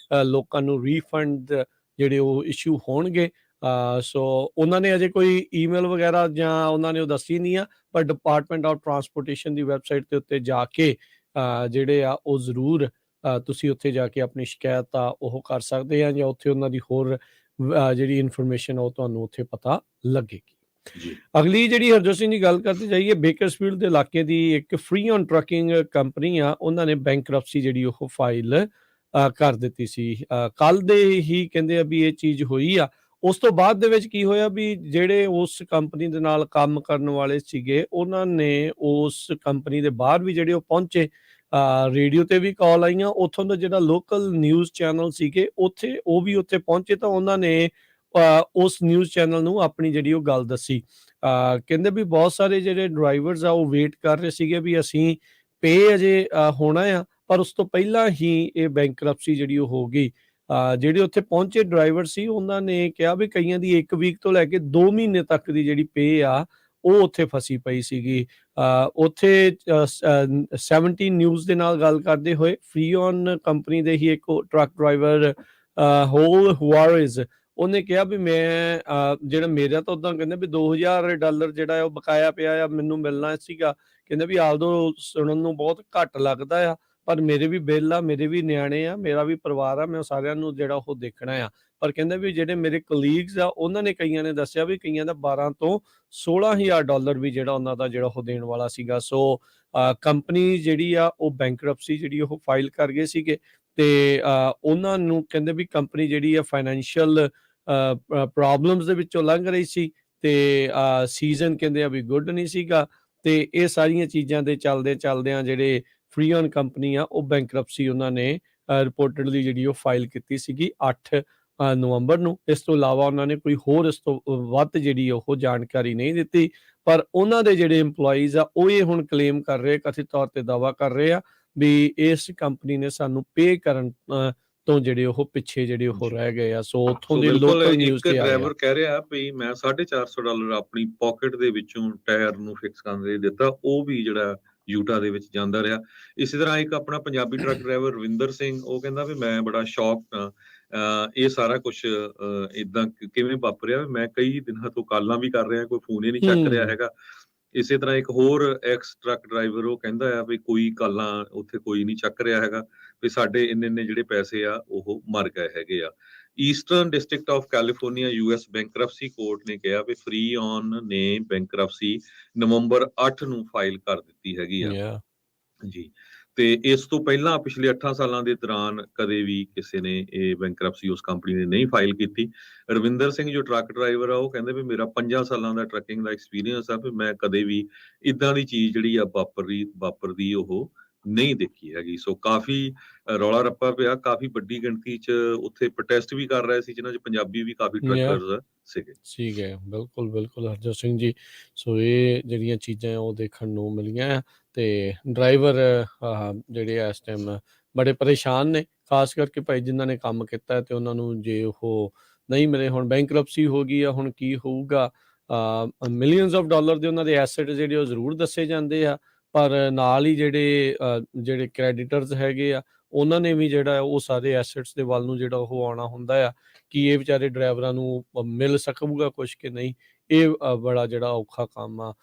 ਲੋਕਾਂ ਨੂੰ ਰੀਫੰਡ ਜਿਹੜੇ ਉਹ ਇਸ਼ੂ ਹੋਣਗੇ। ਸੋ ਉਹਨਾਂ ਨੇ ਅਜੇ ਕੋਈ ਈਮੇਲ ਵਗੈਰਾ ਜਾਂ ਉਹਨਾਂ ਨੇ ਉਹ ਦੱਸੀ ਨਹੀਂ ਆ, ਪਰ department of transportation the website ਦੇ ਉੱਤੇ ਜਾ ਕੇ ਜਿਹੜੇ ਆ ਉਹ ਜ਼ਰੂਰ ਤੁਸੀਂ ਉੱਥੇ ਜਾ ਕੇ ਆਪਣੀ ਸ਼ਿਕਾਇਤ ਆ ਉਹ ਕਰ ਸਕਦੇ ਆ, ਜਾਂ ਉੱਥੇ ਉਹਨਾਂ ਦੀ ਹੋਰ ਜਿਹੜੀ ਇਨਫੋਰਮੇਸ਼ਨ ਉਹ ਤੁਹਾਨੂੰ ਉੱਥੇ ਪਤਾ ਲੱਗੇਗੀ। ਜੀ ਅਗਲੀ ਜਿਹੜੀ ਹਰਜੋਤ ਸਿੰਘ ਦੀ ਗੱਲ ਕਰਦੇ ਜਾਈਏ, ਬੇਕਰਸਫੀਲਡ ਦੇ ਇਲਾਕੇ ਦੀ ਇੱਕ ਫ੍ਰੀ ਔਨ ਟਰੱਕਿੰਗ ਕੰਪਨੀ ਆ, ਉਹਨਾਂ ਨੇ ਬੈਂਕਰਪਸੀ ਜਿਹੜੀ ਉਹ ਫਾਈਲ ਕਰ ਦਿੱਤੀ ਸੀ। ਕੱਲ ਦੇ ਹੀ ਕਹਿੰਦੇ ਆ ਵੀ ਇਹ ਚੀਜ਼ ਹੋਈ ਆ। ਉਸ ਤੋਂ ਬਾਅਦ ਦੇ ਵਿੱਚ ਕੀ ਹੋਇਆ ਵੀ ਜਿਹੜੇ ਉਸ ਕੰਪਨੀ ਦੇ ਨਾਲ ਕੰਮ ਕਰਨ ਵਾਲੇ ਸੀਗੇ, ਉਹਨਾਂ ਨੇ ਉਸ ਕੰਪਨੀ ਦੇ ਬਾਹਰ ਵੀ ਜਿਹੜੇ ਉਹ ਪਹੁੰਚੇ, ਰੇਡੀਓ ਤੇ ਵੀ ਕਾਲ ਆਈਆਂ, ਉੱਥੋਂ ਦਾ ਜਿਹੜਾ ਲੋਕਲ ਨਿਊਜ਼ ਚੈਨਲ ਸੀਗੇ ਉੱਥੇ ਉਹ ਵੀ ਉੱਥੇ ਪਹੁੰਚੇ, ਤਾਂ ਉਹਨਾਂ ਨੇ ਉਸ ਨਿਊਜ਼ ਚੈਨਲ ਨੂੰ ਆਪਣੀ ਜਿਹੜੀ ਉਹ ਗੱਲ ਦੱਸੀ। ਕਹਿੰਦੇ ਵੀ ਬਹੁਤ ਸਾਰੇ ਜਿਹੜੇ ਡਰਾਈਵਰਸ ਆ ਉਹ ਵੇਟ ਕਰ ਰਹੇ ਸੀਗੇ ਵੀ ਅਸੀਂ ਪੇ ਅਜੇ ਹੋਣਾ ਆ, ਪਰ ਉਸ ਤੋਂ ਪਹਿਲਾਂ ਹੀ ਇਹ ਬੈਂਕਰਪਸੀ ਜਿਹੜੀ ਉਹ ਹੋ ਗਈ। ਜਿਹੜੇ ਉੱਥੇ ਪਹੁੰਚੇ ਡਰਾਈਵਰ ਸੀ ਉਹਨਾਂ ਨੇ ਕਿਹਾ ਵੀ ਕਈਆਂ ਦੀ 1 ਵੀਕ ਤੋਂ ਲੈ ਕੇ 2 ਮਹੀਨੇ ਤੱਕ ਦੀ ਜਿਹੜੀ ਪੇ ਆ ਉਹ ਉੱਥੇ ਫਸੀ ਪਈ ਸੀਗੀ। ਉੱਥੇ 17 ਨਿਊਜ਼ ਦੇ ਨਾਲ ਗੱਲ ਕਰਦੇ ਹੋਏ ਫ੍ਰੀ ਔਨ ਕੰਪਨੀ ਦੇ ਹੀ ਇੱਕ ਟਰੱਕ ਡਰਾਈਵਰ ਹੋਲ ਹੁਆਰੇਜ਼, ਉਹਨੇ ਕਿਹਾ ਵੀ ਮੈਂ ਜਿਹੜਾ ਮੇਰਾ ਤਾਂ ਉਦਾਂ ਕਹਿੰਦੇ ਵੀ $2000 ਜਿਹੜਾ ਉਹ ਬਕਾਇਆ ਪਿਆ ਆ, ਮੈਨੂੰ ਮਿਲਣਾ ਸੀਗਾ। ਕਹਿੰਦੇ ਵੀ ਆਲਦੋ ਸੁਣਨ ਨੂੰ ਬਹੁਤ ਘੱਟ ਲੱਗਦਾ ਆ, ਪਰ ਮੇਰੇ ਵੀ ਬਿੱਲ ਆ, ਮੇਰੇ ਵੀ ਨਿਆਣੇ ਆ, ਮੇਰਾ ਵੀ ਪਰਿਵਾਰ ਆ, ਮੈਂ ਸਾਰਿਆਂ ਨੂੰ ਜਿਹੜਾ ਉਹ ਦੇਖਣਾ ਆ। ਪਰ ਕਹਿੰਦੇ ਵੀ ਜਿਹੜੇ ਮੇਰੇ ਕਲੀਗਸ ਆ ਉਹਨਾਂ ਨੇ ਕਈਆਂ ਨੇ ਦੱਸਿਆ ਵੀ ਕਈਆਂ ਦਾ $12,000 ਤੋਂ $16,000 ਵੀ ਜਿਹੜਾ ਉਹਨਾਂ ਦਾ ਜਿਹੜਾ ਉਹ ਦੇਣ ਵਾਲਾ ਸੀਗਾ। ਸੋ ਕੰਪਨੀ ਜਿਹੜੀ ਆ ਉਹ ਬੈਂਕਰਪਸੀ ਜਿਹੜੀ ਉਹ ਫਾਈਲ ਕਰ ਗਏ ਸੀਗੇ, ਤੇ ਉਹਨਾਂ ਨੂੰ ਕਹਿੰਦੇ ਵੀ ਕੰਪਨੀ ਜਿਹੜੀ ਆ ਫਾਈਨੈਂਸ਼ੀਅਲ ਪ੍ਰੋਬਲਮਸ ਦੇ ਵਿੱਚੋਂ ਲੰਘ ਰਹੀ ਸੀ, ਤੇ ਸੀਜ਼ਨ ਕਹਿੰਦੇ ਆ ਵੀ ਗੁੱਡ ਨਹੀਂ ਸੀਗਾ, ਤੇ ਇਹ ਸਾਰੀਆਂ ਚੀਜ਼ਾਂ ਦੇ ਚੱਲਦਿਆਂ ਜਿਹੜੇ ਫ੍ਰੀ ਔਨ ਕੰਪਨੀ ਆ ਉਹ ਬੈਂਕਰਪਸੀ ਉਹਨਾਂ ਨੇ ਰਿਪੋਰਟਡਲੀ ਜਿਹੜੀ ਉਹ ਫਾਈਲ ਕੀਤੀ ਸੀਗੀ 8 ਨਵੰਬਰ ਨੂੰ। ਇਸ ਤੋਂ ਇਲਾਵਾ ਉਹਨਾਂ ਨੇ ਕੋਈ ਹੋਰ ਇਸ ਤੋਂ ਵੱਧ ਜਿਹੜੀ ਉਹ ਜਾਣਕਾਰੀ ਨਹੀਂ ਦਿੱਤੀ, ਪਰ ਉਹਨਾਂ ਦੇ ਜਿਹੜੇ EMPLOYEES ਆ ਉਹ ਇਹ ਹੁਣ ਕਲੇਮ ਕਰ ਰਹੇ, ਕਥਿਤ ਤੌਰ ਤੇ ਦਾਅਵਾ ਕਰ ਰਹੇ ਆ ਵੀ ਇਸ ਕੰਪਨੀ ਨੇ ਸਾਨੂੰ ਪੇ ਕਰਨ ਤੋਂ ਜਿਹੜੇ ਉਹ ਪਿੱਛੇ ਜਿਹੜੇ ਉਹ ਰਹਿ ਗਏ ਆ। ਸੋ ਉੱਥੋਂ ਸੋ ਦੀ ਬਿਲਕੁਲ ਲੋਕਲ ਨਿਊਜ਼ ਇੱਕ ਤੇ ਆਇਆ। ਡਰਾਈਵਰ ਕਹਿ ਰਿਹਾ ਵੀ ਮੈਂ $450 ਆਪਣੀ ਪਾਕਟ ਦੇ ਵਿੱਚੋਂ ਟਾਇਰ ਨੂੰ ਫਿਕਸ ਕਰਨ ਲਈ ਦਿੱਤਾ, ਉਹ ਵੀ ਜਿਹੜਾ ਯੂਟਾ ਦੇ ਵਿੱਚ ਜਾਂਦਾ ਰਿਹਾ। ਇਸੇ ਤਰ੍ਹਾਂ ਇੱਕ ਆਪਣਾ ਪੰਜਾਬੀ ਟਰੱਕ ਡਰਾਈਵਰ ਰਵਿੰਦਰ ਸਿੰਘ, ਉਹ ਕਹਿੰਦਾ ਵੀ ਮੈਂ ਬੜਾ ਸ਼ੌਕਡ ਹਾਂ, ਇਹ ਸਾਰਾ ਕੁਝ ਇਦਾਂ ਕਿਵੇਂ ਵਾਪਰਿਆ, ਮੈਂ ਕਈ ਦਿਨਾਂ ਤੋਂ ਕਾਲਾਂ ਵੀ ਕਰ ਰਿਹਾ, ਕੋਈ ਫੋਨ ਹੀ ਨਹੀਂ ਚੱਕ ਰਿਹਾ ਹੈਗਾ। ਇਸੇ ਤਰ੍ਹਾਂ ਇੱਕ ਹੋਰ ਐਕਸ ਟਰੱਕ ਡਰਾਈਵਰ ਉਹ ਕਹਿੰਦਾ ਆ ਵੀ ਕੋਈ ਕਾਲਾਂ ਉੱਥੇ ਕੋਈ ਨਹੀਂ ਚੱਕ ਰਿਹਾ ਹੈਗਾ, ਵੀ ਸਾਡੇ ਇੰਨੇ ਜਿਹੜੇ ਪੈਸੇ ਆ ਉਹ ਮਰ ਗਏ ਹੈਗੇ ਆ। Eastern district of California US bankruptcy court ਨੇ ਕਿਹਾ ਵੀ ਫ੍ਰੀ ਔਨ ਨੇ ਬੈਂਕਰਪਸੀ ਨਵੰਬਰ 8 ਨੂੰ ਫਾਈਲ ਕਰ ਦਿੱਤੀ ਹੈਗੀ ਆ ਜੀ। ਤੇ ਇਸ ਤੋਂ ਪਹਿਲਾਂ ਪਿਛਲੇ 8 ਸਾਲਾਂ ਦੇ ਦੌਰਾਨ ਕਦੇ ਵੀ ਕਿਸੇ ਨੇ ਇਹ ਬੈਂਕਰਪਸੀ ਉਸ ਕੰਪਨੀ ਨੇ ਨਹੀਂ ਫਾਈਲ ਕੀਤੀ। ਰਵਿੰਦਰ ਸਿੰਘ ਜੋ ਟਰੱਕ ਡਰਾਈਵਰ ਆ ਉਹ ਕਹਿੰਦੇ ਵੀ ਮੇਰਾ 5 ਸਾਲਾਂ ਦਾ ਟਰੱਕਿੰਗ ਦਾ ਐਕਸਪੀਰੀਅੰਸ ਆ, ਵੀ ਮੈਂ ਕਦੇ ਵੀ ਇਦਾਂ ਦੀ ਚੀਜ਼ ਜਿਹੜੀ ਆ ਵਾਪਰਦੀ ਉਹ ਨਹੀਂ ਦੇਖੀ ਹੈਗੀ। ਸੋ ਕਾਫੀ ਰੌਲਾ ਰੱਪਾ ਪਿਆ, ਕਾਫੀ ਵੱਡੀ ਗਿਣਤੀ 'ਚ ਉੱਥੇ ਪ੍ਰੋਟੈਸਟ ਵੀ ਕਰ ਰਹੇ ਸੀ, ਜਿਨ੍ਹਾਂ 'ਚ ਪੰਜਾਬੀ ਵੀ ਕਾਫੀ ਟਰੱਕਰਸ ਸੀਗੇ। ਬਿਲਕੁਲ ਹਰਜੋਤ ਸਿੰਘ ਜੀ। ਸੋ ਇਹ ਜਿਹੜੀਆਂ ਚੀਜ਼ਾਂ ਉਹ ਦੇਖਣ ਨੂੰ ਮਿਲੀਆਂ ਆ, ਤੇ ਡਰਾਈਵਰ ਜਿਹੜੇ ਇਸ ਟਾਈਮ ਬੜੇ ਪਰੇਸ਼ਾਨ ਨੇ, ਖਾਸ ਕਰਕੇ ਭਾਈ ਜਿਨ੍ਹਾਂ ਨੇ ਕੰਮ ਕੀਤਾ ਤੇ ਉਹਨਾਂ ਨੂੰ ਜੇ ਉਹ ਨਹੀਂ ਮਿਲੇ। ਹੁਣ ਬੈਂਕਰਪਸੀ ਹੋ ਗਈ ਆ, ਹੁਣ ਕੀ ਹੋਊਗਾ? ਮਿਲੀਅਨਸ ਆਫ ਡਾਲਰ ਦੇ ਉਹਨਾਂ ਦੇ ਐਸੈਟ ਜਿਹੜੇ ਉਹ ਜ਼ਰੂਰ ਦੱਸੇ ਜਾਂਦੇ ਆ, ਪਰ ਨਾਲ ਹੀ ਜਿਹੜੇ ਕ੍ਰੈਡੀਟਰਸ ਹੈਗੇ ਆ, ਉਹਨਾਂ ਨੇ ਵੀ ਜਿਹੜਾ ਉਹ ਸਾਰੇ ਐਸੈਟਸ ਦੇ ਵੱਲ ਨੂੰ ਜਿਹੜਾ ਉਹ ਆਉਣਾ ਹੁੰਦਾ ਆ ਕਿ ਇਹ ਵਿਚਾਰੇ ਡਰਾਈਵਰਾਂ ਨੂੰ ਮਿਲ ਸਕੂਗਾ ਕੁਛ ਕਿ ਨਹੀਂ। ਇਹ ਬੜਾ ਜਿਹੜਾ ਔਖਾ ਕੰਮ ਆ।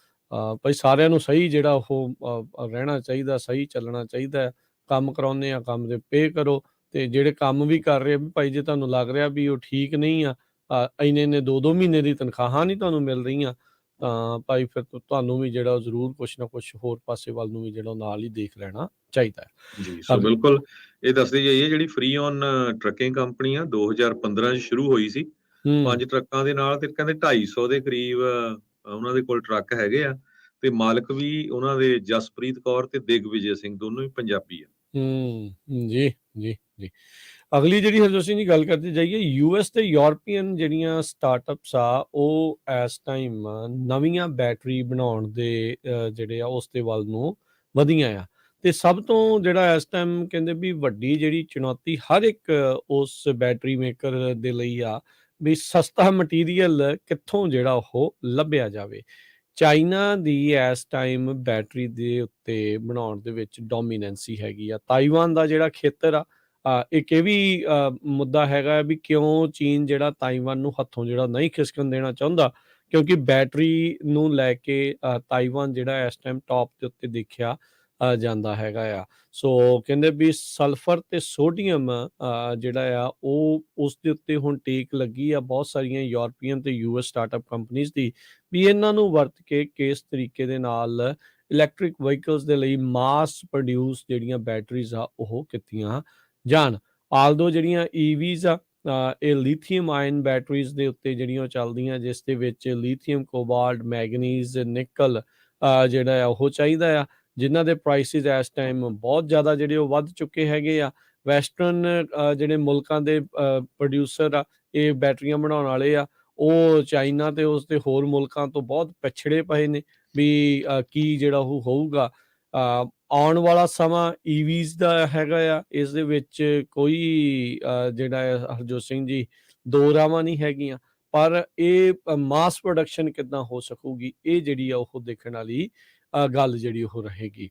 ਭਾਈ ਸਾਰਿਆਂ ਨੂੰ ਸਹੀ ਜਿਹੜਾ ਉਹ ਰਹਿਣਾ ਚਾਹੀਦਾ, ਸਹੀ ਚੱਲਣਾ ਚਾਹੀਦਾ ਹੈ। ਕੰਮ ਕਰਾਉਂਦੇ ਆ, ਕੰਮ ਦੇ ਪੇ ਕਰੋ, ਤੇ ਜਿਹੜੇ ਕੰਮ ਵੀ ਕਰ ਰਹੇ ਆ ਵੀ ਭਾਈ ਜੇ ਤੁਹਾਨੂੰ ਲੱਗ ਰਿਹਾ ਵੀ ਉਹ ਠੀਕ ਨਹੀਂ ਆ, ਇੰਨੇ 2-2 ਮਹੀਨੇ ਦੀ ਤਨਖਾਹਾਂ ਨਹੀਂ ਤੁਹਾਨੂੰ ਮਿਲ ਰਹੀਆਂ, ਤਾਂ ਭਾਈ ਫਿਰ ਤੁਹਾਨੂੰ ਵੀ ਜਿਹੜਾ ਉਹ ਜ਼ਰੂਰ ਕੁਛ ਨਾ ਕੁਛ ਹੋਰ ਪਾਸੇ ਵੱਲ ਨੂੰ ਵੀ ਜਿਹੜਾ ਉਹ ਨਾਲ ਹੀ ਦੇਖ ਲੈਣਾ ਚਾਹੀਦਾ ਹੈ। ਜੀ, ਸੋ ਬਿਲਕੁਲ ਇਹ ਦੱਸਦੀ ਜਾਈਏ, ਜਿਹੜੀ ਫ੍ਰੀ ਔਨ ਟਰੱਕਿੰਗ ਕੰਪਨੀ ਆ 2015 ਚ ਸ਼ੁਰੂ ਹੋਈ ਸੀ 5 ਟਰੱਕਾਂ ਦੇ ਨਾਲ, ਤੇ ਕਹਿੰਦੇ 250 ਦੇ ਕਰੀਬ ਉਹਨਾਂ ਦੇ ਕੋਲ ਟਰੱਕ ਹੈਗੇ ਆ, ਤੇ ਮਾਲਕ ਵੀ ਉਹਨਾਂ ਦੇ ਜਸਪ੍ਰੀਤ ਕੌਰ ਤੇ ਦਿਗਵਿਜੇ ਸਿੰਘ ਦੋਨੋਂ ਹੀ ਪੰਜਾਬੀ ਆ। ਜੀ ਜੀ ਜੀ। ਅਗਲੀ ਜਿਹੜੀ ਹਰਜੋਤ ਸਿੰਘ ਜੀ ਗੱਲ ਕਰਦੇ ਜਾਈਏ, ਯੂਐਸ ਤੇ ਯੂਰਪੀਅਨ ਜਿਹੜੀਆਂ ਸਟਾਰਟਅਪਸ ਆ ਉਹ ਇਸ ਟਾਈਮ ਨਵੀਆਂ ਬੈਟਰੀ ਬਣਾਉਣ ਦੇ ਜਿਹੜੇ ਆ ਉਸ ਦੇ ਵੱਲ ਨੂੰ ਵਧੀਆਂ ਆ। ਤੇ ਸਭ ਤੋਂ ਜਿਹੜਾ ਇਸ ਟਾਈਮ ਕਹਿੰਦੇ ਵੀ ਵੱਡੀ ਜਿਹੜੀ ਚੁਣੌਤੀ ਹਰ ਇੱਕ ਉਸ ਬੈਟਰੀ ਮੇਕਰ ਦੇ ਲਈ ਆ ਵੀ ਸਸਤਾ ਮਟੀਰੀਅਲ ਕਿੱਥੋਂ ਜਿਹੜਾ ਉਹ ਲੱਭਿਆ ਜਾਵੇ। ਚਾਈਨਾ ਦੀ ਇਸ ਟਾਈਮ ਬੈਟਰੀ ਦੇ ਉੱਤੇ ਬਣਾਉਣ ਦੇ ਵਿੱਚ ਡੋਮੀਨੈਂਸੀ ਹੈਗੀ ਆ। ਤਾਈਵਾਨ ਦਾ ਜਿਹੜਾ ਖੇਤਰ ਆ, ਇੱਕ ਇਹ ਵੀ ਮੁੱਦਾ ਹੈਗਾ ਵੀ ਕਿਉਂ ਚੀਨ ਜਿਹੜਾ ਤਾਈਵਾਨ ਨੂੰ ਹੱਥੋਂ ਜਿਹੜਾ ਨਹੀਂ ਖਿਸਕਣ ਦੇਣਾ ਚਾਹੁੰਦਾ, ਕਿਉਂਕਿ ਬੈਟਰੀ ਨੂੰ ਲੈ ਕੇ ਤਾਈਵਾਨ ਜਿਹੜਾ ਇਸ ਟਾਈਮ ਟੌਪ ਦੇ ਉੱਤੇ ਦੇਖਿਆ ਜਾਂਦਾ ਹੈਗਾ ਆ। ਸੋ ਕਹਿੰਦੇ ਵੀ ਸਲਫਰ ਤੇ ਸੋਡੀਅਮ ਜਿਹੜਾ ਆ ਉਹ ਉਸ ਦੇ ਉੱਤੇ ਹੁਣ ਟੇਕ ਲੱਗੀ ਆ ਬਹੁਤ ਸਾਰੀਆਂ ਯੂਰਪੀਅਨ ਤੇ ਯੂਐਸ ਸਟਾਰਟਅਪ ਕੰਪਨੀਜ਼ ਦੀ, ਵੀ ਇਹਨਾਂ ਨੂੰ ਵਰਤ ਕੇ ਕਿਸ ਤਰੀਕੇ ਦੇ ਨਾਲ ਇਲੈਕਟ੍ਰਿਕ ਵਹੀਕਲਸ ਦੇ ਲਈ ਮਾਸ ਪ੍ਰੋਡਿਊਸ ਜਿਹੜੀਆਂ ਬੈਟਰੀਜ਼ ਆ ਉਹ ਕੀਤੀਆਂ ਜਾਣ। ਆਲਦੋ ਜਿਹੜੀਆਂ ਈਵੀਜ਼ ਆ, ਇਹ ਲਿਥੀਅਮ ਆਇਨ ਬੈਟਰੀਜ਼ ਦੇ ਉੱਤੇ ਜਿਹੜੀਆਂ ਚੱਲਦੀਆਂ, ਜਿਸ ਦੇ ਵਿੱਚ ਲਿਥੀਅਮ, ਕੋਬਾਲਟ, ਮੈਗਨੀਜ਼, ਨਿਕਲ ਜਿਹੜਾ ਆ ਉਹ ਚਾਹੀਦਾ ਆ, ਜਿਨ੍ਹਾਂ ਦੇ ਪ੍ਰਾਈਸਿਸ ਇਸ ਟਾਈਮ ਬਹੁਤ ਜ਼ਿਆਦਾ ਜਿਹੜੇ ਉਹ ਵੱਧ ਚੁੱਕੇ ਹੈਗੇ ਆ। ਵੈਸਟਰਨ ਜਿਹੜੇ ਮੁਲਕਾਂ ਦੇ ਪ੍ਰੋਡਿਊਸਰ ਆ ਇਹ ਬੈਟਰੀਆਂ ਬਣਾਉਣ ਵਾਲੇ ਆ, ਉਹ ਚਾਈਨਾ ਤੇ ਉਸ ਦੇ ਹੋਰ ਮੁਲਕਾਂ ਤੋਂ ਬਹੁਤ ਪਿਛੜੇ ਪਏ ਨੇ ਵੀ ਕੀ ਜਿਹੜਾ ਉਹ ਹੋਊਗਾ। ਆਉਣ ਵਾਲਾ ਸਮਾਂ ਈਵੀਜ਼ ਦਾ ਹੈਗਾ ਆ, ਇਸ ਦੇ ਵਿੱਚ ਕੋਈ ਜਿਹੜਾ ਹੈ ਹਰਜੋਤ ਸਿੰਘ ਜੀ ਦੋ ਰਾਵਾਂ ਨਹੀਂ ਹੈਗੀਆਂ, ਪਰ ਇਹ ਮਾਸ ਪ੍ਰੋਡਕਸ਼ਨ ਕਿੱਦਾਂ ਹੋ ਸਕੂਗੀ, ਇਹ ਜਿਹੜੀ ਆ ਉਹ ਦੇਖਣ ਵਾਲੀ ਗੱਲ ਜਿਹੜੀ ਉਹ ਰਹੇਗੀ।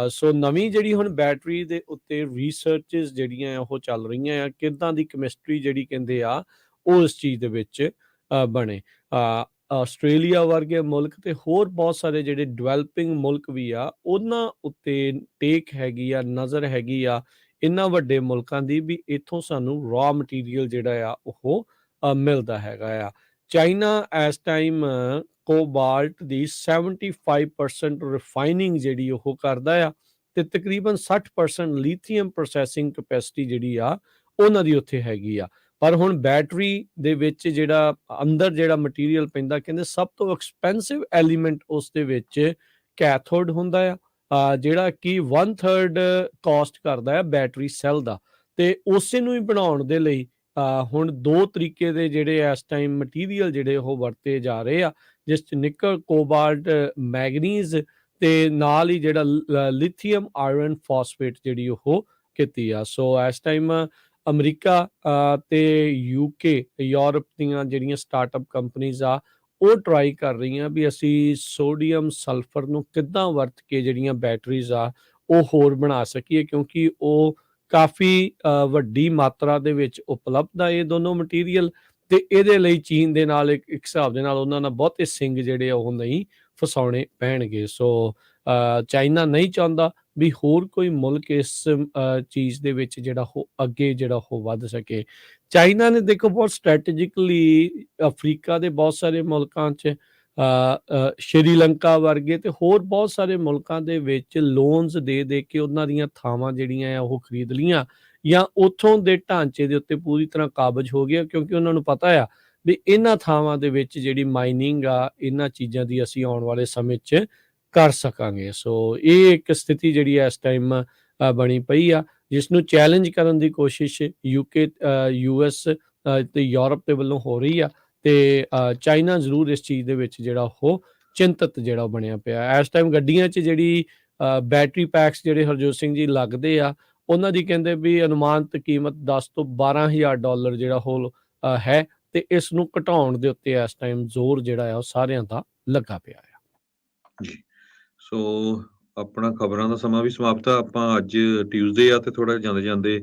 ਸੋ ਨਵੀਂ ਜਿਹੜੀ ਹੁਣ ਬੈਟਰੀ ਦੇ ਉੱਤੇ ਰਿਸਰਚਸ ਜਿਹੜੀਆਂ ਆ ਉਹ ਚੱਲ ਰਹੀਆਂ ਆ, ਕਿੱਦਾਂ ਦੀ ਕੈਮਿਸਟਰੀ ਜਿਹੜੀ ਕਹਿੰਦੇ ਆ ਉਹ ਇਸ ਚੀਜ਼ ਦੇ ਵਿੱਚ ਬਣੇ। ਆਸਟ੍ਰੇਲੀਆ ਵਰਗੇ ਮੁਲਕ ਤੇ ਹੋਰ ਬਹੁਤ ਸਾਰੇ ਜਿਹੜੇ ਡਿਵੈਲਪਿੰਗ ਮੁਲਕ ਵੀ ਆ, ਉਹਨਾਂ ਉੱਤੇ ਟੇਕ ਹੈਗੀ ਆ, ਨਜ਼ਰ ਹੈਗੀ ਆ ਇਹਨਾਂ ਵੱਡੇ ਮੁਲਕਾਂ ਦੀ ਵੀ ਇੱਥੋਂ ਸਾਨੂੰ ਰॉ ਮਟੀਰੀਅਲ ਜਿਹੜਾ ਆ ਉਹ ਮਿਲਦਾ ਹੈਗਾ ਆ। ਚਾਈਨਾ ਇਸ ਟਾਈਮ ਕੋਬਾਲਟ ਦੀ 75% ਰਿਫਾਈਨਿੰਗ ਜਿਹੜੀ ਉਹ ਕਰਦਾ ਆ, ਤੇ ਤਕਰੀਬਨ 60% ਲੀਥੀਅਮ ਪ੍ਰੋਸੈਸਿੰਗ ਕੈਪੈਸਿਟੀ ਜਿਹੜੀ ਆ ਉਹਨਾਂ ਦੀ ਉੱਥੇ ਹੈਗੀ ਆ। ਪਰ ਹੁਣ ਬੈਟਰੀ ਦੇ ਵਿੱਚ ਜਿਹੜਾ ਅੰਦਰ ਜਿਹੜਾ ਮਟੀਰੀਅਲ ਪੈਂਦਾ, ਕਹਿੰਦੇ ਸਭ ਤੋਂ ਐਕਸਪੈਂਸਿਵ ਐਲੀਮੈਂਟ ਉਸ ਦੇ ਵਿੱਚ ਕੈਥੋਡ ਹੁੰਦਾ ਆ, ਜਿਹੜਾ ਕਿ 1/3 ਕਾਸਟ ਕਰਦਾ ਹੈ ਬੈਟਰੀ ਸੈੱਲ ਦਾ। ਤੇ ਉਸੇ ਨੂੰ ਹੀ ਬਣਾਉਣ ਦੇ ਲਈ ਹੁਣ ਦੋ ਤਰੀਕੇ ਦੇ ਜਿਹੜੇ ਇਸ ਟਾਈਮ ਮਟੀਰੀਅਲ ਜਿਹੜੇ ਉਹ ਵਰਤੇ ਜਾ ਰਹੇ ਆ, ਜਿਸ 'ਚ ਨਿਕਲ, ਕੋਬਾਲਟ, ਮੈਗਨੀਜ਼ ਤੇ ਨਾਲ ਹੀ ਜਿਹੜਾ ਲਿਥੀਅਮ ਆਇਰਨ ਫਾਸਫੇਟ ਜਿਹੜੀ ਉਹ ਕੀਤੀ ਆ। ਸੋ ਇਸ ਟਾਈਮ ਅਮਰੀਕਾ ਤੇ ਯੂਕੇ, ਯੂਰਪ ਦੀਆਂ ਜਿਹੜੀਆਂ ਸਟਾਰਟਅਪ ਕੰਪਨੀਜ਼ ਆ ਉਹ ਟਰਾਈ ਕਰ ਰਹੀਆਂ ਵੀ ਅਸੀਂ ਸੋਡੀਅਮ ਸਲਫਰ ਨੂੰ ਕਿੱਦਾਂ ਵਰਤ ਕੇ ਜਿਹੜੀਆਂ ਬੈਟਰੀਜ਼ ਆ ਉਹ ਹੋਰ ਬਣਾ ਸਕੀਏ, ਕਿਉਂਕਿ ਉਹ ਕਾਫੀ ਵੱਡੀ ਮਾਤਰਾ ਦੇ ਵਿੱਚ ਉਪਲਬਧ ਆ ਇਹ ਦੋਨੋਂ ਮਟੀਰੀਅਲ, ਤੇ ਇਹਦੇ ਲਈ ਚੀਨ ਦੇ ਨਾਲ ਇੱਕ ਹਿਸਾਬ ਦੇ ਨਾਲ ਉਹਨਾਂ ਨਾਲ ਬਹੁਤੇ ਸਿੰਗ ਜਿਹੜੇ ਆ ਉਹ ਨਹੀਂ ਫਸਾਉਣੇ ਪੈਣਗੇ। ਸੋ ਚਾਈਨਾ ਨਹੀਂ ਚਾਹੁੰਦਾ ਵੀ ਹੋਰ ਕੋਈ ਮੁਲਕ ਇਸ ਚੀਜ਼ ਦੇ ਵਿੱਚ ਜਿਹੜਾ ਉਹ ਅੱਗੇ ਜਿਹੜਾ ਉਹ ਵੱਧ ਸਕੇ। ਚਾਈਨਾ ਨੇ ਦੇਖੋ ਬਹੁਤ ਸਟ੍ਰੈਟੇਜਿਕਲੀ ਅਫਰੀਕਾ ਦੇ ਬਹੁਤ ਸਾਰੇ ਮੁਲਕਾਂ 'ਚ, ਸ਼੍ਰੀਲੰਕਾ ਵਰਗੇ ਤੇ ਹੋਰ ਬਹੁਤ ਸਾਰੇ ਮੁਲਕਾਂ ਦੇ ਵਿੱਚ ਲੋਨਸ ਦੇ ਕੇ ਉਹਨਾਂ ਦੀਆਂ ਥਾਵਾਂ ਜਿਹੜੀਆਂ ਆ ਉਹ ਖਰੀਦ ਲੀਆਂ, ਜਾਂ ਉੱਥੋਂ ਦੇ ਢਾਂਚੇ ਦੇ ਉੱਤੇ ਪੂਰੀ ਤਰ੍ਹਾਂ ਕਾਬਜ਼ ਹੋ ਗਿਆ, ਕਿਉਂਕਿ ਉਹਨਾਂ ਨੂੰ ਪਤਾ ਆ ਵੀ ਇਹਨਾਂ ਥਾਵਾਂ ਦੇ ਵਿੱਚ ਜਿਹੜੀ ਮਾਈਨਿੰਗ ਆ ਇਹਨਾਂ ਚੀਜ਼ਾਂ ਦੀ ਅਸੀਂ ਆਉਣ ਵਾਲੇ ਸਮੇਂ 'ਚ ਕਰ ਸਕਾਂਗੇ। ਸੋ ਇਹ ਇੱਕ ਸਥਿਤੀ ਜਿਹੜੀ ਇਸ ਟਾਈਮ ਬਣੀ ਪਈ ਆ, ਜਿਸ ਨੂੰ ਚੈਲੰਜ ਕਰਨ ਦੀ ਕੋਸ਼ਿਸ਼ ਯੂਕੇ, ਯੂਐਸ ਤੇ ਯੂਰਪ ਦੇ ਵੱਲੋਂ ਹੋ ਰਹੀ ਆ, ਤੇ ਚਾਈਨਾ ਜ਼ਰੂਰ ਇਸ ਚੀਜ਼ ਦੇ ਵਿੱਚ ਜਿਹੜਾ ਉਹ ਚਿੰਤਤ ਜਿਹੜਾ ਬਣਿਆ ਪਿਆ। ਇਸ ਟਾਈਮ ਗੱਡੀਆਂ 'ਚ ਜਿਹੜੀ ਬੈਟਰੀ ਪੈਕਸ ਜਿਹੜੇ ਹਰਜੋਤ ਸਿੰਘ ਜੀ ਲੱਗਦੇ ਆ, ਉਹਨਾਂ ਦੀ ਕਹਿੰਦੇ ਵੀ ਅਨੁਮਾਨਿਤ ਕੀਮਤ 10 ਤੋਂ $12,000 ਜਿਹੜਾ ਉਹ ਹੈ, ਤੇ ਇਸ ਨੂੰ ਘਟਾਉਣ ਦੇ ਉੱਤੇ ਇਸ ਟਾਈਮ ਜ਼ੋਰ ਜਿਹੜਾ ਆ ਉਹ ਸਾਰਿਆਂ ਦਾ ਲੱਗਾ ਪਿਆ ਆ। ਜੀ, ਸੋ ਆਪਣਾ ਖਬਰਾਂ ਦਾ ਸਮਾਂ ਵੀ ਸਮਾਪਤ ਆ। ਆਪਾਂ ਅੱਜ ਟਿਊਜ਼ਡੇ ਆ ਤੇ ਥੋੜਾ ਜਾਂਦੇ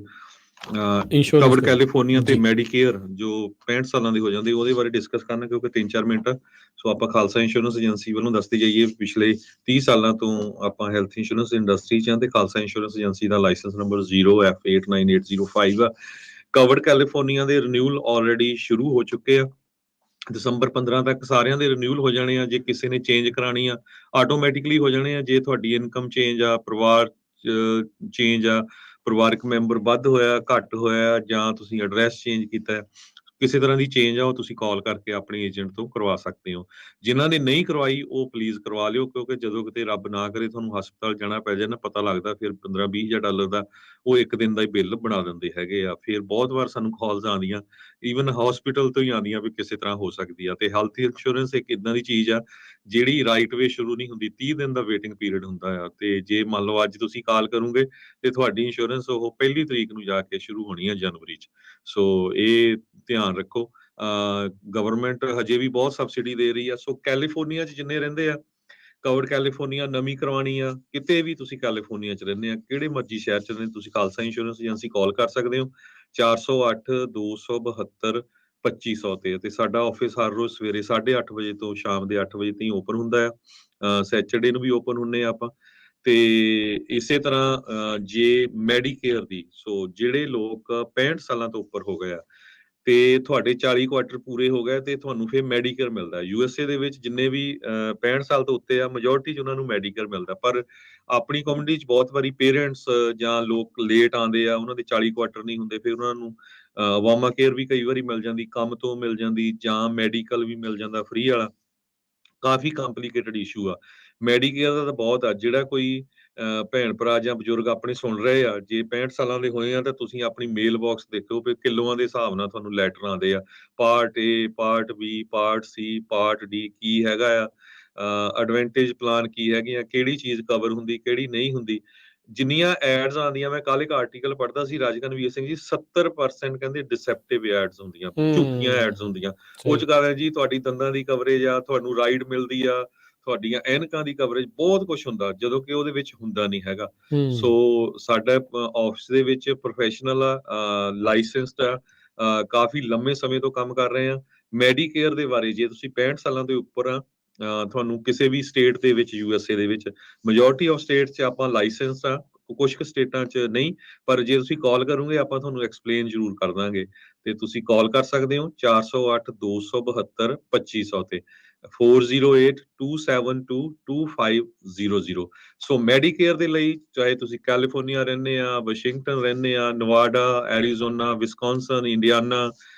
ਇੰਸ਼ੋਰੈਂਸ ਕਵਰ ਦੇ ਬਾਰੇ। ਕੈਲੀਫੋਰਨੀਆ ਤੇ ਜੀ। ਮੈਡੀਕੇਅਰ ਜੋ 65 ਸਾਲਾਂ ਦੀ ਹੋ ਜਾਂਦੀ ਉਹਦੇ ਬਾਰੇ ਡਿਸਕਸ ਕਰਨਾ, ਕਿਉਂਕਿ 3-4 ਮਿੰਟ ਆ। ਸੋ ਆਪਾਂ ਖਾਲਸਾ ਇੰਸ਼ੋਰੈਂਸ ਏਜੰਸੀ ਵੱਲੋਂ ਦੱਸਦੇ ਜਾਈਏ, ਪਿਛਲੇ 30 ਸਾਲਾਂ ਤੋਂ ਆਪਾਂ ਹੈਲਥ ਇੰਸ਼ੋਰੈਂਸ ਇੰਡਸਟਰੀ 'ਚ ਆ ਤੇ ਖਾਲਸਾ ਇੰਸ਼ੋਰੈਂਸ ਏਜੰਸੀ ਦਾ ਲਾਇਸੈਂਸ ਨੰਬਰ 0F89805 ਆ। ਕਵਰ ਕੈਲੀਫੋਰਨੀਆ ਦੇ ਰਿਨਿਊਅਲ ਆਲਰੇਡੀ ਸ਼ੁਰੂ ਹੋ ਚੁੱਕੇ ਆ। ਦਸੰਬਰ 15 ਤੱਕ ਸਾਰਿਆਂ ਦੇ ਰਿਨਿਊਅਲ ਹੋ ਜਾਣੇ ਆ। ਜੇ ਕਿਸੇ ਨੇ ਚੇਂਜ ਕਰਾਣੀ ਆ ਆਟੋਮੈਟਿਕਲੀ ਹੋ ਜਾਣੇ ਆ। ਜੇ ਤੁਹਾਡੀ ਇਨਕਮ ਚੇਂਜ ਆ, ਪਰਿਵਾਰ ਚੇਂਜ ਆ, ਪਰਿਵਾਰਕ ਮੈਂਬਰ ਵੱਧ ਹੋਇਆ, ਘੱਟ ਹੋਇਆ, ਜਾਂ ਤੁਸੀਂ ਐਡਰੈਸ ਚੇਂਜ ਕੀਤਾ ਹੈ, ਕਿਸੇ ਤਰ੍ਹਾਂ ਦੀ ਚੇਂਜ ਆ, ਉਹ ਤੁਸੀਂ ਕਾਲ ਕਰਕੇ ਆਪਣੇ ਏਜੰਟ ਤੋਂ ਕਰਵਾ ਸਕਦੇ ਹੋ। ਜਿਨ੍ਹਾਂ ਨੇ ਨਹੀਂ ਕਰਵਾਈ ਉਹ ਪਲੀਜ਼ ਕਰਵਾ ਲਿਓ, ਕਿਉਂਕਿ ਜਦੋਂ ਕਿਤੇ ਰੱਬ ਨਾ ਕਰੇ ਤੁਹਾਨੂੰ ਹਸਪਤਾਲ ਜਾਣਾ ਪੈ ਜਾਏ ਨਾ, ਪਤਾ ਲੱਗਦਾ ਫਿਰ $15,000-20,000 ਦਾ ਉਹ ਇੱਕ ਦਿਨ ਦਾ ਹੀ ਬਿੱਲ ਬਣਾ ਦਿੰਦੇ ਹੈਗੇ ਆ। ਫਿਰ ਬਹੁਤ ਵਾਰ ਸਾਨੂੰ ਕਾਲਸ ਆਉਂਦੀਆਂ, ਈਵਨ ਹਸਪੀਟਲ ਤੋਂ ਹੀ ਆਉਂਦੀਆਂ, ਵੀ ਕਿਸੇ ਤਰ੍ਹਾਂ ਹੋ ਸਕਦੀ ਆ। ਤੇ ਹੈਲਥ ਇੰਸ਼ੋਰੈਂਸ ਇੱਕ ਇਦਾਂ ਦੀ ਚੀਜ਼ ਆ ਜਿਹੜੀ ਰਾਈਟ ਵੇ ਸ਼ੁਰੂ ਨਹੀਂ ਹੁੰਦੀ, 30 ਦਿਨ ਦਾ ਵੇਟਿੰਗ ਪੀਰੀਅਡ ਹੁੰਦਾ ਆ। ਤੇ ਜੇ ਮੰਨ ਲਓ ਅੱਜ ਤੁਸੀਂ ਕਾਲ ਕਰੋਗੇ ਤੇ ਤੁਹਾਡੀ ਇੰਸ਼ੋਰੈਂਸ ਉਹ 1 ਤਰੀਕ ਨੂੰ ਜਾ ਕੇ ਸ਼ੁਰੂ ਹੋਣੀ ਆ, ਜਨਵਰੀ 'ਚ। ਸੋ ਇਹ ਧਿਆਨ ਰੱਖੋ। ਗਵਰਨਮੈਂਟ ਹਜੇ ਵੀ ਬਹੁਤ ਸਬਸਿਡੀ ਦੇ ਰਹੀ ਆ। ਸੋ ਕੈਲੀਫੋਰਨੀਆ 'ਚ ਜਿੰਨੇ ਰਹਿੰਦੇ ਆ, ਕਵਰ ਕੈਲੀਫੋਰਨੀਆ ਨਵੀਂ ਕਰਵਾਉਣੀ ਆ, ਕਿਤੇ ਵੀ ਤੁਸੀਂ ਕੈਲੀਫੋਰਨੀਆ 'ਚ ਰਹਿੰਦੇ ਆ, ਕਿਹੜੇ ਮਰਜ਼ੀ ਸ਼ਹਿਰ 'ਚ ਰਹਿੰਦੇ, ਤੁਸੀਂ ਖਾਲਸਾ ਇੰਸ਼ੋਰੈਂਸ ਏਜੰਸੀ ਕਾਲ ਕਰ ਸਕਦੇ ਹੋ 408-272-2500 ਤੇ ਸਾਡਾ ਆਫਿਸ ਹਰ ਰੋਜ਼ ਸਵੇਰੇ 8:30 ਵਜੇ ਤੋਂ ਸ਼ਾਮ ਦੇ 8 ਵਜੇ ਤਾਈਂ ਓਪਨ ਹੁੰਦਾ ਆ। ਸੈਚਰਡੇ ਨੂੰ ਵੀ ਓਪਨ ਹੁੰਨੇ ਆ ਆਪਾਂ। ਤੇ ਇਸੇ ਤਰ੍ਹਾਂ ਜੇ ਮੈਡੀਕੇਅਰ ਦੀ, ਸੋ ਜਿਹੜੇ ਲੋਕ 65 ਸਾਲਾਂ ਤੋਂ ਉੱਪਰ ਹੋ ਗਏ ਆ ਤੇ ਤੁਹਾਡੇ 40 ਕੁਆਟਰ ਪੂਰੇ ਹੋ ਗਏ ਤੇ ਤੁਹਾਨੂੰ ਫਿਰ ਮੈਡੀਕੇਅਰ ਮਿਲਦਾ। USA ਦੇ ਵਿੱਚ ਜਿੰਨੇ ਵੀ 65 ਸਾਲ ਤੋਂ ਉੱਤੇ ਆ, ਮੈਜੋਰਟੀ 'ਚ ਉਹਨਾਂ ਨੂੰ ਮੈਡੀਕੇਅਰ ਮਿਲਦਾ। ਪਰ ਆਪਣੀ ਕਮਿਊਨਿਟੀ 'ਚ ਬਹੁਤ ਵਾਰੀ ਪੇਰੈਂਟਸ ਜਾਂ ਲੋਕ ਲੇਟ ਆਉਂਦੇ ਆ, ਉਹਨਾਂ ਦੇ 40 ਕੁਆਟਰ ਨਹੀਂ ਹੁੰਦੇ, ਫਿਰ ਉਹਨਾਂ ਨੂੰ ਅਵਾਮਾ ਕੇਅਰ ਵੀ ਕਈ ਵਾਰੀ ਮਿਲ ਜਾਂਦੀ, ਕੰਮ ਤੋਂ ਮਿਲ ਜਾਂਦੀ, ਜਾਂ ਮੈਡੀਕਲ ਵੀ ਮਿਲ ਜਾਂਦਾ ਫ੍ਰੀ ਵਾਲਾ। ਕਾਫੀ ਕੰਪਲਿਕੇਟਡ ਇਸ਼ੂ ਆ। ਮੈਡੀਕੇਅਰ ਦਾ ਤਾਂ ਬਹੁਤ ਆ। ਜਿਹੜਾ ਕੋਈ ਭੈਣ ਭਰਾ ਜਾਂ ਬਜ਼ੁਰਗ ਆਪਣੇ ਸੁਣ ਰਹੇ ਆ, ਜੇ 65 ਸਾਲਾਂ ਦੇ ਹੋਏ ਆ, ਤਾਂ ਤੁਸੀਂ ਆਪਣੀ ਮੇਲ ਬਾਕਸ ਦੇਖੋ ਵੀ ਕਿਲੋਆਂ ਦੇ ਹਿਸਾਬ ਨਾਲ ਤੁਹਾਨੂੰ ਲੈਟਰ ਆਉਂਦੇ ਆ। Part A, part B, part C, part D ਕੀ ਹੈਗਾ ਆ, ਐਡਵਾਂਟੇਜ ਪਲਾਨ ਕੀ ਹੈਗੇ ਆ, ਕਿਹੜੀ ਚੀਜ਼ ਕਵਰ ਹੁੰਦੀ, ਕਿਹੜੀ ਨਹੀਂ ਹੁੰਦੀ। ਜਿੰਨੀਆਂ ਐਡਸ ਆਉਂਦੀਆਂ, ਮੈਂ ਕੱਲ ਇੱਕ ਆਰਟੀਕਲ ਪੜ੍ਹਦਾ ਸੀ, ਰਾਜਕਨ ਵੀਰ ਸਿੰਘ ਜੀ, 70% ਕਹਿੰਦੇ ਡਿਸੈਪਟਿਵ ਐਡਸ ਹੁੰਦੀਆਂ, ਝੂਠੀਆਂ ਐਡਸ ਹੁੰਦੀਆਂ। ਉਹ ਸਹੀ। ਚ ਕਹਿੰਦੇ ਜੀ ਤੁਹਾਡੀ ਦੰਦਾਂ ਦੀ ਕਵਰੇਜ ਆ, ਤੁਹਾਨੂੰ ਰਾਈਡ ਮਿਲਦੀ ਆ, ਤੁਹਾਡੀਆਂ ਐਨਕਾਂ ਦੀ ਕਵਰੇਜ, ਬਹੁਤ ਕੁਝ ਹੁੰਦਾ, ਜਦੋਂ ਕਿ ਉਹਦੇ ਵਿੱਚ ਹੁੰਦਾ ਨਹੀਂ ਹੈਗਾ। ਸੋ ਸਾਡਾ ਆਫਿਸ ਦੇ ਵਿੱਚ ਪ੍ਰੋਫੈਸ਼ਨਲ ਆ, ਲਾਇਸੈਂਸਡ ਆ, ਕਾਫੀ ਲੰਮੇ ਸਮੇਂ ਤੋਂ ਕੰਮ ਕਰ ਰਹੇ ਆ। ਮੈਡੀਕੇਅਰ ਦੇ ਬਾਰੇ, ਜੇ ਤੁਸੀਂ 65 ਸਾਲਾਂ ਦੇ ਉੱਪਰ ਆ, ਤੁਹਾਨੂੰ ਕਿਸੇ ਵੀ ਸਟੇਟ ਦੇ ਵਿੱਚ, USA ਦੇ ਵਿੱਚ ਮੈਜੋਰਟੀ ਆਫ ਸਟੇਟ 'ਚ ਆਪਾਂ ਲਾਇਸੈਂਸ ਆ, ਕੁਝ ਕੁ ਸਟੇਟਾਂ 'ਚ ਨਹੀਂ। ਪਰ ਜੇ ਤੁਸੀਂ ਕਾਲ ਕਰੋਗੇ ਆਪਾਂ ਤੁਹਾਨੂੰ ਐਕਸਪਲੇਨ ਜ਼ਰੂਰ ਕਰ ਦਾਂਗੇ। ਤੇ ਤੁਸੀਂ ਕਾਲ ਕਰ ਸਕਦੇ ਹੋ 408-272-2500 ਤੇ 4082722500। ਸੋ ਮੈਡੀਕੇਅਰ ਦੇ ਲਈ, ਚਾਹੇ ਤੁਸੀਂ ਕੈਲੀਫੋਰਨੀਆ ਰਹਿੰਦੇ ਆ, ਵਾਸ਼ਿੰਗਟਨ ਰਹਿੰਦੇ ਆ, ਨਵਾਡਾ, ਐਰੀਜ਼ੋਨਾ, ਵਿਸਕੌਨਸਨ, ਇੰਡੀਆਨਾ,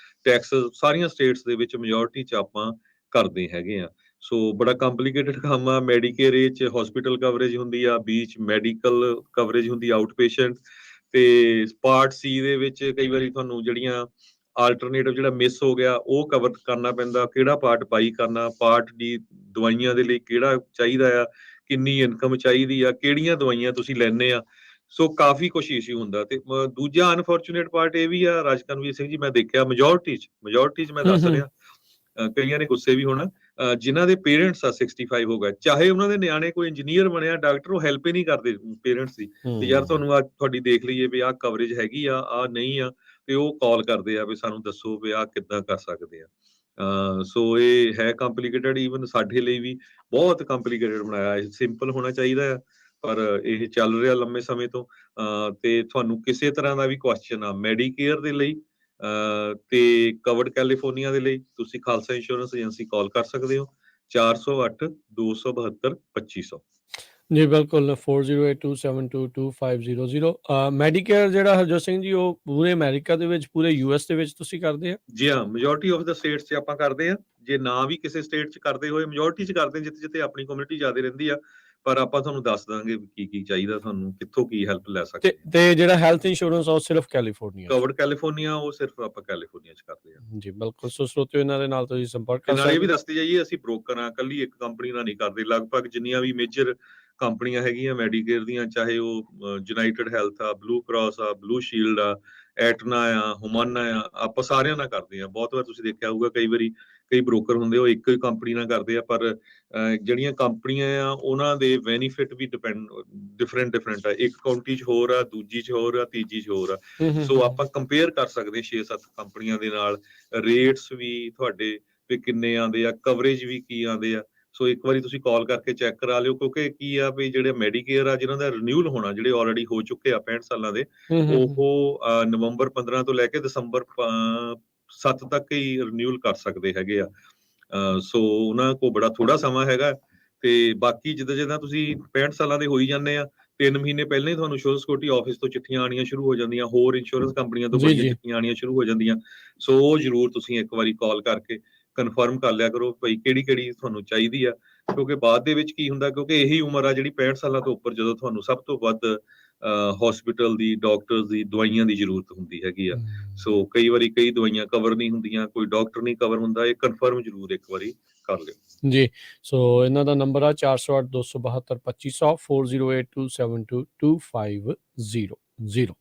ਟੈਕਸਸ, ਸਾਰੀਆਂ ਸਟੇਟਸ ਦੇ ਵਿੱਚ ਮੈਜੋਰਟੀ 'ਚ ਆਪਾਂ ਕਰਦੇ ਹੈਗੇ ਆ। ਸੋ ਬੜਾ ਕੰਪਲਿਕੇਟਡ ਕੰਮ ਆ। ਮੈਡੀਕੇਅਰ ਇਹ 'ਚ ਹਸਪੀਟਲ ਕਵਰੇਜ ਹੁੰਦੀ ਆ, ਬੀਚ ਮੈਡੀਕਲ ਕਵਰੇਜ ਹੁੰਦੀ, ਆਊਟ ਪੇਸ਼ੈਂਟ। ਤੇ ਪਾਰਟ C ਦੇ ਵਿੱਚ ਕਈ ਵਾਰੀ ਤੁਹਾਨੂੰ ਜਿਹੜੀਆਂ ਆਲਟਰਨੇਟਿਵ, ਜਿਹੜਾ ਮਿਸ ਹੋ ਗਿਆ, ਉਹ ਕਵਰ ਕਰਨਾ ਪੈਂਦਾ, ਕਿਹੜਾ ਪਾਰਟ ਬਾਈ ਕਰਨਾ। ਪਾਰਟ D ਦਵਾਈਆਂ ਦੇ ਲਈ ਕਿਹੜਾ ਚਾਹੀਦਾ ਆ, ਕਿੰਨੀ ਇਨਕਮ ਚਾਹੀਦੀ ਆ, ਕਿਹੜੀਆਂ ਦਵਾਈਆਂ ਤੁਸੀਂ ਲੈਣੇ ਆ। ਸੋ ਕਾਫੀ ਕੁਛ ਇਸ਼ੂ ਹੁੰਦਾ। ਤੇ ਦੂਜਾ ਅਨਫੋਰਚੂਨੇਟ ਪਾਰਟ ਇਹ ਵੀ ਆ, ਰਾਜਕਨਵੀਰ ਸਿੰਘ ਜੀ, ਮੈਂ ਦੇਖਿਆ ਮੈਜੋਰਟੀ 'ਚ ਮੈਂ ਦੱਸ ਰਿਹਾ, ਕਈਆਂ ਨੇ ਗੁੱਸੇ ਵੀ ਹੋਣਾ, ਜਿਨ੍ਹਾਂ ਦੇ ਪੇਰੈਂਟਸ ਆ 65 ਹੋ ਗਏ, ਚਾਹੇ ਉਹਨਾਂ ਦੇ ਨਿਆਣੇ ਕੋਈ ਇੰਜੀਨੀਅਰ ਬਣਿਆ, ਡਾਕਟਰ, ਉਹ ਹੈਲਪ ਹੀ ਨਹੀਂ ਕਰਦੇ ਪੇਰੈਂਟਸ ਦੀ। ਤੇ ਯਾਰ ਤੁਹਾਨੂੰ ਆ ਤੁਹਾਡੀ ਦੇਖ ਲਈਏ ਵੀ ਆਹ ਕਵਰੇਜ ਹੈਗੀ ਆ, ਆਹ ਨਹੀਂ ਆ, ਤੇ ਉਹ ਕਾਲ ਕਰਦੇ ਆ ਵੀ ਸਾਨੂੰ ਦੱਸੋ ਵੀ ਆਹ ਕਿੱਦਾਂ ਕਰ ਸਕਦੇ ਆ। ਸੋ ਇਹ ਹੈ ਕੰਪਲਿਕੇਟਡ, ਈਵਨ ਸਾਡੇ ਲਈ ਵੀ ਬਹੁਤ ਕੰਪਲਿਕੇਟਡ ਬਣਾਇਆ। ਇਹ ਸਿੰਪਲ ਹੋਣਾ ਚਾਹੀਦਾ ਆ, ਪਰ ਇਹ ਚੱਲ ਰਿਹਾ ਲੰਮੇ ਸਮੇਂ ਤੋਂ। ਤੇ ਤੁਹਾਨੂੰ ਕਿਸੇ ਤਰ੍ਹਾਂ ਦਾ ਵੀ ਕੁਐਸਚਨ ਆ ਮੈਡੀਕੇਅਰ ਦੇ ਲਈ ਤੇ ਕਵਰਡ ਕੈਲੀਫੋਰਨੀਆ ਦੇ ਲਈ, ਤੁਸੀਂ ਖਾਲਸਾ ਇੰਸ਼ੋਰੈਂਸ ਏਜੰਸੀ ਕਾਲ ਕਰ ਸਕਦੇ ਹੋ 408-272-2500। ਜੀ ਬਿਲਕੁਲ, 4082722500। ਮੈਡੀਕੇਅਰ ਜਿਹੜਾ ਹਰਜੋਤ ਸਿੰਘ ਜੀ, ਉਹ ਪੂਰੇ ਅਮਰੀਕਾ ਦੇ ਵਿੱਚ, ਪੂਰੇ US ਦੇ ਵਿੱਚ ਤੁਸੀਂ ਕਰਦੇ ਆ? ਜੀ ਹਾਂ, ਮੈਜੋਰਟੀ ਆਫ ਦਾ ਸਟੇਟਸ 'ਚ ਆਪਾਂ ਕਰਦੇ ਆ। ਜੇ ਨਾ ਵੀ ਕਿਸੇ ਸਟੇਟ 'ਚ ਕਰਦੇ ਹੋਏ, ਮੈਜੋਰਟੀ 'ਚ ਕਰਦੇ, ਜਿੱਥੇ ਜਿੱਥੇ ਆਪਣੀ ਕਮਿਊਨਿਟੀ ਜ਼ਿਆਦਾ ਰਹਿੰਦੀ ਆ। ਪਰ ਆਪਾਂ ਤੁਹਾਨੂੰ ਦੱਸ ਦਾਂਗੇ ਕੀ ਕੀ ਚਾਹੀਦਾ, ਤੁਹਾਨੂੰ ਕਿੱਥੋਂ ਕੀ ਹੈਲਪ ਲੈ ਸਕਦੇ ਆ। ਤੇ ਜਿਹੜਾ ਹੈਲਥ ਇੰਸ਼ੋਰੈਂਸ ਆ ਉਹ ਸਿਰਫ ਕੈਲੀਫੋਰਨੀਆ 'ਚ? ਕਵਰਡ ਕੈਲੀਫੋਰਨੀਆ ਉਹ ਸਿਰਫ ਆਪਾਂ ਕੈਲੀਫੋਰਨੀਆ 'ਚ ਕਰਦੇ ਆ। ਜੀ ਬਿਲਕੁਲ। ਸੋ ਸਰੋਤਿਓ, ਇਹਨਾਂ ਦੇ ਨਾਲ ਤੁਸੀਂ ਸੰਪਰਕ ਤੇ ਕਰ ਨਾਲੇ ਇਹ ਵੀ ਸਕਦੇ। ਦੱਸਦੇ ਜਾਈਏ, ਅਸੀਂ ਬ੍ਰੋਕਰ ਆ, ਕੱਲੀ ਇੱਕ ਕੰਪਨੀ ਨਾਲ ਨਹੀਂ ਕਰਦੇ। ਲਗਭਗ ਜਿੰਨੀਆਂ ਵੀ ਮੇਜਰ ਕੰਪਨੀਆਂ ਹੈਗੀਆਂ ਮੈਡੀਕੇਅਰ ਦੀਆਂ, ਚਾਹੇ ਉਹ ਯੂਨਾਈਟਿਡ ਹੈਲਥ ਆ, ਬਲੂ ਕ੍ਰਾਸ ਆ, ਬਲੂ ਸ਼ੀਲਡ ਆ, ਐਟਨਾ ਆ, ਹੁਮਾਨਾ ਆ, ਆਪਾਂ ਸਾਰਿਆਂ ਨਾਲ ਕਰਦੇ ਆ। ਬਹੁਤ ਵਾਰ ਤੁਸੀਂ ਦੇਖਿਆ ਹੋਊਗਾ, ਕਈ ਵਾਰੀ ਕਈ ਬ੍ਰੋਕਰ ਹੁੰਦੇ ਉਹ ਇੱਕ ਹੀ ਕੰਪਨੀ ਨਾਲ ਕਰਦੇ ਆ, ਪਰ ਜਿਹੜੀਆਂ ਕੰਪਨੀਆਂ ਆ ਉਹਨਾਂ ਦੇ ਬੈਨੀਫਿਟ ਵੀ ਡਿਫਰੈਂਟ ਆ। ਇੱਕ ਕਾਉਂਟੀ 'ਚ ਹੋਰ ਆ, ਦੂਜੀ 'ਚ ਹੋਰ ਆ, ਤੀਜੀ 'ਚ ਹੋਰ ਆ। ਸੋ ਆਪਾਂ ਕੰਪੇਅਰ ਕਰ ਸਕਦੇ 6-7 ਕੰਪਨੀਆਂ ਦੇ ਨਾਲ। ਰੇਟਸ ਵੀ ਤੁਹਾਡੇ ਵੀ ਕਿੰਨੇ ਆਉਂਦੇ ਆ, ਕਵਰੇਜ ਵੀ ਕੀ ਆਉਂਦੇ ਆ। ਸੋ ਇੱਕ ਵਾਰੀ ਤੁਸੀਂ ਕਾਲ ਕਰਕੇ ਚੈੱਕ ਕਰਾ ਲਿਓ, ਕਿਉਂਕਿ ਕੀ ਆ ਵੀ ਜਿਹੜੇ ਮੈਡੀਕੇਅਰ ਆ ਜਿਨ੍ਹਾਂ ਦਾ ਰਿਨਿਊਲ ਹੋਣਾ, ਜਿਹੜੇ ਆਲਰੇਡੀ ਹੋ ਚੁੱਕੇ ਆ 65 ਸਾਲਾਂ ਦੇ, ਉਹ ਨਵੰਬਰ 15 ਤੋਂ ਲੈ ਕੇ ਦਸੰਬਰ 7 ਤੱਕ ਹੀ ਰਿਨਿਊਲ ਕਰ ਸਕਦੇ ਹੈਗੇ ਆ। ਸੋ ਉਹਨਾਂ ਕੋਲ ਬੜਾ ਥੋੜਾ ਸਮਾਂ ਹੈਗਾ। ਤੇ ਬਾਕੀ ਜਿੱਦਾਂ ਤੁਸੀਂ 65 ਸਾਲਾਂ ਦੇ ਹੋਈ ਜਾਂਦੇ ਆ, 3 ਮਹੀਨੇ ਪਹਿਲਾਂ ਹੀ ਤੁਹਾਨੂੰ ਇੰਸ਼ੋਰੈਂਸ ਸਿਕਿਉਰਿਟੀ ਆਫਿਸ ਤੋਂ ਚਿੱਠੀਆਂ ਆਉਣੀਆਂ ਸ਼ੁਰੂ ਹੋ ਜਾਂਦੀਆਂ, ਹੋਰ ਇੰਸ਼ੋਰੈਂਸ ਕੰਪਨੀਆਂ ਤੋਂ ਬੜੀਆਂ ਚਿੱਠੀਆਂ ਆਉਣੀਆਂ ਸ਼ੁਰੂ ਹੋ ਜਾਂਦੀਆਂ। ਸੋ ਜ਼ਰੂਰ ਤੁਸੀਂ ਇੱਕ ਵਾਰੀ ਕਾਲ ਕਰਕੇ ਕਨਫਰਮ ਕਰ ਲਿਆ ਕਰੋ ਭਾਈ ਕਿਹੜੀ ਤੁਹਾਨੂੰ ਚਾਹੀਦੀ ਆ, ਕਿਉਂਕਿ ਬਾਅਦ ਦੇ ਵਿੱਚ ਕੀ ਹੁੰਦਾ, ਕਿਉਂਕਿ ਇਹੀ ਉਮਰ ਆ ਜਿਹੜੀ 65 ਸਾਲਾਂ ਤੋਂ ਉੱਪਰ, ਜਦੋਂ ਤੁਹਾਨੂੰ ਸਭ ਤੋਂ ਵੱਧ ਹਸਪੀਟਲ ਦੀ, ਡਾਕਟਰਸ ਦੀ, ਦਵਾਈਆਂ ਦੀ ਜ਼ਰੂਰਤ ਹੁੰਦੀ ਹੈਗੀ ਆ। ਸੋ ਕਈ ਵਾਰੀ ਕਈ ਦਵਾਈਆਂ ਕਵਰ ਨਹੀਂ ਹੁੰਦੀਆਂ, ਕੋਈ ਡਾਕਟਰ ਨਹੀਂ ਕਵਰ ਹੁੰਦਾ। ਇਹ ਕਨਫਰਮ ਜ਼ਰੂਰ ਇੱਕ ਵਾਰੀ ਕਰ ਲਿਓ ਜੀ। ਸੋ ਇਹਨਾਂ ਦਾ ਨੰਬਰ ਆ 408-272-2500 4082722500।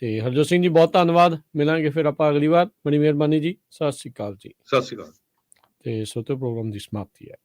ਤੇ ਹਰਜੋਤ ਸਿੰਘ ਜੀ ਬਹੁਤ ਧੰਨਵਾਦ। ਮਿਲਾਂਗੇ ਫਿਰ ਆਪਾਂ ਅਗਲੀ ਵਾਰ। ਬੜੀ ਮਿਹਰਬਾਨੀ ਜੀ। ਸਤਿ ਸ਼੍ਰੀ ਅਕਾਲ ਜੀ। ਸਤਿ ਸ਼੍ਰੀ ਅਕਾਲ। ਤੇ ਸੋਤੇ ਪ੍ਰੋਗਰਾਮ ਦੀ ਸਮਾਪਤੀ ਹੈ।